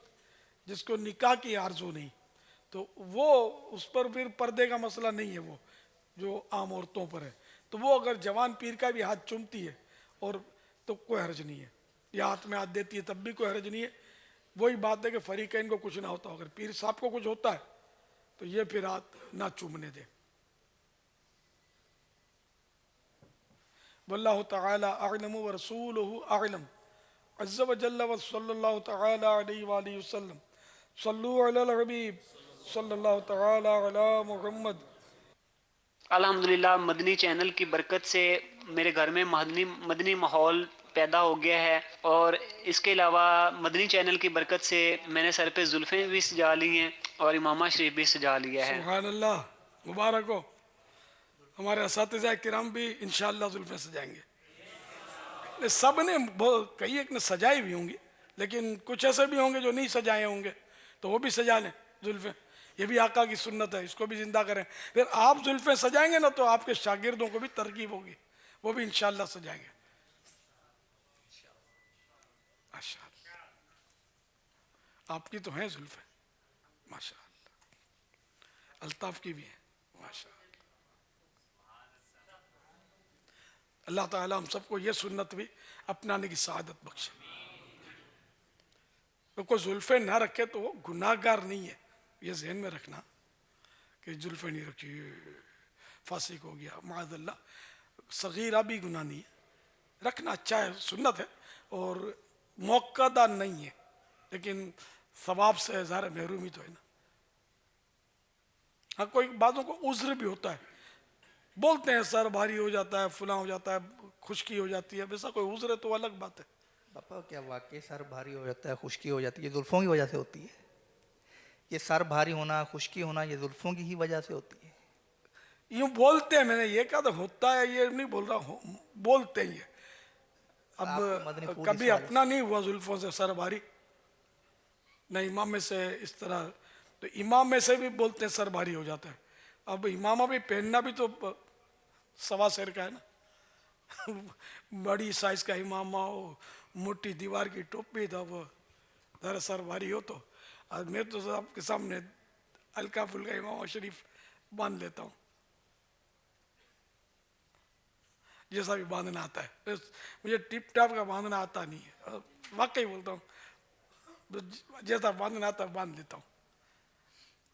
जिसको निकाह की आरजू नहीं, तो वो उस पर फिर पर्दे का मसला नहीं है, वो जो आम औरतों पर है। तो वो अगर जवान पीर का भी हाथ चूमती है और तो कोई हर्ज नहीं है, या हाथ में हाथ देती है तब भी कोई हर्ज नहीं है। वही बात है कि फरीकैन को कुछ ना होता, अगर पीर साहब को कुछ होता है तो ये फिर हाथ ना चूमने दे। वल्लाहु तआला अअलम व रसूलुहु अअलम अज़्ज़ा व जल्ला व सल्लल्लाहु तआला अलैहि वसल्लम। सल्लु अलल हबीब सल्लल्लाहु तआला अला मुहम्मद। अल्हम्दुलिल्लाह, मदनी चैनल की बरकत से मेरे घर में मदनी माहौल पैदा हो गया है, और इसके अलावा मदनी चैनल की बरकत से मैंने सर पे जुल्फ़ें भी सजा ली हैं और इमामा शरीफ भी सजा लिया है। सुभान अल्लाह, मुबारक हो। हमारे असातिज़ा किराम भी इंशाअल्लाह जुल्फ़ें सजाएंगे। सब ने कई एक ने सजाई भी होंगी, लेकिन कुछ ऐसे भी होंगे जो नहीं सजाए होंगे, तो वो भी सजा लें जुल्फ़ें। ये भी आका की सुन्नत है, इसको भी जिंदा करें। फिर आप जुल्फ़ें सजाएंगे ना तो आपके शागिर्दों को भी तरकीब होगी, वो भी इंशाअल्लाह सजाएंगे। माशाअल्लाह, आपकी तो हैं जुल्फ़ें, माशाअल्लाह। अल्ताफ की भी हैं, माशाअल्लाह। अल्लाह ताला हम सबको ये सुन्नत भी अपनाने की सआदत बख्शे। तो कोई जुल्फ़ें ना रखे तो वो गुनाहगार नहीं है, ये जहन में रखना कि जुल्फ़ें नहीं रखी फासिक हो गया, माअज़ल्लाह। सगीरा भी गुनाह नहीं है, रखना अच्छा है, सुन्नत है और मौक़दा नहीं है, लेकिन सवाब से ज़ाहिर महरूमी तो है ना। हाँ, कोई बातों को उज़्र भी होता है, बोलते हैं सर भारी हो जाता है, फुला हो जाता है, खुश्की हो जाती है, वैसा कोई उज़्र है तो अलग बात है। पापा, क्या वाकई सर भारी हो जाता है, खुश्की हो जाती है, ये जुल्फ़ों की वजह से होती है? ये सर भारी होना, खुश्की होना, ये जुल्फ़ों की ही वजह से होती है? यूँ बोलते हैं, मैंने ये कहा तो होता है, ये नहीं बोल रहा हूँ, बोलते हैं ये। अब कभी अपना नहीं हुआ जुल्फ़ों से सर भारी, न इमाम में से इस तरह, तो इमाम में से भी बोलते हैं सर भारी हो जाता है। अब इमामा भी पहनना भी तो सवा शेर का है ना। बड़ी साइज का इमामा हो, मोटी दीवार की टोपी, तो वो ज़रा सर भारी हो तो आज मैं तो आपके सामने हल्का फुल्का इमामा शरीफ बांध लेता हूँ, जैसा भी बांधना आता है। मुझे टिप टाप का बांधना आता नहीं है, वाकई बोलता हूँ, जैसा बांधना आता है बांध लेता हूँ।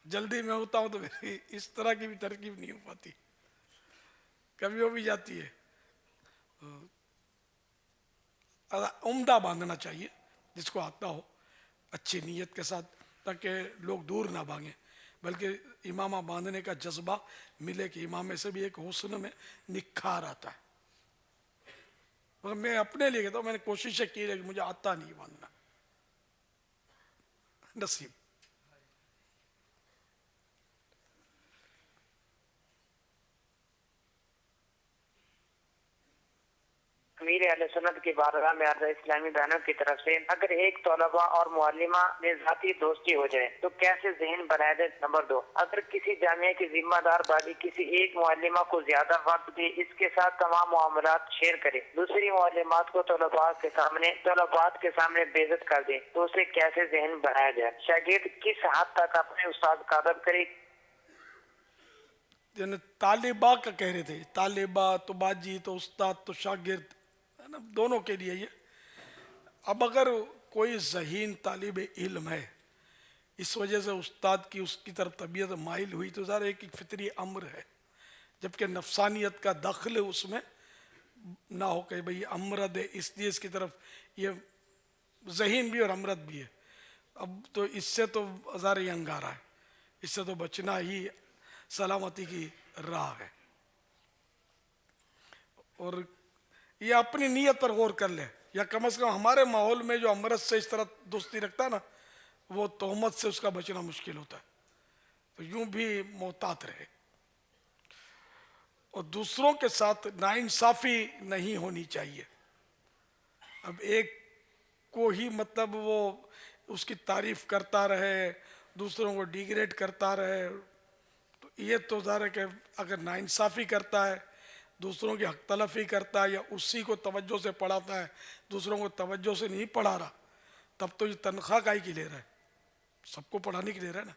जल्दी में होता हूँ तो मेरी इस तरह की भी तरकीब नहीं हो पाती, कभी हो भी जाती है। उम्दा बांधना चाहिए जिसको आता हो, अच्छी नीयत के साथ, ताकि लोग दूर ना भागें, बल्कि इमामा बांधने का जज्बा मिले कि इमामे से भी एक हुस्न में निखार आता है। मगर मैं अपने लिए कहता हूँ, मैंने कोशिश की लेकिन मुझे आता नहीं बांधना, नसीब। अमीर अहले सुन्नत की बारगाह में अर्ज़ इस्लामी बहनों की तरफ से, अगर एक तलबा और मुअल्लिमा में ज़ाती दोस्ती हो जाए तो कैसे ज़हन बनाया जाए। नंबर 2, अगर किसी जामिया की जिम्मेदार बाजी किसी एक मुअल्लिमा को ज्यादा वक्त दे, इसके साथ तमाम मामलात शेयर करे, दूसरी मुअल्लिमात को तलबात के सामने बेइज्जत कर दे, तो उसे कैसे ज़हन बनाया जाए। शागिर्द किस हद तक अपने उस्ताद का अदब करे। तालिबा का कह रहे थे, तालिबा तो बाजी तो उस्ताद तो शागिर्द है ना, दोनों के लिए ये। अब अगर कोई ज़हीन तालिब इल्म है, इस वजह से उस्ताद की उसकी तरफ तबीयत माइल हुई, तो ज़रा एक फितरी अम्र है, जबकि नफसानियत का दखल उसमें ना हो कि भाई अमरद है इसलिए इसकी तरफ ये ज़हीन भी और अमरद भी है। अब तो इससे तो ज़रा ये अंगारा है, इससे तो बचना ही सलामती की राह है। और ये अपनी नीयत पर गौर कर ले, या कम से कम हमारे माहौल में जो अमरत से इस तरह दोस्ती रखता है ना, वो तोहमत से उसका बचना मुश्किल होता है। तो यूं भी मोहतात रहे और दूसरों के साथ नाइंसाफी नहीं होनी चाहिए। अब एक को ही मतलब वो उसकी तारीफ करता रहे, दूसरों को डिग्रेड करता रहे, तो ये तो ज़ाहिर है कि अगर नाइंसाफी करता है, दूसरों की हक तलफी करता है, या उसी को तवज्जो से पढ़ाता है, दूसरों को तवज्जो से नहीं पढ़ा रहा, तब तो ये तनख्वाह काहे की ले रहा है, सबको पढ़ाने की ले रहा है ना,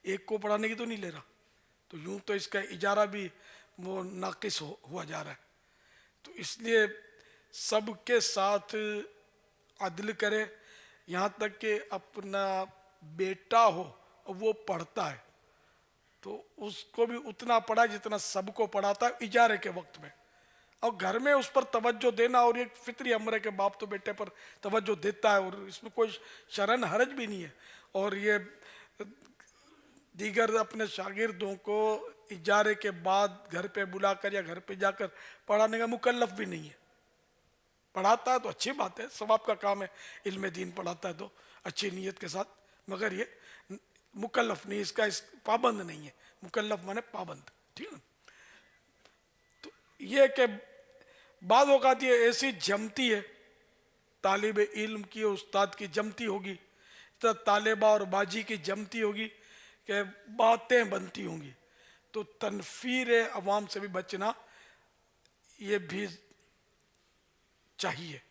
एक को पढ़ाने की तो नहीं ले रहा। तो यूं तो इसका इजारा भी वो नाकिस हुआ जा रहा है। तो इसलिए सबके साथ अदल करे, यहाँ तक कि अपना बेटा हो वो पढ़ता है तो उसको भी उतना पढ़ा जितना सबको पढ़ाता है इजारे के वक्त में, और घर में उस पर तवज्जो देना। और एक फितरी अमर है कि बाप तो बेटे पर तवज्जो देता है, और इसमें कोई शरन हरज भी नहीं है। और ये दीगर अपने शागिर्दों को इजारे के बाद घर पे बुलाकर या घर पे जाकर पढ़ाने का मुकल्लफ भी नहीं है। पढ़ाता है तो अच्छी बात है, सवाब का काम है, इल्म दीन पढ़ाता है तो अच्छी नीयत के साथ, मगर ये मुकल्लफ नहीं, इसका पाबंद नहीं है। मुकल्लफ माने पाबंद, ठीक है। तो ये कि बाद औक़ात ये ऐसी जमती है तालिब इल्म की और उस्ताद की जमती होगी, तो तालिबा और बाजी की जमती होगी कि बातें बनती होंगी। तो तनफीर अवाम से भी बचना ये भी चाहिए।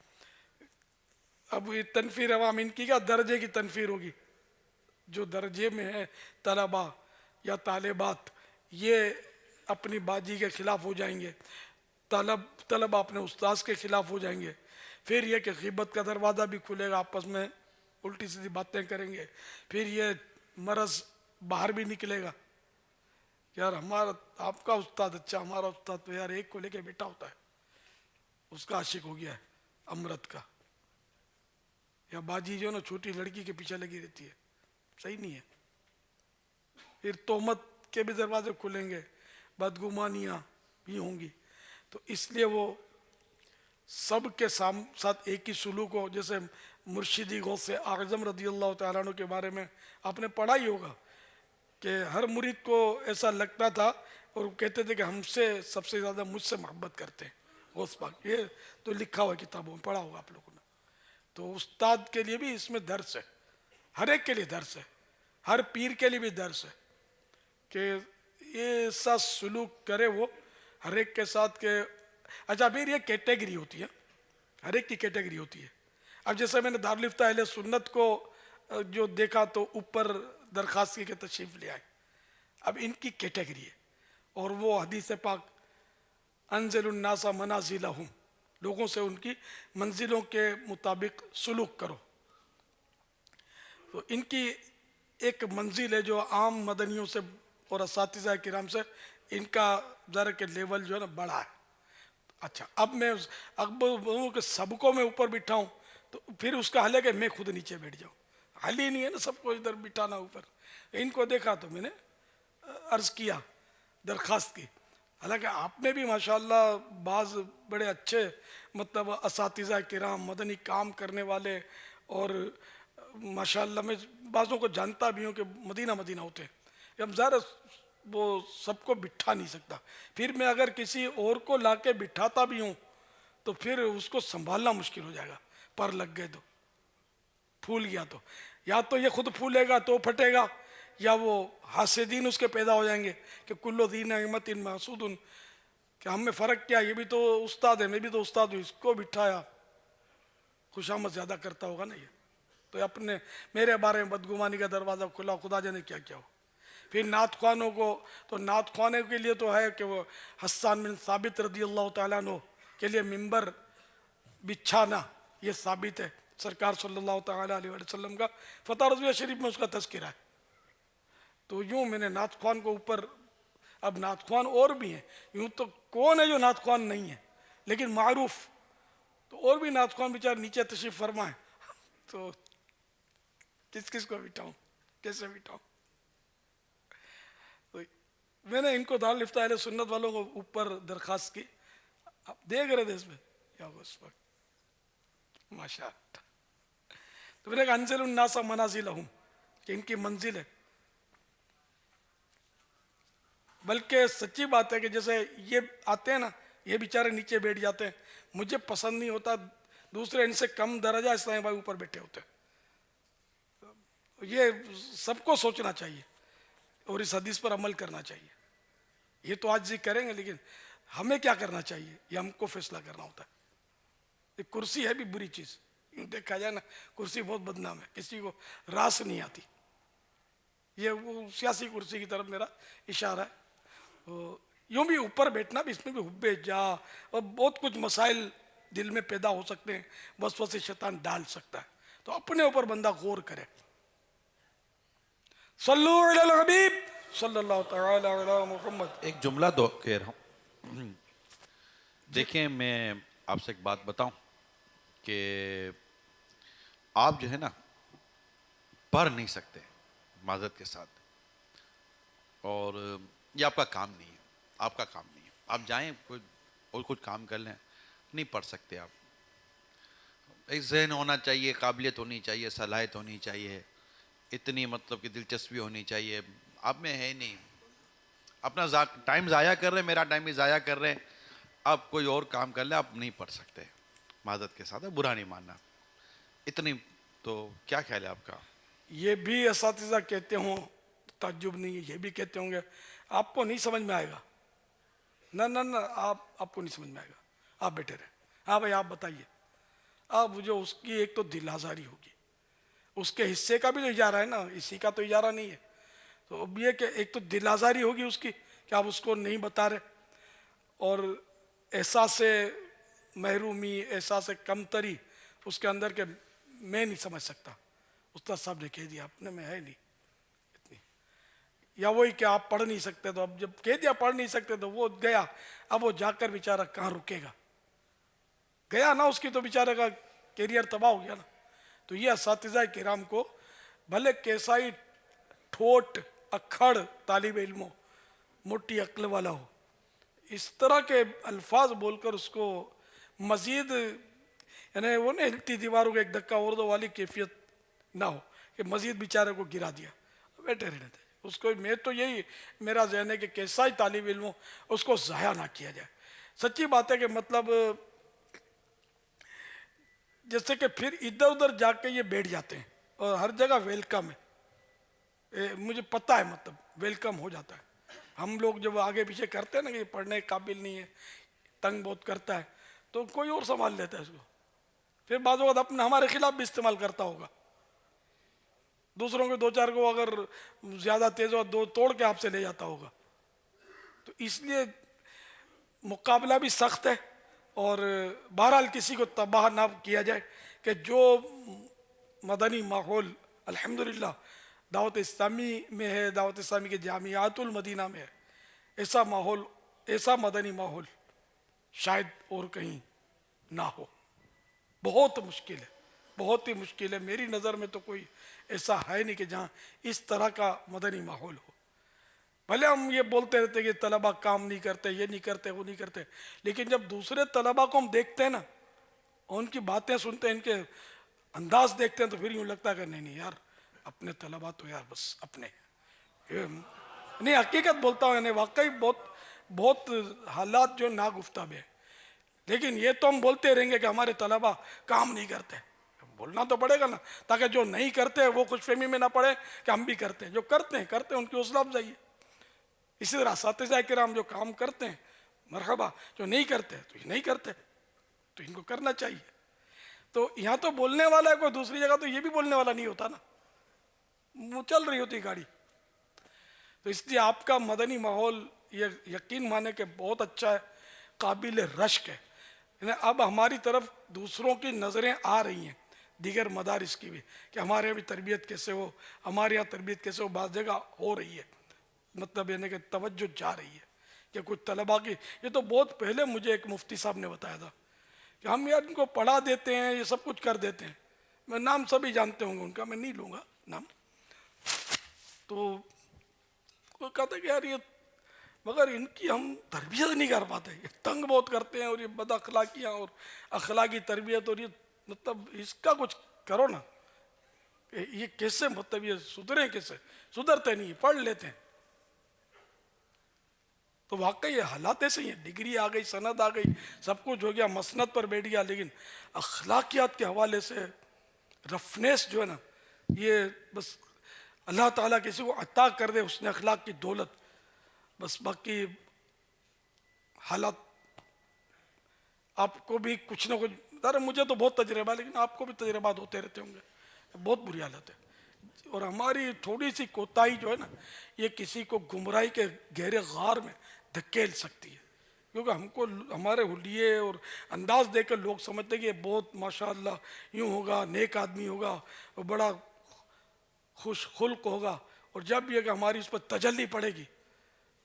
अब ये तनफीर अवाम इनकी क्या दर्जे की तनफीर होगी, जो दर्जे में है तलबा या तालिबात, ये अपनी बाजी के खिलाफ हो जाएंगे, तलबा अपने उस्ताद के खिलाफ हो जाएंगे। फिर यह कि ग़ीबत का दरवाज़ा भी खुलेगा, आपस में उल्टी सीधी बातें करेंगे, फिर ये मरज़ बाहर भी निकलेगा। यार हमारा आपका उस्ताद अच्छा, हमारा उस्ताद तो यार एक को लेके बैठा होता है, उसका आशिक हो गया है अमृत का, या बाजी जो ना छोटी लड़की के पीछे लगी रहती है, सही नहीं है। फिर तोहमत के भी दरवाजे खुलेंगे, बदगुमानियाँ भी होंगी। तो इसलिए वो सबके साथ एक ही सुलूक हो। जैसे मुर्शिदी गौसे आज़म रज़ी अल्लाह तआला अन्हु के बारे में आपने पढ़ा ही होगा कि हर मुरीद को ऐसा लगता था और वो कहते थे कि हमसे सबसे ज़्यादा मुझसे मोहब्बत करते हैं गौस पाक। ये तो लिखा हुआ किताबों में पढ़ा होगा आप लोगों ने। तो उस्ताद के लिए भी इसमें दर्स है, हर एक के लिए दर्स है, हर पीर के लिए भी दर्स है कि ये ऐसा सुलूक करे वो हर एक के साथ के। अच्छा फिर ये कैटेगरी होती है, हर एक की कैटेगरी होती है। अब जैसे मैंने दारुल इफ्ता अहले सुन्नत को जो देखा तो ऊपर दरखास्त की के तशरीफ ले आए, अब इनकी कैटेगरी है और वो हदीस पाक अनज़िलुन नासा मनाज़िलहुम, लोगों से उनकी मंजिलों के मुताबिक सुलूक करो। तो इनकी एक मंजिल है जो आम मदनियों से और असातिज़ा किराम से इनका ज़रा के लेवल जो है ना बड़ा है। अच्छा अब मैं बोलूँ कि सबको मैं ऊपर बिठाऊँ तो फिर उसका हल है कि मैं खुद नीचे बैठ जाऊँ, हल ही नहीं है ना सबको इधर बिठाना ऊपर। इनको देखा तो मैंने अर्ज़ किया, दरख्वास्त की। हालांकि आपने भी माशाल्लाह बाज़ बड़े अच्छे मतलब असातिज़ा किराम मदनी काम करने वाले, और माशाल्लाह मैं बाज़ों को जानता भी हूँ कि मदीना मदीना होते हैं। अब ज़रा वो सबको बिठा नहीं सकता, फिर मैं अगर किसी और को ला के बिठाता भी हूँ तो फिर उसको संभालना मुश्किल हो जाएगा। पर लग गए तो, फूल गया तो, या तो ये खुद फूलेगा तो फटेगा, या वो हासिदीन उसके पैदा हो जाएंगे कि कुल्लो दीन अहमतिन महसूदुन, कि हम में फ़र्क क्या, ये भी तो उस्ताद है, मैं भी तो उस्ताद हूँ, इसको बिठाया, खुशामद ज़्यादा करता होगा ना ये, तो अपने मेरे बारे में बदगुमानी का दरवाज़ा खुला, खुदा जाने क्या क्या हो। फिर नात ख्वानों को, तो नात ख्वाने के लिए तो है कि वो हस्सान बिन साबित रदी अल्लाह तआला अन्हु के लिए मिंबर बिछाना, ये साबित है सरकार सल्लल्लाहु तआला अलैहि वसल्लम का, फतह रज़विया शरीफ में उसका तज़किरा है। तो यूँ मैंने नात ख्वान को ऊपर, अब नात ख्वान और भी हैं, यूँ तो कौन है जो नात ख्वान नहीं है, लेकिन मारूफ तो और भी नात ख्वान बेचारे नीचे तशरीफ फरमा है, तो किस किस को बिठाऊँ, कैसे बिठाऊँ। तो मैंने इनको दारुल इफ्ता अहले सुन्नत वालों को ऊपर दरख्वास्त की, आप देख रहे थे इसमें क्या उस वक्त माशा, तो मैंने कहा अंजिल उन्नासा मनाजिलहुम, कि इनकी मंजिल है। बल्कि सच्ची बात है कि जैसे ये आते हैं ना, ये बेचारे नीचे बैठ जाते हैं, मुझे पसंद नहीं होता दूसरे इनसे कम दर्जा इस्लामी भाई ऊपर बैठे होते हैं। ये सबको सोचना चाहिए और इस हदीस पर अमल करना चाहिए। ये तो आज जी करेंगे, लेकिन हमें क्या करना चाहिए ये हमको फैसला करना होता है। ये कुर्सी है भी बुरी चीज़, यूँ देखा जाए ना, कुर्सी बहुत बदनाम है, किसी को रास नहीं आती। ये वो सियासी कुर्सी की तरफ मेरा इशारा है। यूँ भी ऊपर बैठना भी, इसमें भी हुब्बे जा और बहुत कुछ मसाइल दिल में पैदा हो सकते हैं, वसवसे शैतान डाल सकता है, तो अपने ऊपर बंदा गौर करे। सल्लु अलल हबीब सल्लल्लाहु तआला अला मुहम्मद। एक जुमला दो कह रहा हूँ। देखिए मैं आपसे एक बात बताऊं कि आप जो है ना पढ़ नहीं सकते माजरत के साथ, और ये आपका काम नहीं है, आपका काम नहीं है। आप जाएं कोई और कुछ काम कर लें, नहीं पढ़ सकते आप। एक जहन होना चाहिए, काबिलियत होनी चाहिए, सलाहियत होनी चाहिए, इतनी मतलब कि दिलचस्पी होनी चाहिए, आप में है नहीं। अपना टाइम ज़ाया कर रहे हैं, मेरा टाइम भी ज़ाया कर रहे हैं, आप कोई और काम कर लें, आप नहीं पढ़ सकते माजरत के साथ, बुरा नहीं मानना। इतनी तो क्या ख्याल है आपका? ये भी असातिज़ा कहते हों ताज्जुब नहीं है, ये भी कहते होंगे आपको नहीं समझ में आएगा। ना ना ना, आपको नहीं समझ में आएगा, आप बैठे रहे। हाँ भाई आप बताइए, अब जो उसकी एक तो दिल आज़ारी होगी, उसके हिस्से का भी तो इजारा है ना, इसी का तो इजारा नहीं है। तो अब ये कि एक तो दिल आज़ारी होगी उसकी कि आप उसको नहीं बता रहे, और एहसास महरूमी, एहसास कमतरी उसके अंदर के मैं नहीं समझ सकता, उस्ताद साहब ने कह दिया अपने में है नहीं इतनी, या वही कि आप पढ़ नहीं सकते, तो अब जब कह दिया पढ़ नहीं सकते तो वो गया, अब वो जाकर बेचारा कहाँ रुकेगा, गया ना, उसकी तो बेचारे का कैरियर तबाह हो गया ना। तो ये असातिज़ा किराम को भले कैसा ही ठोट अखड़ तालिब इल्म, मोटी अक्ल वाला हो, इस तरह के अल्फाज बोलकर उसको मज़ीद, यानी वो नहीं हिलती दीवारों को एक धक्का और दो वाली कैफियत ना हो कि मज़ीद बेचारे को गिरा दिया, बैठे रहने थे उसको। मैं तो यही मेरा जहन है कि कैसा ही तालिब इल्म हो, उसको ज़ाया ना किया जाए। सच्ची बात है कि मतलब जैसे कि फिर इधर उधर जाके ये बैठ जाते हैं, और हर जगह वेलकम है, मुझे पता है, मतलब वेलकम हो जाता है। हम लोग जब आगे पीछे करते हैं ना कि ये पढ़ने के काबिल नहीं है, तंग बहुत करता है, तो कोई और संभाल लेता है इसको, फिर बाद वक्त अपने हमारे खिलाफ भी इस्तेमाल करता होगा। दूसरों के दो चार को अगर ज़्यादा तेज़ हो, दो तोड़ के आपसे ले जाता होगा। तो इसलिए मुकाबला भी सख्त है, और बहरहाल किसी को तबाह ना किया जाए कि जो मदनी माहौल अल्हम्दुलिल्लाह दावत इस्लामी में है, दावत इस्लामी के जामियातुल मदीना में है, ऐसा माहौल, ऐसा मदनी माहौल शायद और कहीं ना हो। बहुत मुश्किल है, बहुत ही मुश्किल है। मेरी नज़र में तो कोई ऐसा है नहीं कि जहाँ इस तरह का मदनी माहौल हो। भले हम ये बोलते रहते कि तलबा काम नहीं करते, ये नहीं करते, वो नहीं करते, लेकिन जब दूसरे तलबा को हम देखते हैं ना, उनकी बातें सुनते हैं, इनके अंदाज देखते हैं, तो फिर यूँ लगता है कि नहीं नहीं यार, अपने तलबा तो यार बस अपने, नहीं हकीकत बोलता हूँ, यानी वाकई बहुत बहुत हालात जो नागुफ्ताब है। लेकिन ये तो हम बोलते रहेंगे कि हमारे तलबा काम नहीं करते, बोलना तो पड़ेगा ना, ताकि जो नहीं करते वो खुशफहमी में ना पड़े कि हम भी करते हैं। जो करते हैं उनकी हौसला अफजाई है। इसी तरह असातिज़ा किराम जो काम करते हैं मरहबा, जो नहीं करते तो ये नहीं करते, तो इनको करना चाहिए। तो यहाँ तो बोलने वाला है कोई, दूसरी जगह तो ये भी बोलने वाला नहीं होता ना, वो चल रही होती गाड़ी। तो इसलिए आपका मदनी माहौल ये यकीन माने कि बहुत अच्छा है, काबिल रश्क है। अब हमारी तरफ दूसरों की नज़रें आ रही हैं, दीगर मदारिस की भी, कि हमारे यहाँ भी तरबियत कैसे हो, हमारे यहाँ तरबियत कैसे हो। बाज़ जगह हो रही है, मतलब यानी कि तवज्जो जा रही है कि कुछ तलबा की। ये तो बहुत पहले मुझे एक मुफ्ती साहब ने बताया था कि हम यार इनको पढ़ा देते हैं, ये सब कुछ कर देते हैं। मैं नाम सभी जानते होंगे उनका, मैं नहीं लूँगा नाम। तो वो कहता कि यार ये मगर इनकी हम तरबियत नहीं कर पाते, ये तंग बहुत करते हैं, और ये बद अखलाकियाँ और अखलाकी तरबियत, और ये मतलब इसका कुछ करो ना, ये कैसे मतलब ये सुधरे, कैसे सुधरते नहीं, पढ़ लेते हैं। तो वाकई ये हालात ऐसे ही हैं, डिग्री आ गई, सनद आ गई, सब कुछ हो गया, मसनद पर बैठ गया, लेकिन अखलाकियात के हवाले से रफनेस जो है ना, ये बस अल्लाह ताला किसी को अता कर दे उसने अखलाक की दौलत, बस बाकी हालात आपको भी कुछ ना कुछ, अरे मुझे तो बहुत तजर्बा है, लेकिन आपको भी तजर्बात होते रहते होंगे, बहुत बुरी हालत है। और हमारी थोड़ी सी कोताही जो है ना, ये किसी को गुमराही के गहरे गार में धकेल सकती है, क्योंकि हमको हमारे हुलिये और अंदाज देकर लोग समझते हैं कि ये बहुत माशाअल्लाह यूँ होगा, नेक आदमी होगा, और बड़ा खुश खुल्क होगा, और जब ये कि हमारी उस पर तजल्ली पड़ेगी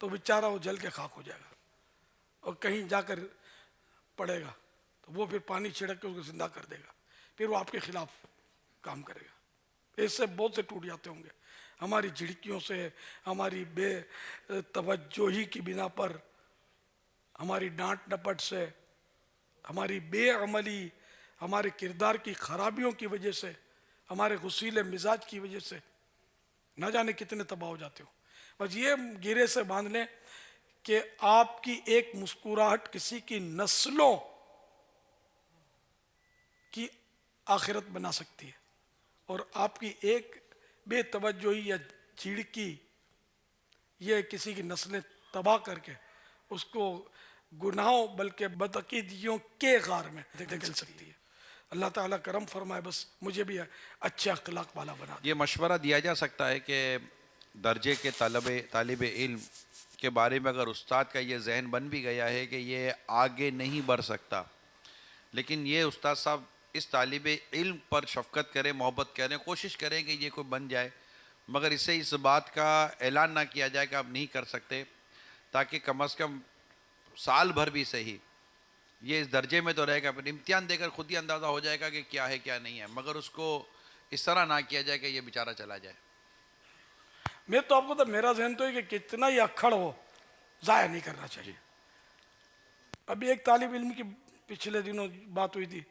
तो बेचारा वो जल के खाक हो जाएगा, और कहीं जाकर पड़ेगा तो वो फिर पानी छिड़क के उसको जिंदा कर देगा, फिर वो आपके खिलाफ काम करेगा। इससे बहुत से टूट जाते होंगे, हमारी झिड़कियों से, हमारी बेतवज्जोही की बिना पर, हमारी डांट डपट से, हमारी बेअमली, हमारे किरदार की खराबियों की वजह से, हमारे गुस्सीले मिजाज की वजह से न जाने कितने तबाह हो जाते हो। बस ये गिरे से बांध लें कि आपकी एक मुस्कुराहट किसी की नस्लों की आखिरत बना सकती है, और आपकी एक बेतवज्जोही या झिड़की ये किसी की नस्लें तबाह करके उसको गुनाहों बल्कि बदअकीदियों के गार में धकेल सकती है। अल्लाह ताला करम फरमाए, बस मुझे भी अच्छे अखलाक वाला बना दे। ये मशवरा दिया जा सकता है कि दर्जे के तालिब इल्म के बारे में अगर उस्ताद का ये जहन बन भी गया है कि ये आगे नहीं बढ़ सकता, लेकिन ये उस्ताद साहब इस तालिब इल्म पर शफ़क़त करें, मोहब्बत करें, कोशिश करें कि ये कोई बन जाए, मगर इसे इस बात का ऐलान ना किया जाए कि आप नहीं कर सकते, ताकि कम अज़ कम साल भर भी सही ये इस दर्जे में तो रहेगा, फिर इम्तिहान देकर खुद ही अंदाज़ा हो जाएगा कि क्या है क्या नहीं है, मगर उसको इस तरह ना किया जाए कि ये बेचारा चला जाए। मैं तो आपको तो मेरा जहन तो है कि कितना ही अक्खड़ हो ज़ाया नहीं करना चाहिए। अभी एक तालिब इल्म की पिछले दिनों बात हुई थी,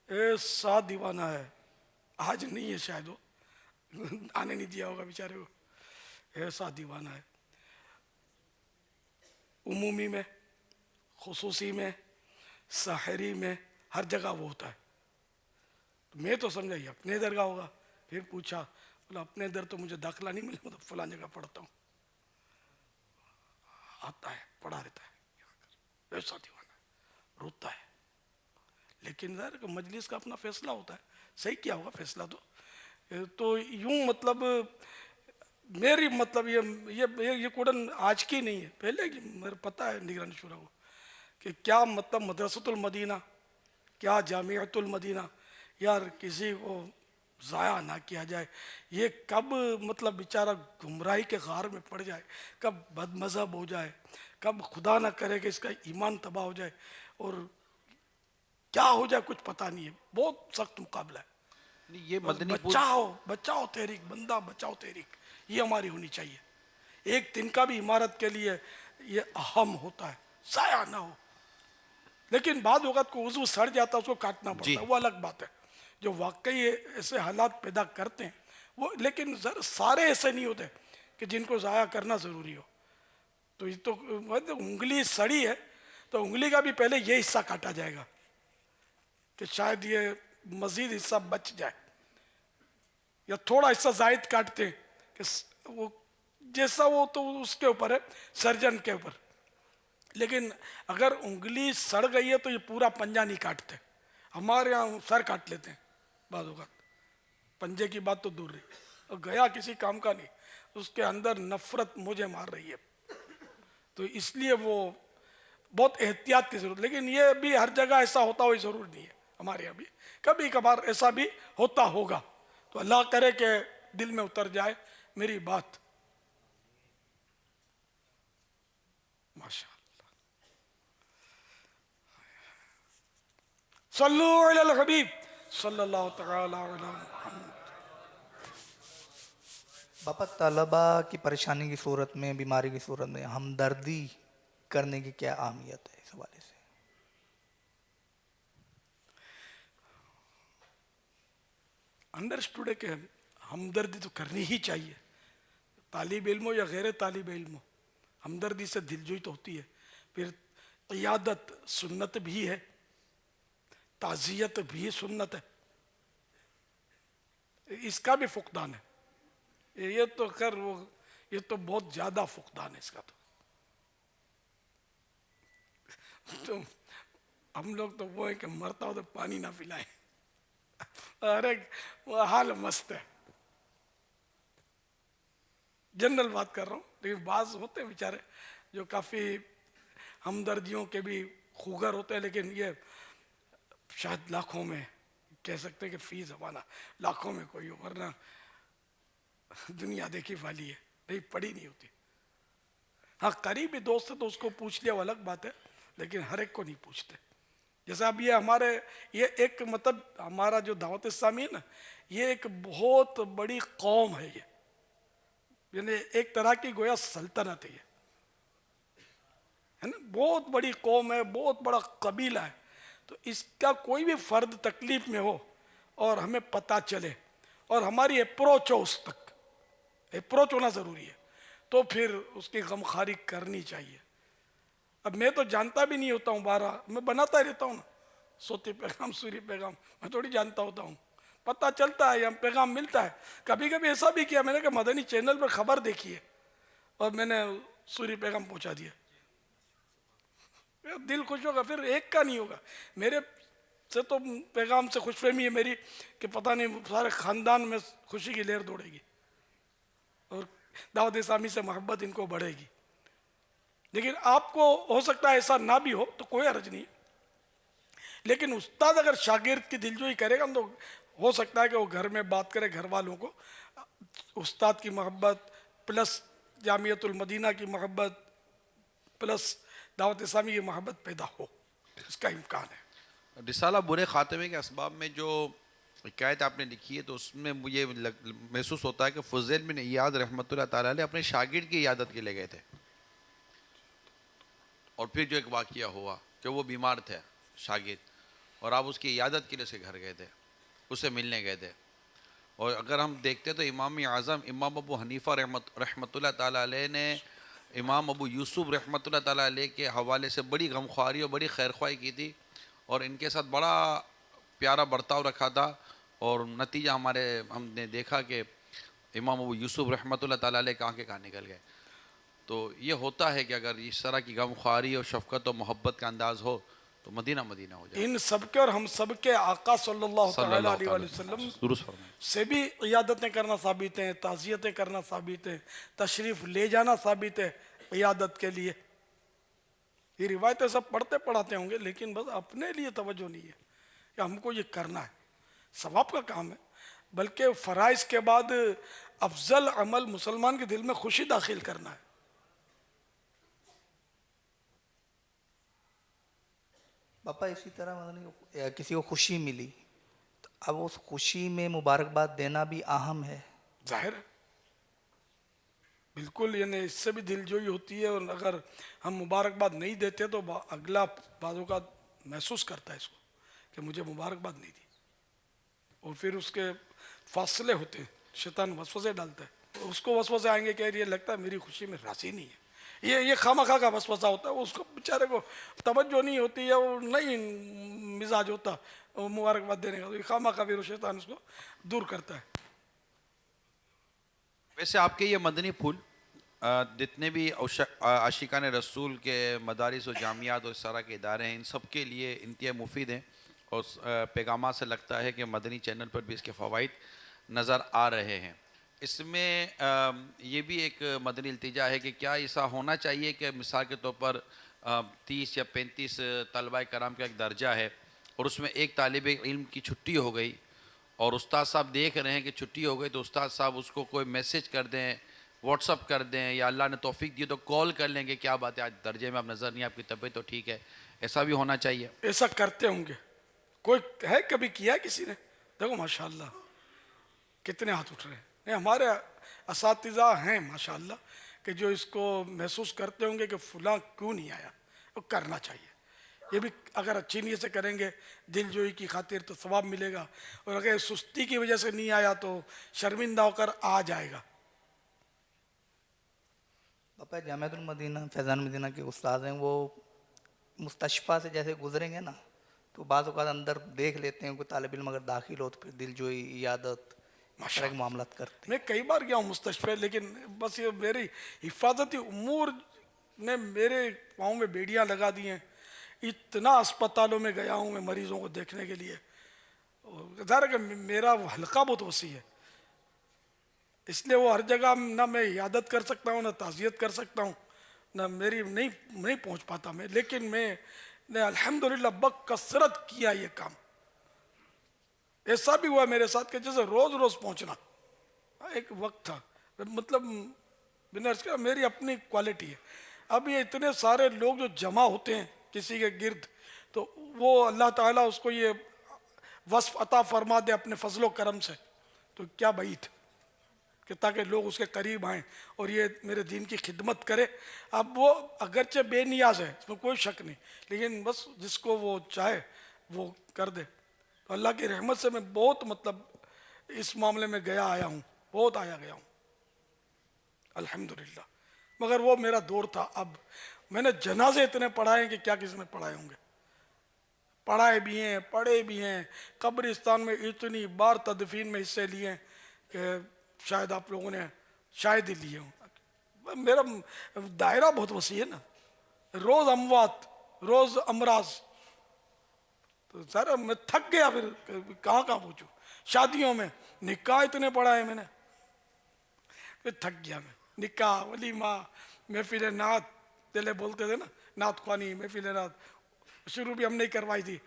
ऐसा दीवाना है, आज नहीं है शायद, वो आने नहीं दिया होगा बेचारे को, ऐसा दीवाना है, उमूमी में, खुसूसी में, साहरी में, हर जगह वो होता है। तो मैं तो समझा ये अपने दर का होगा। फिर पूछा, बोला अपने दर तो मुझे दाखिला नहीं मिला, मतलब फलां जगह पढ़ता हूँ, आता है पढ़ा रहता है, ऐसा दीवाना रोता है। लेकिन यार मजलिस का अपना फैसला होता है, सही क्या होगा फैसला तो यूं मतलब मेरी मतलब ये कुड़न आज की नहीं है, पहले की मेरे पता है निगरान शुरा को कि क्या मतलब मदरसतुल मदीना, क्या जामियतुल मदीना, यार किसी को ज़ाया ना किया जाए। ये कब मतलब बेचारा गुमराही के गार में पड़ जाए, कब बदमज़हब हो जाए, कब खुदा ना करे कि इसका ईमान तबाह हो जाए, और क्या हो जाए कुछ पता नहीं है। बहुत सख्त मुकाबला है। ये बचाओ तहरीक, बंदा बचाओ तहरीक, ये हमारी होनी चाहिए। एक दिन का भी इमारत के लिए ये अहम होता है, ज़ाया ना हो। लेकिन बाद वक़्त को उज़्व सड़ जाता है, उसको काटना पड़ता है, वो अलग बात है। जो वाकई ऐसे हालात पैदा करते हैं वो, लेकिन सारे ऐसे नहीं होते कि जिनको ज़ाया करना ज़रूरी हो। तो ये तो उंगली सड़ी है तो उंगली का भी पहले ये हिस्सा काटा जाएगा कि शायद ये मजीद हिस्सा बच जाए, या थोड़ा हिस्सा जायद काटते हैं कि वो जैसा वो तो उसके ऊपर है, सर्जन के ऊपर। लेकिन अगर उंगली सड़ गई है तो ये पूरा पंजा नहीं काटते, हमारे यहाँ सर काट लेते हैं बाजू का, पंजे की बात तो दूर रही, और गया किसी काम का नहीं, उसके अंदर नफरत मुझे मार रही है, तो इसलिए वो बहुत एहतियात की जरूरत। लेकिन ये भी हर जगह ऐसा होता हो जरूर नहीं है, हमारे यहाँ भी कभी कभार ऐसा भी होता होगा, तो अल्लाह करे कि दिल में उतर जाए मेरी बात। माशाअल्लाह, सल्लु अलल हबीब सल्लल्लाहु तआला अलैहि वसल्लम। बापा, तलबा की परेशानी की सूरत में, बीमारी की सूरत में हमदर्दी करने की क्या अहमियत है इस हवाले से? अंडरस्टूड है कि हमदर्दी तो करनी ही चाहिए, तालिब इल्म हो या गैर तालिब इल्म हो, हमदर्दी से दिलजोई तो होती है। फिर इयादत सुन्नत भी है, ताज़ियत भी सुन्नत है, इसका भी फुकदान है। ये तो खैर वो, ये तो बहुत ज्यादा फुकदान है इसका तो हम लोग तो वो है कि मरता हो तो पानी ना पिलाएं, अरे वो हाल मस्त है। जनरल बात कर रहा हूँ, लेकिन बाज होते हैं बेचारे जो काफी हमदर्दियों के भी खूगर होते हैं, लेकिन ये शायद लाखों में कह सकते हैं कि फी ज़माना लाखों में कोई हो, वरना दुनिया देखी वाली है, नहीं पड़ी नहीं होती। हाँ, करीबी दोस्त है तो उसको पूछ लिया वो अलग बात है, लेकिन हर एक को नहीं पूछते। जैसे अब ये हमारे, ये एक मतलब हमारा जो दावत इस्लामी है ना, ये एक बहुत बड़ी कौम है, ये यानी एक तरह की गोया सल्तनत है ना, बहुत बड़ी कौम है, बहुत बड़ा कबीला है। तो इसका कोई भी फर्द तकलीफ में हो और हमें पता चले और हमारी अप्रोच हो, उस तक अप्रोच होना जरूरी है, तो फिर उसकी गमखारी करनी चाहिए। अब मैं तो जानता भी नहीं होता हूँ, 12 मैं बनाता ही रहता हूँ ना, सोती पैगाम सूरी पैगाम, मैं थोड़ी जानता होता हूँ, पता चलता है या पैगाम मिलता है। कभी कभी ऐसा भी किया मैंने कि मदनी चैनल पर खबर देखी है और मैंने सूरी पैगाम पहुंचा दिया, दिल खुश होगा। फिर एक का नहीं होगा, मेरे से तो पैगाम से खुशफहमी है मेरी कि पता नहीं सारे खानदान में खुशी की लहर दौड़ेगी और दावत इस्लामी से मोहब्बत इनको बढ़ेगी। लेकिन आपको हो सकता है ऐसा ना भी हो तो कोई हर्ज नहीं, लेकिन उस्ताद अगर शागिर्द की दिलजोई करेगा तो हो सकता है कि वो घर में बात करे, घर वालों को उस्ताद की मोहब्बत प्लस जामियतुल मदीना की मोहब्बत प्लस दावत इस्लामी की मोहब्बत पैदा हो, इसका इम्कान है। रिसाला बुरे खात्मे के असबाब में जो हिकायत आपने लिखी है, तो उसमें मुझे महसूस होता है कि फुज़ैल बिन इयाद रहमतुल्लाह ताला अलैह अपने शागिर्द की इयादत के लिए गए थे, और फिर जो एक वाक़या हुआ कि वो बीमार थे शागिर्द, और आप उसकी इयादत के लिए उसके घर गए थे, उससे मिलने गए थे। और अगर हम देखते तो इमाम आज़म इमाम अबू हनीफ़ा रहमतुल्लाह ताला अलैह ने इमाम अबू यूसुफ रहमतुल्लाह ताला अलैह के हवाले से बड़ी गमख्वारी और बड़ी खैरख्वाही की थी, और इनके साथ बड़ा प्यारा बर्ताव रखा था। और नतीजा हमने देखा कि इमाम अबू यूसुफ रहमतुल्लाह ताला अलैह के आंखें कहाँ निकल गए। तो ये होता है कि अगर इस तरह की गमख्वारी और शफ़क़त और मोहब्बत का अंदाज़ हो तो मदीना मदीना हो जाए। इन सबके और हम सबके आका सल्लल्लाहु अलैहि वसल्लम से भी इयादतें करना साबित है, ताज़ियतें करना साबित है, तशरीफ़ ले जाना साबित है इयादत के लिए। ये रिवायतें सब पढ़ते पढ़ाते होंगे, लेकिन बस अपने लिए तवज्जो नहीं है कि हमको ये करना है, सवाब का काम है। बल्कि फ़राइज़ के बाद अफजल अमल मुसलमान के दिल में खुशी दाखिल करना है। पापा, इसी तरह मतलब किसी को खुशी मिली तो अब उस खुशी में मुबारकबाद देना भी अहम है। जाहिर है, बिल्कुल, यानी इससे भी दिलजोई होती है, और अगर हम मुबारकबाद नहीं देते तो अगला बाज़ों का महसूस करता है इसको कि मुझे मुबारकबाद नहीं दी, और फिर उसके फासले होते हैं, शैतान वसवसे डालता है, उसको वसवसे आएंगे कि ये लगता है मेरी खुशी में राज़ी नहीं है, ये खामखा का वसवसा होता है, उसको बेचारे को तवज्जो नहीं होती है, वो नहीं मिजाज होता वो मुबारकबाद देने का, तो ये खामखा फिर शैतान उसको दूर करता है। वैसे आपके ये मदनी फूल जितने भी आशिकान रसूल के मदारिस और जामियात और इस तरह के इदारे हैं, इन सब के लिए इंतहा मुफीद हैं और पैगाम से लगता है कि मदनी चैनल पर भी इसके फ़वाइद नज़र आ रहे हैं। इसमें ये भी एक मदनी इल्तिजा है कि क्या ऐसा होना चाहिए कि मिसाल के तौर पर 30 या 35 तलबा कराम का एक दर्जा है और उसमें एक तालिब इल्म की छुट्टी हो गई और उस्ताद साहब देख रहे हैं कि छुट्टी हो गई, तो उस्ताद साहब उसको कोई मैसेज कर दें, व्हाट्सअप कर दें, या अल्लाह ने तौफीक दी तो कॉल कर लेंगे, क्या बात है आज दर्जे में आप नज़र नहीं, आपकी तबीयत तो ठीक है, ऐसा भी होना चाहिए? ऐसा करते होंगे, कोई है कभी किया किसी ने? देखो माशाल्लाह कितने हाथ उठ रहे हैं। नहीं, हमारे असातिज़ा हैं माशाल्लाह कि जो इसको महसूस करते होंगे कि फलां क्यों नहीं आया, वो करना चाहिए। ये भी अगर अच्छी नीयत से करेंगे दिलजोई की खातिर तो सवाब मिलेगा, और अगर सुस्ती की वजह से नहीं आया तो शर्मिंदा होकर आ जाएगा। पापा जामियातुल मदीना फैज़ान मदीना के उस्ताद हैं, वो मुस्तशफ़ा से जैसे गुजरेंगे ना तो बाज़ औक़ात अंदर देख लेते हैं कोई तालिब इल्म अगर दाखिल हो तो फिर दिलजोई इयादत माशा मामलात करते हैं। मैं कई बार गया हूँ मुस्तशफ़े, लेकिन बस ये मेरी हिफाजती उमूर ने मेरे पाँव में बेड़ियाँ लगा दी हैं। इतना अस्पतालों में गया हूँ मैं मरीज़ों को देखने के लिए, ज़ाहिर है कि मेरा हल्का बहुत वसी है, इसलिए वो हर जगह ना मैं इयादत कर सकता हूँ ना ताज़ियत कर सकता हूँ, ना मेरी नहीं पहुँच पाता मैं, लेकिन मैंने अल्हम्दुलिल्लाह बकसरत किया ये काम। ऐसा भी हुआ मेरे साथ कि जैसे रोज़ रोज़ पहुँचना, एक वक्त था, मतलब बिना इसका मेरी अपनी क्वालिटी है। अब ये इतने सारे लोग जो जमा होते हैं किसी के गिर्द, तो वो अल्लाह ताला उसको ये वस्फ अता फरमा दे अपने फजलो करम से, तो क्या बात कि ताकि लोग उसके करीब आएँ और ये मेरे दीन की खिदमत करे। अब वो अगरचे बेनियाज है, इसमें कोई शक नहीं, लेकिन बस जिसको वो चाहे वो कर दे। तो अल्लाह की रहमत से मैं बहुत मतलब इस मामले में गया आया हूँ, बहुत आया गया हूँ अल्हम्दुलिल्लाह। मगर वो मेरा दौर था। अब मैंने जनाजे इतने पढ़ाए कि क्या किसी ने पढ़ाए होंगे, पढ़ाए भी हैं, पढ़े भी हैं, कब्रिस्तान में इतनी बार तदफीन में हिस्से लिए हैं कि शायद आप लोगों ने शायद ही लिए हों। मेरा दायरा बहुत वसी है ना, रोज़ अमवात, रोज़ अमराज, तो सारा मैं थक गया, फिर कहाँ पहुँचूँ। शादियों में निकाह इतने पढ़ाए मैंने, फिर थक गया मैं। निकाह, वलीमा, महफिल नात पहले बोलते थे ना, नात ख्वानी, महफिल नात शुरू भी हमने करवाई थी,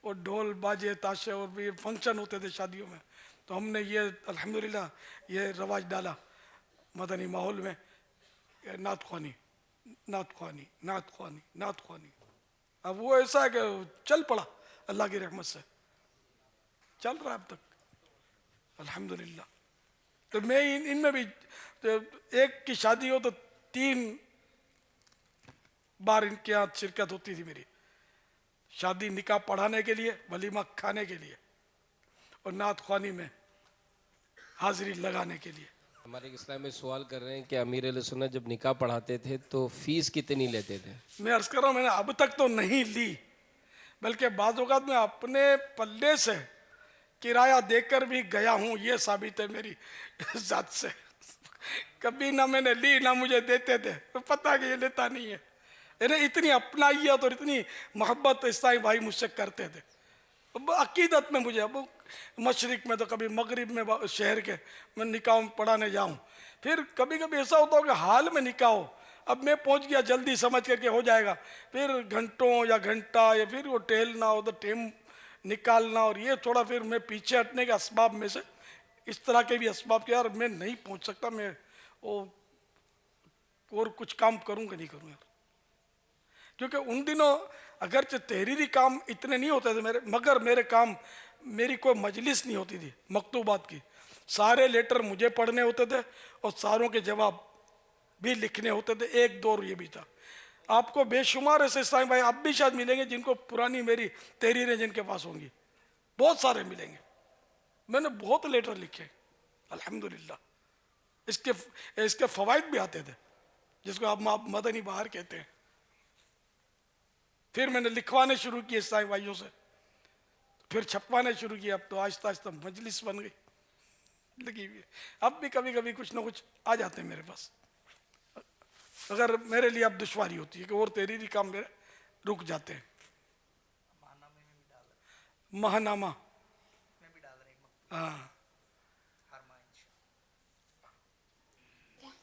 और ढोल बाजे ताशे और भी फंक्शन होते थे शादियों में, तो हमने ये अल्हम्दुलिल्लाह ये रवाज डाला मदनी माहौल में, नात ख्वानी नात ख्वानी नात ख्वानी नात ख्वानी। अब वो ऐसा है कि चल पड़ा, अल्लाह की रहमत से चल रहा है अब तक अल्हम्दुलिल्लाह। तो मैं इनमें भी तो एक की शादी हो तो 3 बार इनके यहाँ शिरकत होती थी मेरी, शादी निकाह पढ़ाने के लिए, वलीमा खाने के लिए, और नात ख्वानी में हाजिरी लगाने के लिए। हमारे इस्लाम में सवाल कर रहे हैं कि अमीर अहले सुन्नत जब निकाह पढ़ाते थे तो फीस कितनी लेते थे? मैं अर्ज कर रहा हूँ मैंने अब तक तो नहीं ली, बल्कि बाज़ औक़ात मैं अपने पल्ले से किराया देकर भी गया हूँ, ये साबित है मेरी ज़ात से। कभी ना मैंने ली ना मुझे देते थे, तो पता कि ये लेता नहीं है। इन्हें इतनी अपनाइयत और इतनी मोहब्बत ईसाई भाई मुझसे करते थे अकीदत में। मुझे अब मशरिक में तो कभी मगरिब में शहर के मैं निकाह में पढ़ाने जाऊँ, फिर कभी कभी ऐसा होता हो कि हाल में निकाह हो, अब मैं पहुँच गया जल्दी समझ करके हो जाएगा, फिर घंटों या घंटा या फिर वो टहलना, उधर टाइम निकालना, और ये थोड़ा फिर मैं पीछे हटने के असबाब में से इस तरह के भी असबाब के यार मैं नहीं पहुँच सकता, मैं वो और कुछ काम करूँगा नहीं करूँ यार। क्योंकि उन दिनों अगरचे तहरीरी काम इतने नहीं होते थे मेरे, मगर मेरे काम, मेरी कोई मजलिस नहीं होती थी मकतूबात की, सारे लेटर मुझे पढ़ने होते थे और सारों के जवाब भी लिखने होते थे। एक दौर ये भी था। आपको बेशुमार ऐसे इस्लामी भाई अब भी शायद मिलेंगे जिनको पुरानी मेरी तहरीरें जिनके पास होंगी, बहुत सारे मिलेंगे। मैंने बहुत लेटर लिखे अल्हम्दुलिल्लाह, इसके फ़वाइद भी आते थे। जिसको आप मदनी बहार कहते हैं। फिर मैंने लिखवाने शुरू किए ईसाई भाइयों से, फिर छपवाने शुरू किए। अब तो आहिस्ता आहिस्ता मजलिस बन गई, लगी हुई है। अब भी कभी कभी कुछ ना कुछ आ जाते हैं मेरे पास, अगर मेरे लिए अब दुश्वारी होती है कि और तहरीरी काम मेरे रुक जाते हैं। महानामा हाँ।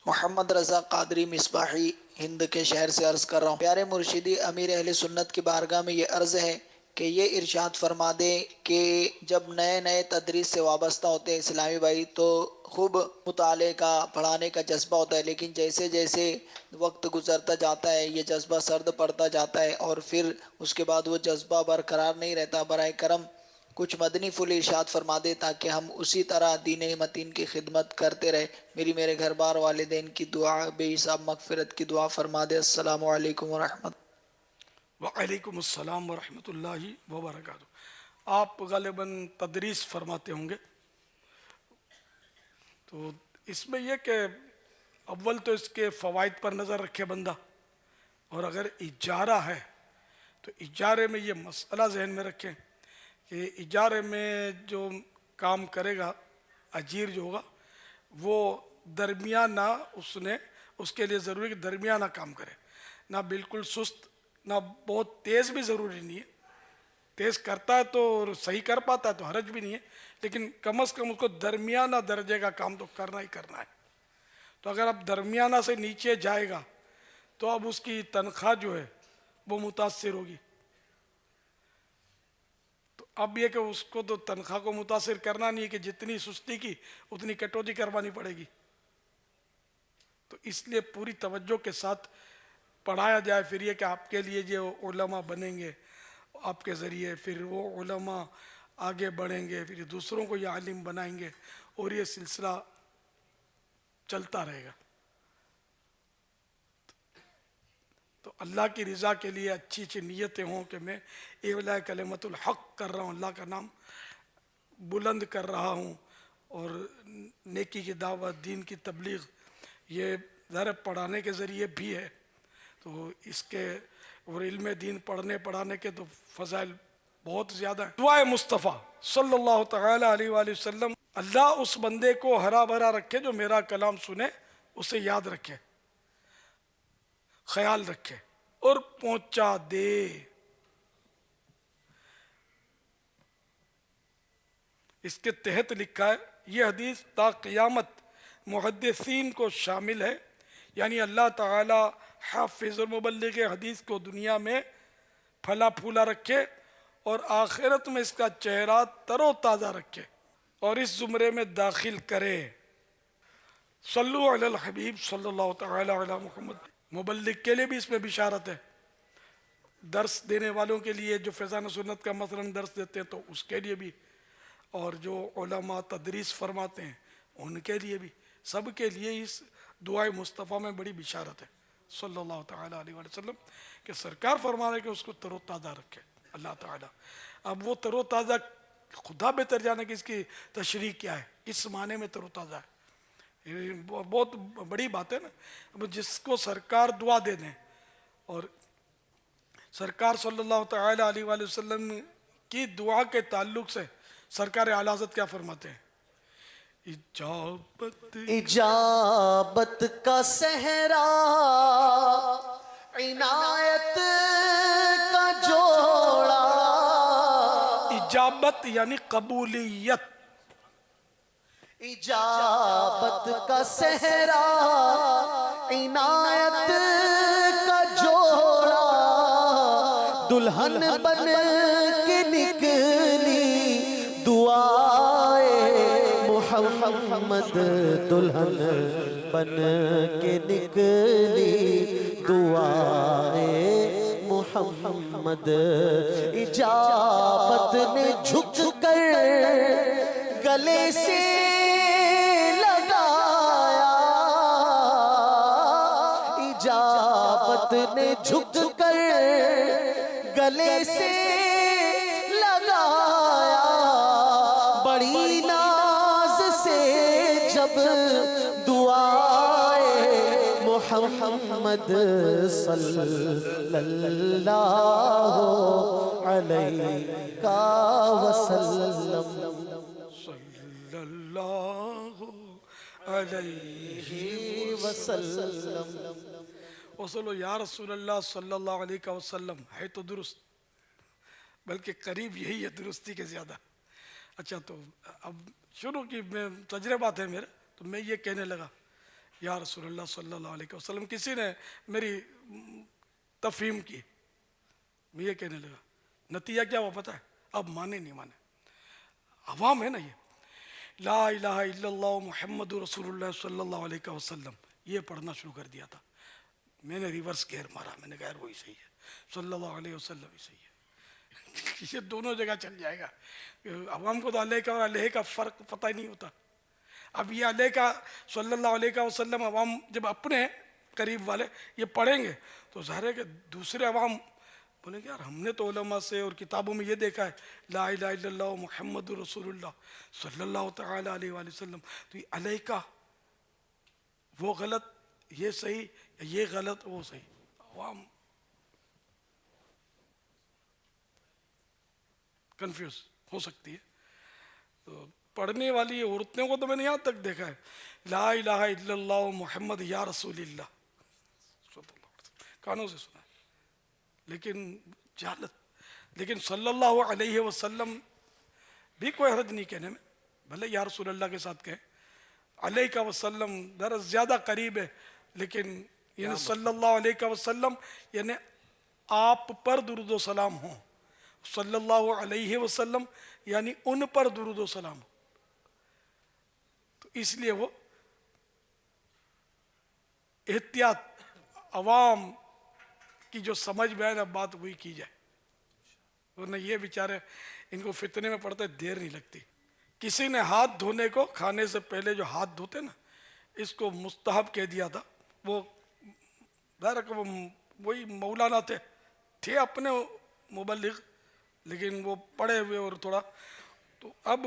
मोहम्मद रज़ा कादरी मिसबाही हिंद के शहर से अर्ज़ कर रहा हूँ। प्यारे मुर्शिदी अमीर अहले सुन्नत की बारगाह में ये अर्ज़ है कि ये इरशाद फरमा दे कि जब नए नए तदरीस से वाबस्ता होते हैं इस्लामी भाई तो खूब मुताले का पढ़ाने का जज्बा होता है, लेकिन जैसे जैसे वक्त गुजरता जाता है ये जज्बा सर्द पड़ता जाता है और फिर उसके बाद वो जज्बा बरकरार नहीं रहता। बराए करम कुछ मदनी फुल इरशाद फरमा दे ताकि हम उसी तरह दीन मतीन की खिदमत करते रहे। मेरे घर बार वालिदैन की दुआ बेहिसाब मगफिरत की दुआ फरमा दे। अस्सलामु अलैकुम व रहमत। वालेकुम अस्सलाम व रहमतुल्लाहि व बरकातुहू। आप गालिबन तदरीस फरमाते होंगे, तो इसमें यह कि अव्वल तो इसके फ़वाइद पर नज़र रखे बंदा, और अगर इजारा है तो इजारे में ये मसला जहन में रखें कि इजारे में जो काम करेगा अजीर जो होगा वो दरमियाना, उसके लिए ज़रूरी है कि दरमियाना काम करे, ना बिल्कुल सुस्त ना बहुत तेज़ भी ज़रूरी नहीं है। तेज़ करता है तो सही कर पाता है तो हरज भी नहीं है, लेकिन कम से कम उसको दरमियाना दर्जे का काम तो करना ही करना है। तो अगर अब दरमियाना से नीचे जाएगा तो अब उसकी तनख्वाह जो है वो मुतासिर होगी। तो अब ये कि उसको तो तनख्वाह को मुतासिर करना नहीं है कि जितनी सुस्ती की उतनी कटौती करवानी पड़ेगी। तो इसलिए पूरी तवज्जो के साथ पढ़ाया जाए। फिर ये कि आपके लिए जो उलमा बनेंगे आपके ज़रिए, फिर वो उलमा आगे बढ़ेंगे, फिर दूसरों को ये आलिम बनाएंगे और ये सिलसिला चलता रहेगा। तो अल्लाह की रज़ा के लिए अच्छी अच्छी नीयतें हों कि मैं इला कलिमतुल हक़ कर रहा हूँ, अल्लाह का नाम बुलंद कर रहा हूँ और नेकी की दावत दीन की तबलीग ये ज़रा पढ़ाने के ज़रिए भी है। तो इसके और इल्म दीन पढ़ने पढ़ाने के तो फ़ज़ाइल बहुत ज़्यादा है। दुआए मुस्तफ़ा सल्लल्लाहु तआला अलैहि वसल्लम, अल्लाह उस बंदे को हरा भरा रखे जो मेरा कलाम सुने, उसे याद रखे, ख्याल रखे और पहुंचा दे। इसके तहत लिखा है यह हदीस ता क़यामत मुहद्दिसीन को शामिल है, यानी अल्लाह ताला हाफिज़ और मुबल्लिग हदीस को दुनिया में फला फूला रखे और आखिरत में इसका चेहरा तरोताज़ा रखे और इस ज़ुमरे में दाखिल करे। सल्लु अलल हबीब सल्लल्लाहु तआला अला मुहम्मद। मुबल्लिग के लिए भी इसमें बिशारत है, दर्स देने वालों के लिए जो फैज़ान सुन्नत का मसलन दर्स देते हैं तो उसके लिए भी, और जो उलमा तदरीस फरमाते हैं उनके लिए भी, सब के लिए इस दुआए मुस्तफ़ा में बड़ी बिशारत है सल्लल्लाहु तआला अलैहि वसल्लम कि सरकार फरमा रहे कि उसको तरोताज़ा रखे अल्लाह ताला। अब वो तरोताज़ा खुदा बेहतर जाने कि इसकी तशरीह क्या है, किस माने में तरोताज़ा है, ये बहुत बड़ी बात है ना। अब जिसको सरकार दुआ दे दें, और सरकार सल्लल्लाहु तआला अलैहि वसल्लम की दुआ के ताल्लुक से सरकार आला हज़रत क्या फरमाते हैं, इजाबत का सहरा इनायत का जोड़ा। इजाबत यानी कबूलियत, इजाबत का सहरा इनायत का जोड़ा, दुल्हन बन के निकली दुआए मोहम्मद, दुल्हन बन के निकली दुआए मोहम्मद। इजाबत ने झुक कर गले से लगाया, इजाबत ने झुक कर गले से लगाया, बड़ी नाज से जब दुआए मुहम्मद सल्लल्लाहु अलैका वसल्लम सल्लल्लाहु अलैहि वसल्लम। वसल्लम या रसूलल्लाह सल्लल्लाहु अलैहि वसल्लम है तो दुरुस्त, बल्कि करीब यही है दुरुस्ती के ज़्यादा। अच्छा, तो अब शुरू की मैं तजर्बात है मेरे, तो मैं ये कहने लगा या रसूलल्लाह सल्लल्लाहु अलैहि वसल्लम, किसी ने मेरी तफहीम की, मैं ये कहने लगा, नतीजा क्या हुआ पता है? अब माने नहीं माने, अवाम है ना ये, ला इलाहा इल्लल्लाह मुहम्मदुर रसूलुल्लाह सल्लल्लाहु अलैहि वसल्लम, ये पढ़ना शुरू कर दिया था। मैंने रिवर्स गेयर मारा, मैंने कहा यार वही सही है, सल्लल्लाहु अलैहि वसल्लम ही सही है। ये दोनों जगह चल जाएगा। अवाम को तो अल्लाह का और अल्लाह का फ़र्क पता ही नहीं होता। अब ये अल्लाह का सल्लल्लाहु अलैहि वसल्लम अवाम जब अपने करीब वाले ये पढ़ेंगे तो ज़ाहिर है कि दूसरे अवाम बोलेंगे यार हमने तो उलमा से और किताबों में ये देखा है ला इलाहा इल्लल्लाह मुहम्मदुर रसूलुल्लाह सल्लल्लाहु तआला अलैहि वसल्लम, तो ये अलैहि का वो गलत ये सही, ये गलत वो सही। अवाम कंफ्यूज हो सकती है। तो पढ़ने वाली औरतों को तो मैंने यहाँ तक देखा है ला इलाहा इल्लल्लाह मुहम्मद या रसूलिल्लाह, कानों से सुना है, लेकिन जालत। लेकिन सल्लल्लाहु अलैहि वसल्लम भी कोई हर्ज नहीं कहने में, भले या रसूलल्लाह के साथ कहें, अलैहि का वसल्लम दरअसल ज़्यादा करीब है, लेकिन यानी सल्लल्लाहु अलैहि वसल्लम यानी आप पर दुरूद व सलाम हो, सल्लल्लाहु अलैहि वसल्लम यानी उन पर दुरूद व सलाम हो। तो इसलिए वो एहतियात अवाम की जो समझ में आए ना बात वही की जाए, वरना ये बेचारे इनको फितने में पड़ते देर नहीं लगती। किसी ने हाथ धोने को खाने से पहले जो हाथ धोते ना, इसको मुस्तहब कह दिया था। वो वही मौलाना थे अपने मुबल्लिग, लेकिन वो पढ़े हुए और थोड़ा, तो अब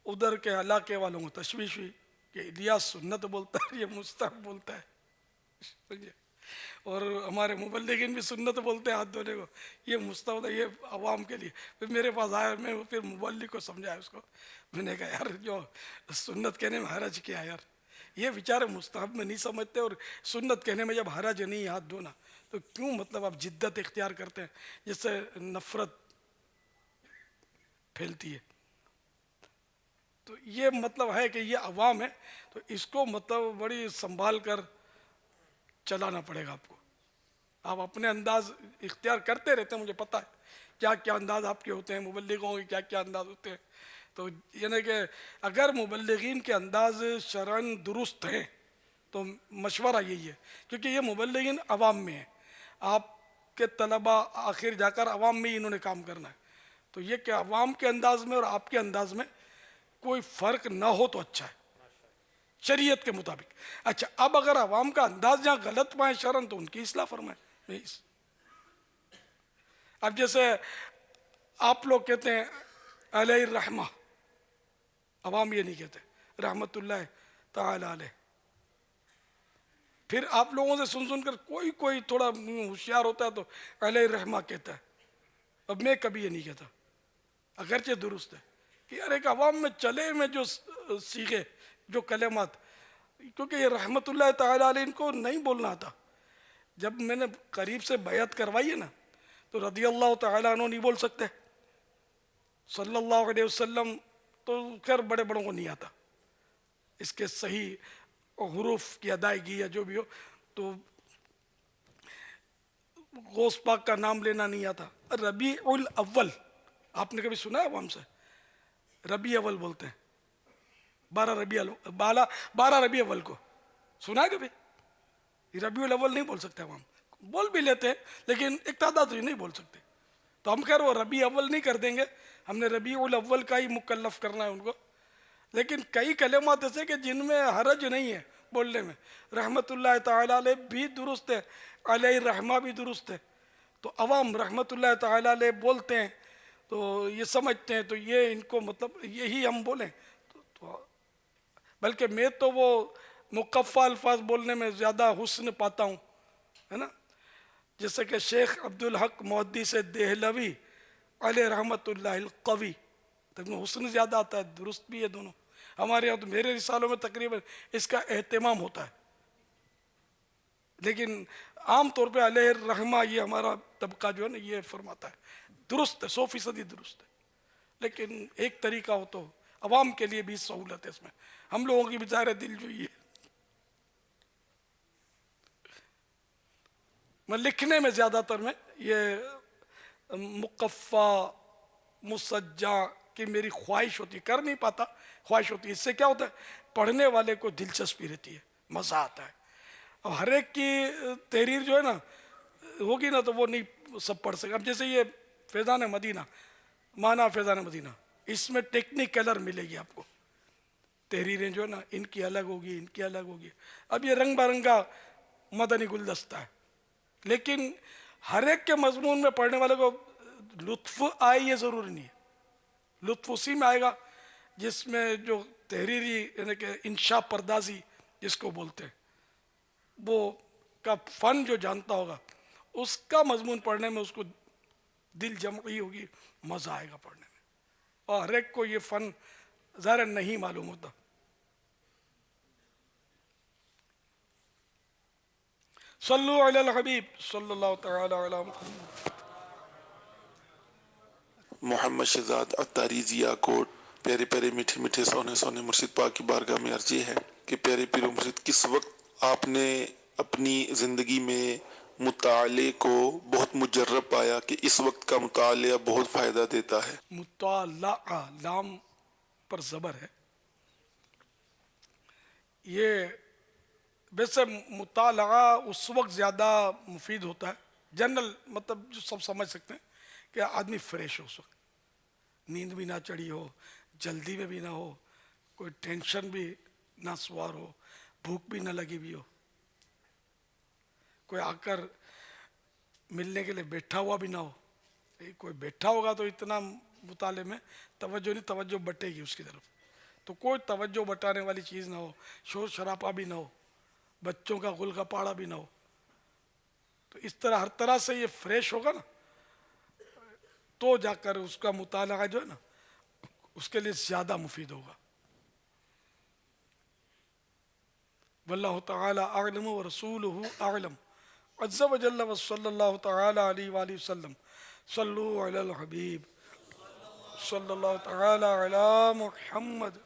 उधर के इलाके वालों को तशवीश हुई कि इलियास सुन्नत बोलता है, ये मुस्तहब बोलता है, समझे, और हमारे मुबल्लिगिन भी सुन्नत बोलते हैं हाथ धोने को, ये मुस्तहब है, ये अवाम के लिए। फिर मेरे पास आया, मैं फिर मुबल्लिग को समझाया उसको, मैंने कहा यार जो सुन्नत कहने में हरज क्या है यार, ये बेचारे मुस्तहब में नहीं समझते, और सुन्नत कहने में जब हरज नहीं हाथ धोना तो क्यों मतलब आप जिद्दत इख्तियार करते हैं जिससे नफरत फैलती है। तो ये मतलब है कि ये अवाम है, तो इसको मतलब बड़ी संभाल कर चलाना पड़ेगा आपको। आप अपने अंदाज इख्तियार करते रहते हैं, मुझे पता है क्या क्या अंदाज आपके होते हैं, मुबल्लिगों के क्या क्या अंदाज होते हैं। तो यानी कि अगर मुबल्लिगीन के अंदाज शरअन दुरुस्त हैं तो मशवरा यही है, क्योंकि ये मुबल्लिगीन अवाम में है, आपके तलबा आखिर जाकर अवाम में ही इन्होंने काम करना है। तो ये कि अवाम के अंदाज में और आपके अंदाज में कोई फ़र्क ना हो तो अच्छा है शरीयत के मुताबिक। अच्छा, अब अगर अवाम का अंदाज जहाँ गलत पाए शरन तो उनकी इस्लाह फरमाए। अब जैसे आप लोग कहते हैं अलैहि रहमा, अवाम ये नहीं कहते, रहमतुल्लाह ताला अलैह। फिर आप लोगों से सुन सुनकर कोई थोड़ा होशियार होता है तो अलैहि रहमा कहता है। अब मैं कभी ये नहीं कहता, अगरचे दुरुस्त है कि यार एक अवाम में चले में जो सीखे जो कलेमात, क्योंकि ये रहमतुल्लाह ताला अलैह इनको नहीं बोलना आता। जब मैंने करीब से बैत करवाई है ना तो रदियल्लाहु ताला अन्हु नहीं बोल सकते, सल्लल्लाहु अलैहि वसल्लम तो खैर बड़े बड़ों को नहीं आता, इसके सही हुरूफ की अदायगी या जो भी हो। तो गौस पाक का नाम लेना नहीं आता। रबीउल अव्वल आपने कभी सुना है अवाम से? रबी अव्वल बोलते हैं, 12 रबी अव्वल को सुना है कभी? रबीउल अव्वल नहीं बोल सकते अवाम, बोल भी लेते हैं लेकिन एक तादाद ही नहीं बोल सकते। तो हम खैर वो रबी अव्वल नहीं कर देंगे, हमने रबीउल अव्वल का ही मुकल्लफ करना है उनको। लेकिन कई कलेमात ऐसे कि जिनमें हरज नहीं है बोलने में, रहमतुल्लाह ताला अलैह भी दुरुस्त है, अलैहि रहमा भी दुरुस्त है। तो अवाम रहमतुल्लाह ताला अलैह बोलते हैं तो ये समझते हैं, तो ये इनको मतलब यही हम बोलें तो बल्कि मैं तो वो मुकफ़ा अल्फाज बोलने में ज़्यादा हुस्न पाता हूँ, है ना। जैसे कि शेख अब्दुल हक मुहद्दिस देहलवी अलैहि रहमतुल्लाहिल कवी, तब में हुस्न ज़्यादा आता है, दुरुस्त भी है दोनों। हमारे यहाँ तो मेरे रिसालों में तकरीबन इसका एहतमाम होता है, लेकिन आम तौर पे अलैहि रहमा ये हमारा तबका जो है ना ये फरमाता है, दुरुस्त है, 100% दुरुस्त है। लेकिन एक तरीका हो तो अवाम के लिए भी सहूलत है इसमें, हम लोगों की बेचारे दिल जो ये मैं लिखने में ज़्यादातर में ये मुकफ़ा मुसज्जा की मेरी ख्वाहिश होती, कर नहीं पाता, ख्वाहिश होती है। इससे क्या होता है, पढ़ने वाले को दिलचस्पी रहती है, मज़ा आता है। अब हर एक की तहरीर जो है ना होगी ना तो वो नहीं सब पढ़ सके। अब जैसे ये फैज़ान मदीना, माना फैज़ान मदीना, इसमें टेक्निकलर मिलेगी आपको, तहरीरें जो है ना इनकी अलग होगी, इनकी अलग होगी। अब ये रंग बिरंगा मदनी गुलदस्ता है, लेकिन हर एक के मजमून में पढ़ने वाले को लुत्फ आए ये ज़रूरी नहीं है। लुत्फ उसी में आएगा जिसमें जो तहरीरी यानी कि इंशा परदाजी जिसको बोलते हैं, वो का फ़न जो जानता होगा उसका मजमून पढ़ने में उसको दिल जमई होगी, मज़ा आएगा पढ़ने में। और हर एक को ये फ़न ज़ाहिर नहीं मालूम होता। सल्लु अलल हबीब सल्लल्लाहु तआला अला मुहम्मद। मोहम्मद शहजाद अत्तारी जिया कोट। प्यारे प्यारे मीठे मीठे सोने सोने मुर्शिद पाक की बारगाह में अर्जी है कि प्यारे पीर मुर्शिद, किस वक्त आपने अपनी ज़िंदगी में मुताले को बहुत मुजर्रब पाया कि इस वक्त का मुताला बहुत फ़ायदा देता है? मुताला लाम पर ज़बर है, ये वैसे मुताला उस वक्त ज़्यादा मुफीद होता है, जनरल मतलब जो सब समझ सकते हैं कि आदमी फ्रेश हो, उस वक्त नींद भी ना चढ़ी हो, जल्दी में भी ना हो, कोई टेंशन भी ना सवार हो, भूख भी ना लगी भी हो, कोई आकर मिलने के लिए बैठा हुआ भी ना हो। कोई बैठा होगा तो इतना मुताले में तवज्जो नहीं, तवज्जो बटेगी उसकी तरफ, तो कोई तवज्जो बटाने वाली चीज़ ना हो, शोर शराबा भी ना हो, बच्चों का गुल का पाड़ा भी ना हो। तो इस तरह हर तरह से ये फ्रेश होगा ना तो जाकर उसका मुताला जो है ना उसके लिए ज़्यादा मुफीद होगा। वल्लाहु तआला अअलम व रसूलुहु अअलम। अज़्ज़ा व जल्ल व सल्लल्लाहु तआला अलैहि व आलिहि वसल्लम। सल्लु अलल हबीब सल्लल्लाहु तआला अला मुहम्मद।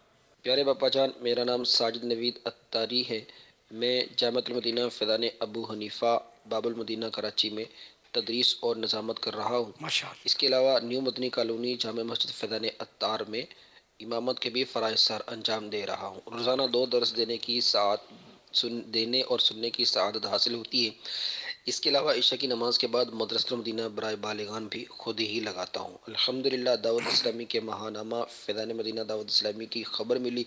प्यारे बापा जान, मेरा नाम साजिद नवीद अत्तारी है। मैं जामिअतुल मदीना फ़ैज़ान अबू हनीफ़ा बाबुल मदीना कराची में तदरीस और निज़ामत कर रहा हूँ। इसके अलावा न्यू मदनी कॉलोनी जामे मस्जिद फ़ैज़ान अत्तार में इमामत के भी फ़राइज़ सर अंजाम दे रहा हूँ। रोज़ाना 2 दर्स देने और सुनने की सआदत हासिल होती है। इसके अलावा इशा की नमाज़ के बाद मदरसतुल मदीना बराए बालिगान भी खुद ही लगाता हूँ। अल्हम्दुलिल्लाह दावत इस्लामी के महानामा फ़ैज़ान मदीना दावत इस्लामी की खबर मिली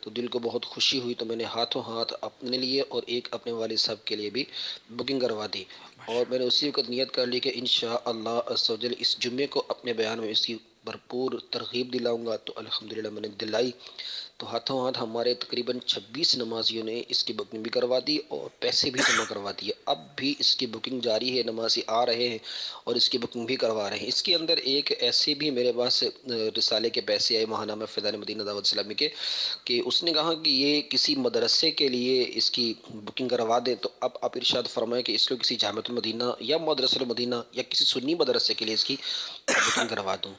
तो दिल को बहुत खुशी हुई, तो मैंने हाथों हाथ अपने लिए और एक अपने वालिद साहब के लिए भी बुकिंग करवा दी और मैंने उसी वक्त नियत कर ली कि इंशाअल्लाह अज़्ज़ व जल इस जुम्मे को अपने बयान में इसकी भरपूर तरगीब दिलाऊंगा। तो अल्हम्दुलिल्लाह मैंने दिलाई, तो हाथों हाथ हमारे तकरीबन 26 नमाजियों ने इसकी बुकिंग भी करवा दी और पैसे भी जमा करवा दिए। अब भी इसकी बुकिंग जारी है, नमाजी आ रहे हैं और इसकी बुकिंग भी करवा रहे हैं। इसके अंदर एक ऐसे भी मेरे पास रिसाले के पैसे आए महानामा फ़ैज़ान मदीना दावत इस्लामी के, कि उसने कहा कि ये किसी मदरसे के लिए इसकी बुकिंग करवा दें। तो अब आप इरशाद फरमाएं कि इसको किसी जामिअतुल मदीना या मदरसतुल मदीना या किसी सुन्नी मदरसे के लिए इसकी बुकिंग करवा दूँ।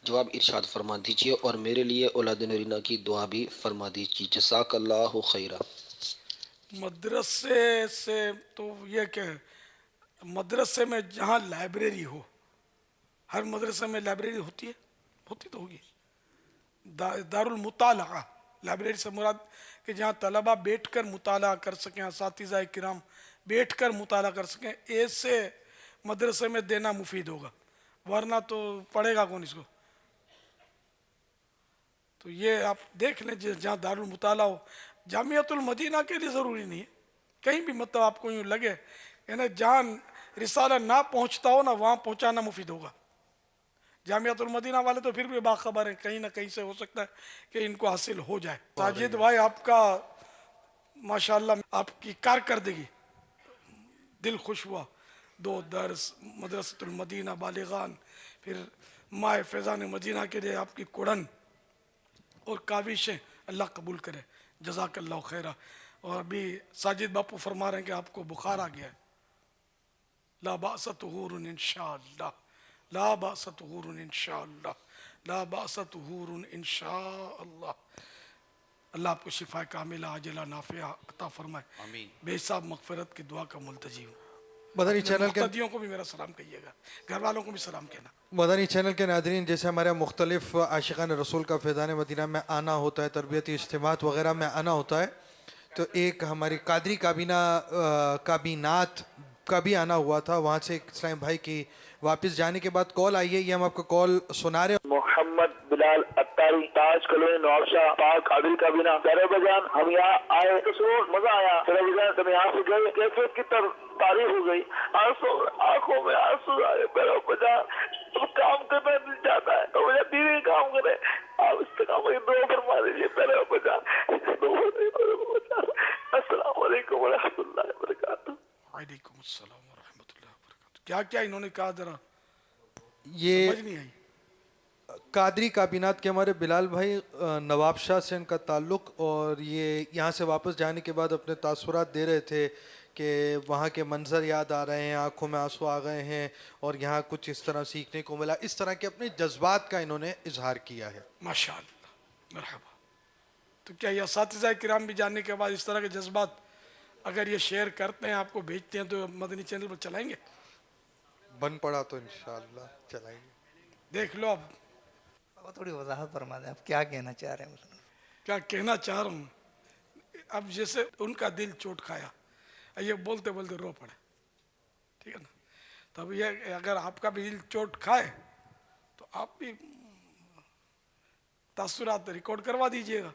जवाब इरशाद फरमा दीजिए और मेरे लिए औलाद नूरीना की दुआ भी फरमा दीजिए। जज़ाकल्लाहु खैरा। मदरसे से तो ये क्या है, मदरसे में जहाँ लाइब्रेरी हो, हर मदरसे में लाइब्रेरी होती है, होती तो होगी। दारुल मुताला, लाइब्रेरी से मुराद कि जहाँ तलबा बैठकर मुताला कर सकें, असातिज़ा किराम बैठकर मुताला कर सकें, ऐसे मदरसे में देना मुफीद होगा, वरना तो पढ़ेगा कौन इसको। तो ये आप देख लें जहाँ दारुल मुताला हो। जामिअतुल मदीना के लिए ज़रूरी नहीं है, कहीं भी मतलब आपको यूँ लगे यानी जहाँ रिसाला ना पहुँचता हो ना वहाँ पहुँचाना मुफीद होगा। जामिअतुल मदीना वाले तो फिर भी बाखबर है, कहीं ना कहीं से हो सकता है कि इनको हासिल हो जाए। साजिद भाई आपका माशाल्लाह आपकी कारकर्दगी दिल खुश हुआ। 2 दर्स, मदरसतुल मदीना बालिगान, फिर माए फैज़ान मदीना के लिए आपकी कुड़न और काविशें अल्लाह कबूल करे। जज़ाकल्लाहु खैरा। और अभी साजिद बापू फरमा रहे हैं कि आपको बुखार आ गया है। ला बासा तुहूरुन इंशाअल्लाह, ला बासा तुहूरुन इंशाअल्लाह, ला बासा तुहूरुन इंशाअल्लाह। अल्लाह आपको शिफा कामिला आजिला नाफिया अता फरमाए। आमीन। बेहिसाब मगफिरत की दुआ का मुल्तजी हूँ। मदनी चैनल के मुक्तदियों को भी मेरा सलाम कहिएगा, घर वालों को भी सलाम कहना। मदनी चैनल के नादरीन, जैसे हमारे मुख्तलिफ आशिकान रसूल का फैज़ान मदीना में आना होता है, तरबियती इज्तिमात वगैरह में आना होता है, तो एक हमारी कादरी काबीनात का भी आना हुआ था। वहाँ से एक इस्लाम भाई की वापस जाने के बाद कॉल आई है, ये हम आपको कॉल सुना रहे हैं। मोहम्मद बिलाल अत्तारी, ताज कॉलोनी, नवाबशाह, पाक कादरी काबीना। प्यारे बजान हम यहाँ आए तो मजा आया। प्यारे बजान हम यहाँ से गए, कैफियत की तारीफ हो गई, आंसू आंखों में आंसू आए। प्यारे बजान अब काम करना दिल चाहता है तो मुझे दीदी काम करे, आप इस काम में दुआ फरमा दीजिए। प्यारे बजान अस्सलाम वालेकुम व रहमतुल्लाहि व बरकातुहू। वालेकुम अस्सलाम व रहमतुल्लाहि व बरकातुहू। क्या क्या इन्होंने कहा जरा ये समझ नहीं आई। कादरी काबीनात के हमारे बिलाल भाई नवाबशाह से इनका ताल्लुक़, और ये यहाँ से वापस जाने के बाद अपने तासुरात दे रहे थे कि वहाँ के मंज़र याद आ रहे हैं, आँखों में आंसू आ गए हैं और यहाँ कुछ इस तरह सीखने को मिला। इस तरह के अपने जज्बात का इन्होंने इजहार किया है। माशाअल्लाह, मरहबा। तो क्या ये असातिज़ा किराम भी जानने के बाद इस तरह के जज्बात अगर ये शेयर करते हैं, आपको भेजते हैं, तो मदनी चैनल पर चलाएंगे? बन पड़ा तो इंशाअल्लाह चलाएंगे। देख लो अब थोड़ी वजाहत फरमा दें, आप क्या कहना चाह रहे हैं? क्या कहना चाह रहा हूँ, अब जैसे उनका दिल चोट खाया, ये बोलते बोलते रो पड़े, ठीक है ना। तब ये अगर आपका भी दिल चोट खाए तो आप भी तासुरात रिकॉर्ड करवा दीजिएगा।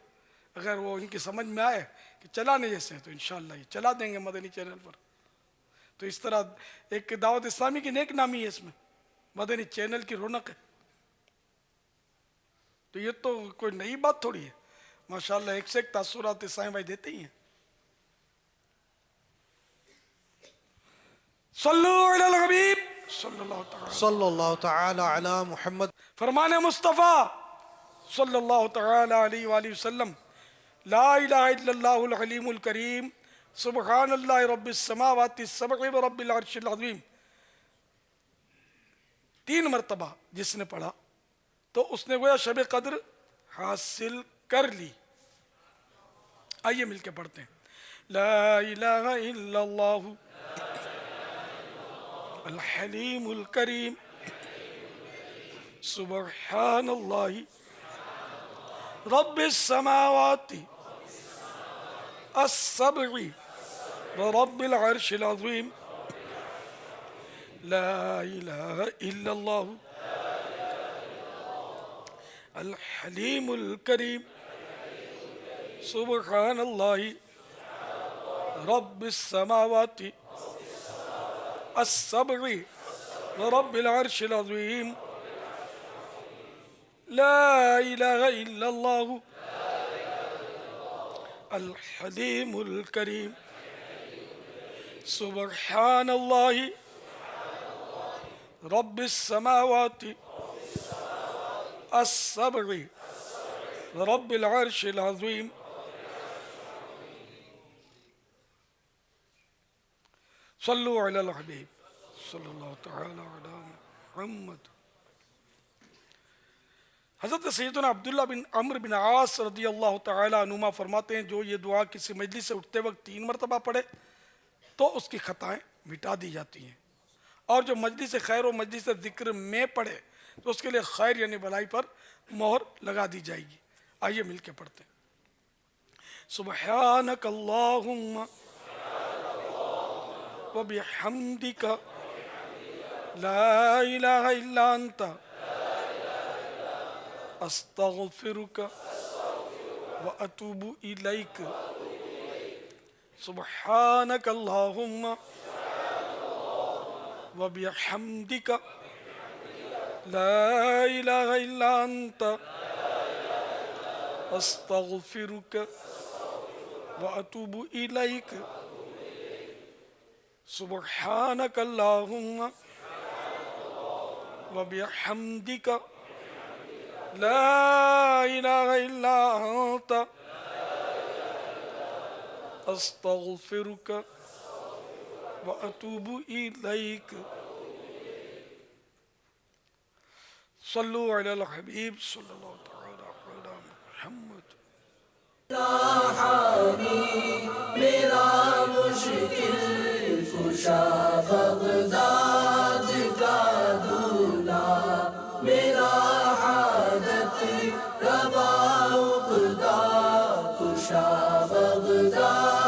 अगर वो इनकी समझ में आए कि चलाने जैसे तो इंशाअल्लाह ये चला देंगे मदनी चैनल पर। तो इस तरह एक दावत इस्लामी की नेक नामी है, इसमें मदनी चैनल की रौनक है। तो ये तो कोई नई बात थोड़ी है, माशाअल्लाह एक से एक तासुरात इस्लामी भाई देते ही हैं। सल्लु अलल हबीब सल्लल्लाहु तआला अला मुहम्मद। फरमाने मुस्तफ़ा सल्लल्लाहु तआला अलैहि वसल्लम, ला इलाहा इल्लल्लाहुल अलीमुल करीम, सुब्हानल्लाहि रब्बिस समावाति सब'i व रब्बिल अर्शिल अज़ीम। 3 मरतबा जिसने पढ़ा तो उसने गोया शब कद्र हासिल कर ली। आइए मिलके पढ़ते हैं। ला इलाहा इल्लल्लाहु अल हलीमुल करीम, सुब्हानल्लाहि रब्बिस समावाति अस्सब'i व रब्बिल अर्शिल अज़ीम। ला इलाहा इल्लल्लाहु अल हलीमुल करीम, सुब्हानल्लाहि रब्बिस समावाति अस्सब'i व रब्बिल अर्शिल अज़ीम। ला इलाहा इल्लल्लाहु अल हलीमुल करीम, सुब्हानल्लाहि रब्बिस समावाति अस्सब'i व रब्बिल अर्शिल अज़ीम। सल्लु अलल हबीब सल्लल्लाहु तआला अला मुहम्मद। हज़रत सैयदना अब्दुल्लाह बिन अम्र बिन आस रज़ियल्लाहु तआला अनुमा फरमाते हैं, जो ये दुआ किसी मजलिस से उठते वक्त 3 मरतबा पढ़े तो उसकी खताएं मिटा दी जाती हैं, और जो मजलिस खैर और मजलिस ज़िक्र में पढ़े तो उसके लिए खैर यानी भलाई पर मोहर लगा दी जाएगी। आइए मिलके पढ़ते हैं। सुब्हानक अल्लाहुम्मा व बिहम्दिका ला इलाहा इल्ला अंता अस्तगफिरुका व अतूबु इलैक। सुब्हानक अल्लाहुम्मा व बिहम्दिका ला इलाहा इल्ला अंता अस्तगफिरुका व व अतूबु इलैक सुब्हानक अल्लाहुम्मा व बिहम्दिक ला इलाहा इल्ला अंत अस्तगफिरुक व अतूबु इलैक सल्लु अलल हबीब सल्लल्लाहु तआला अलैहि मुहम्मद। मेरा मुश्किल कुशा बगदाद का दूल्हा, मेरा हाजत रवा उक़दा कुशा बगदाद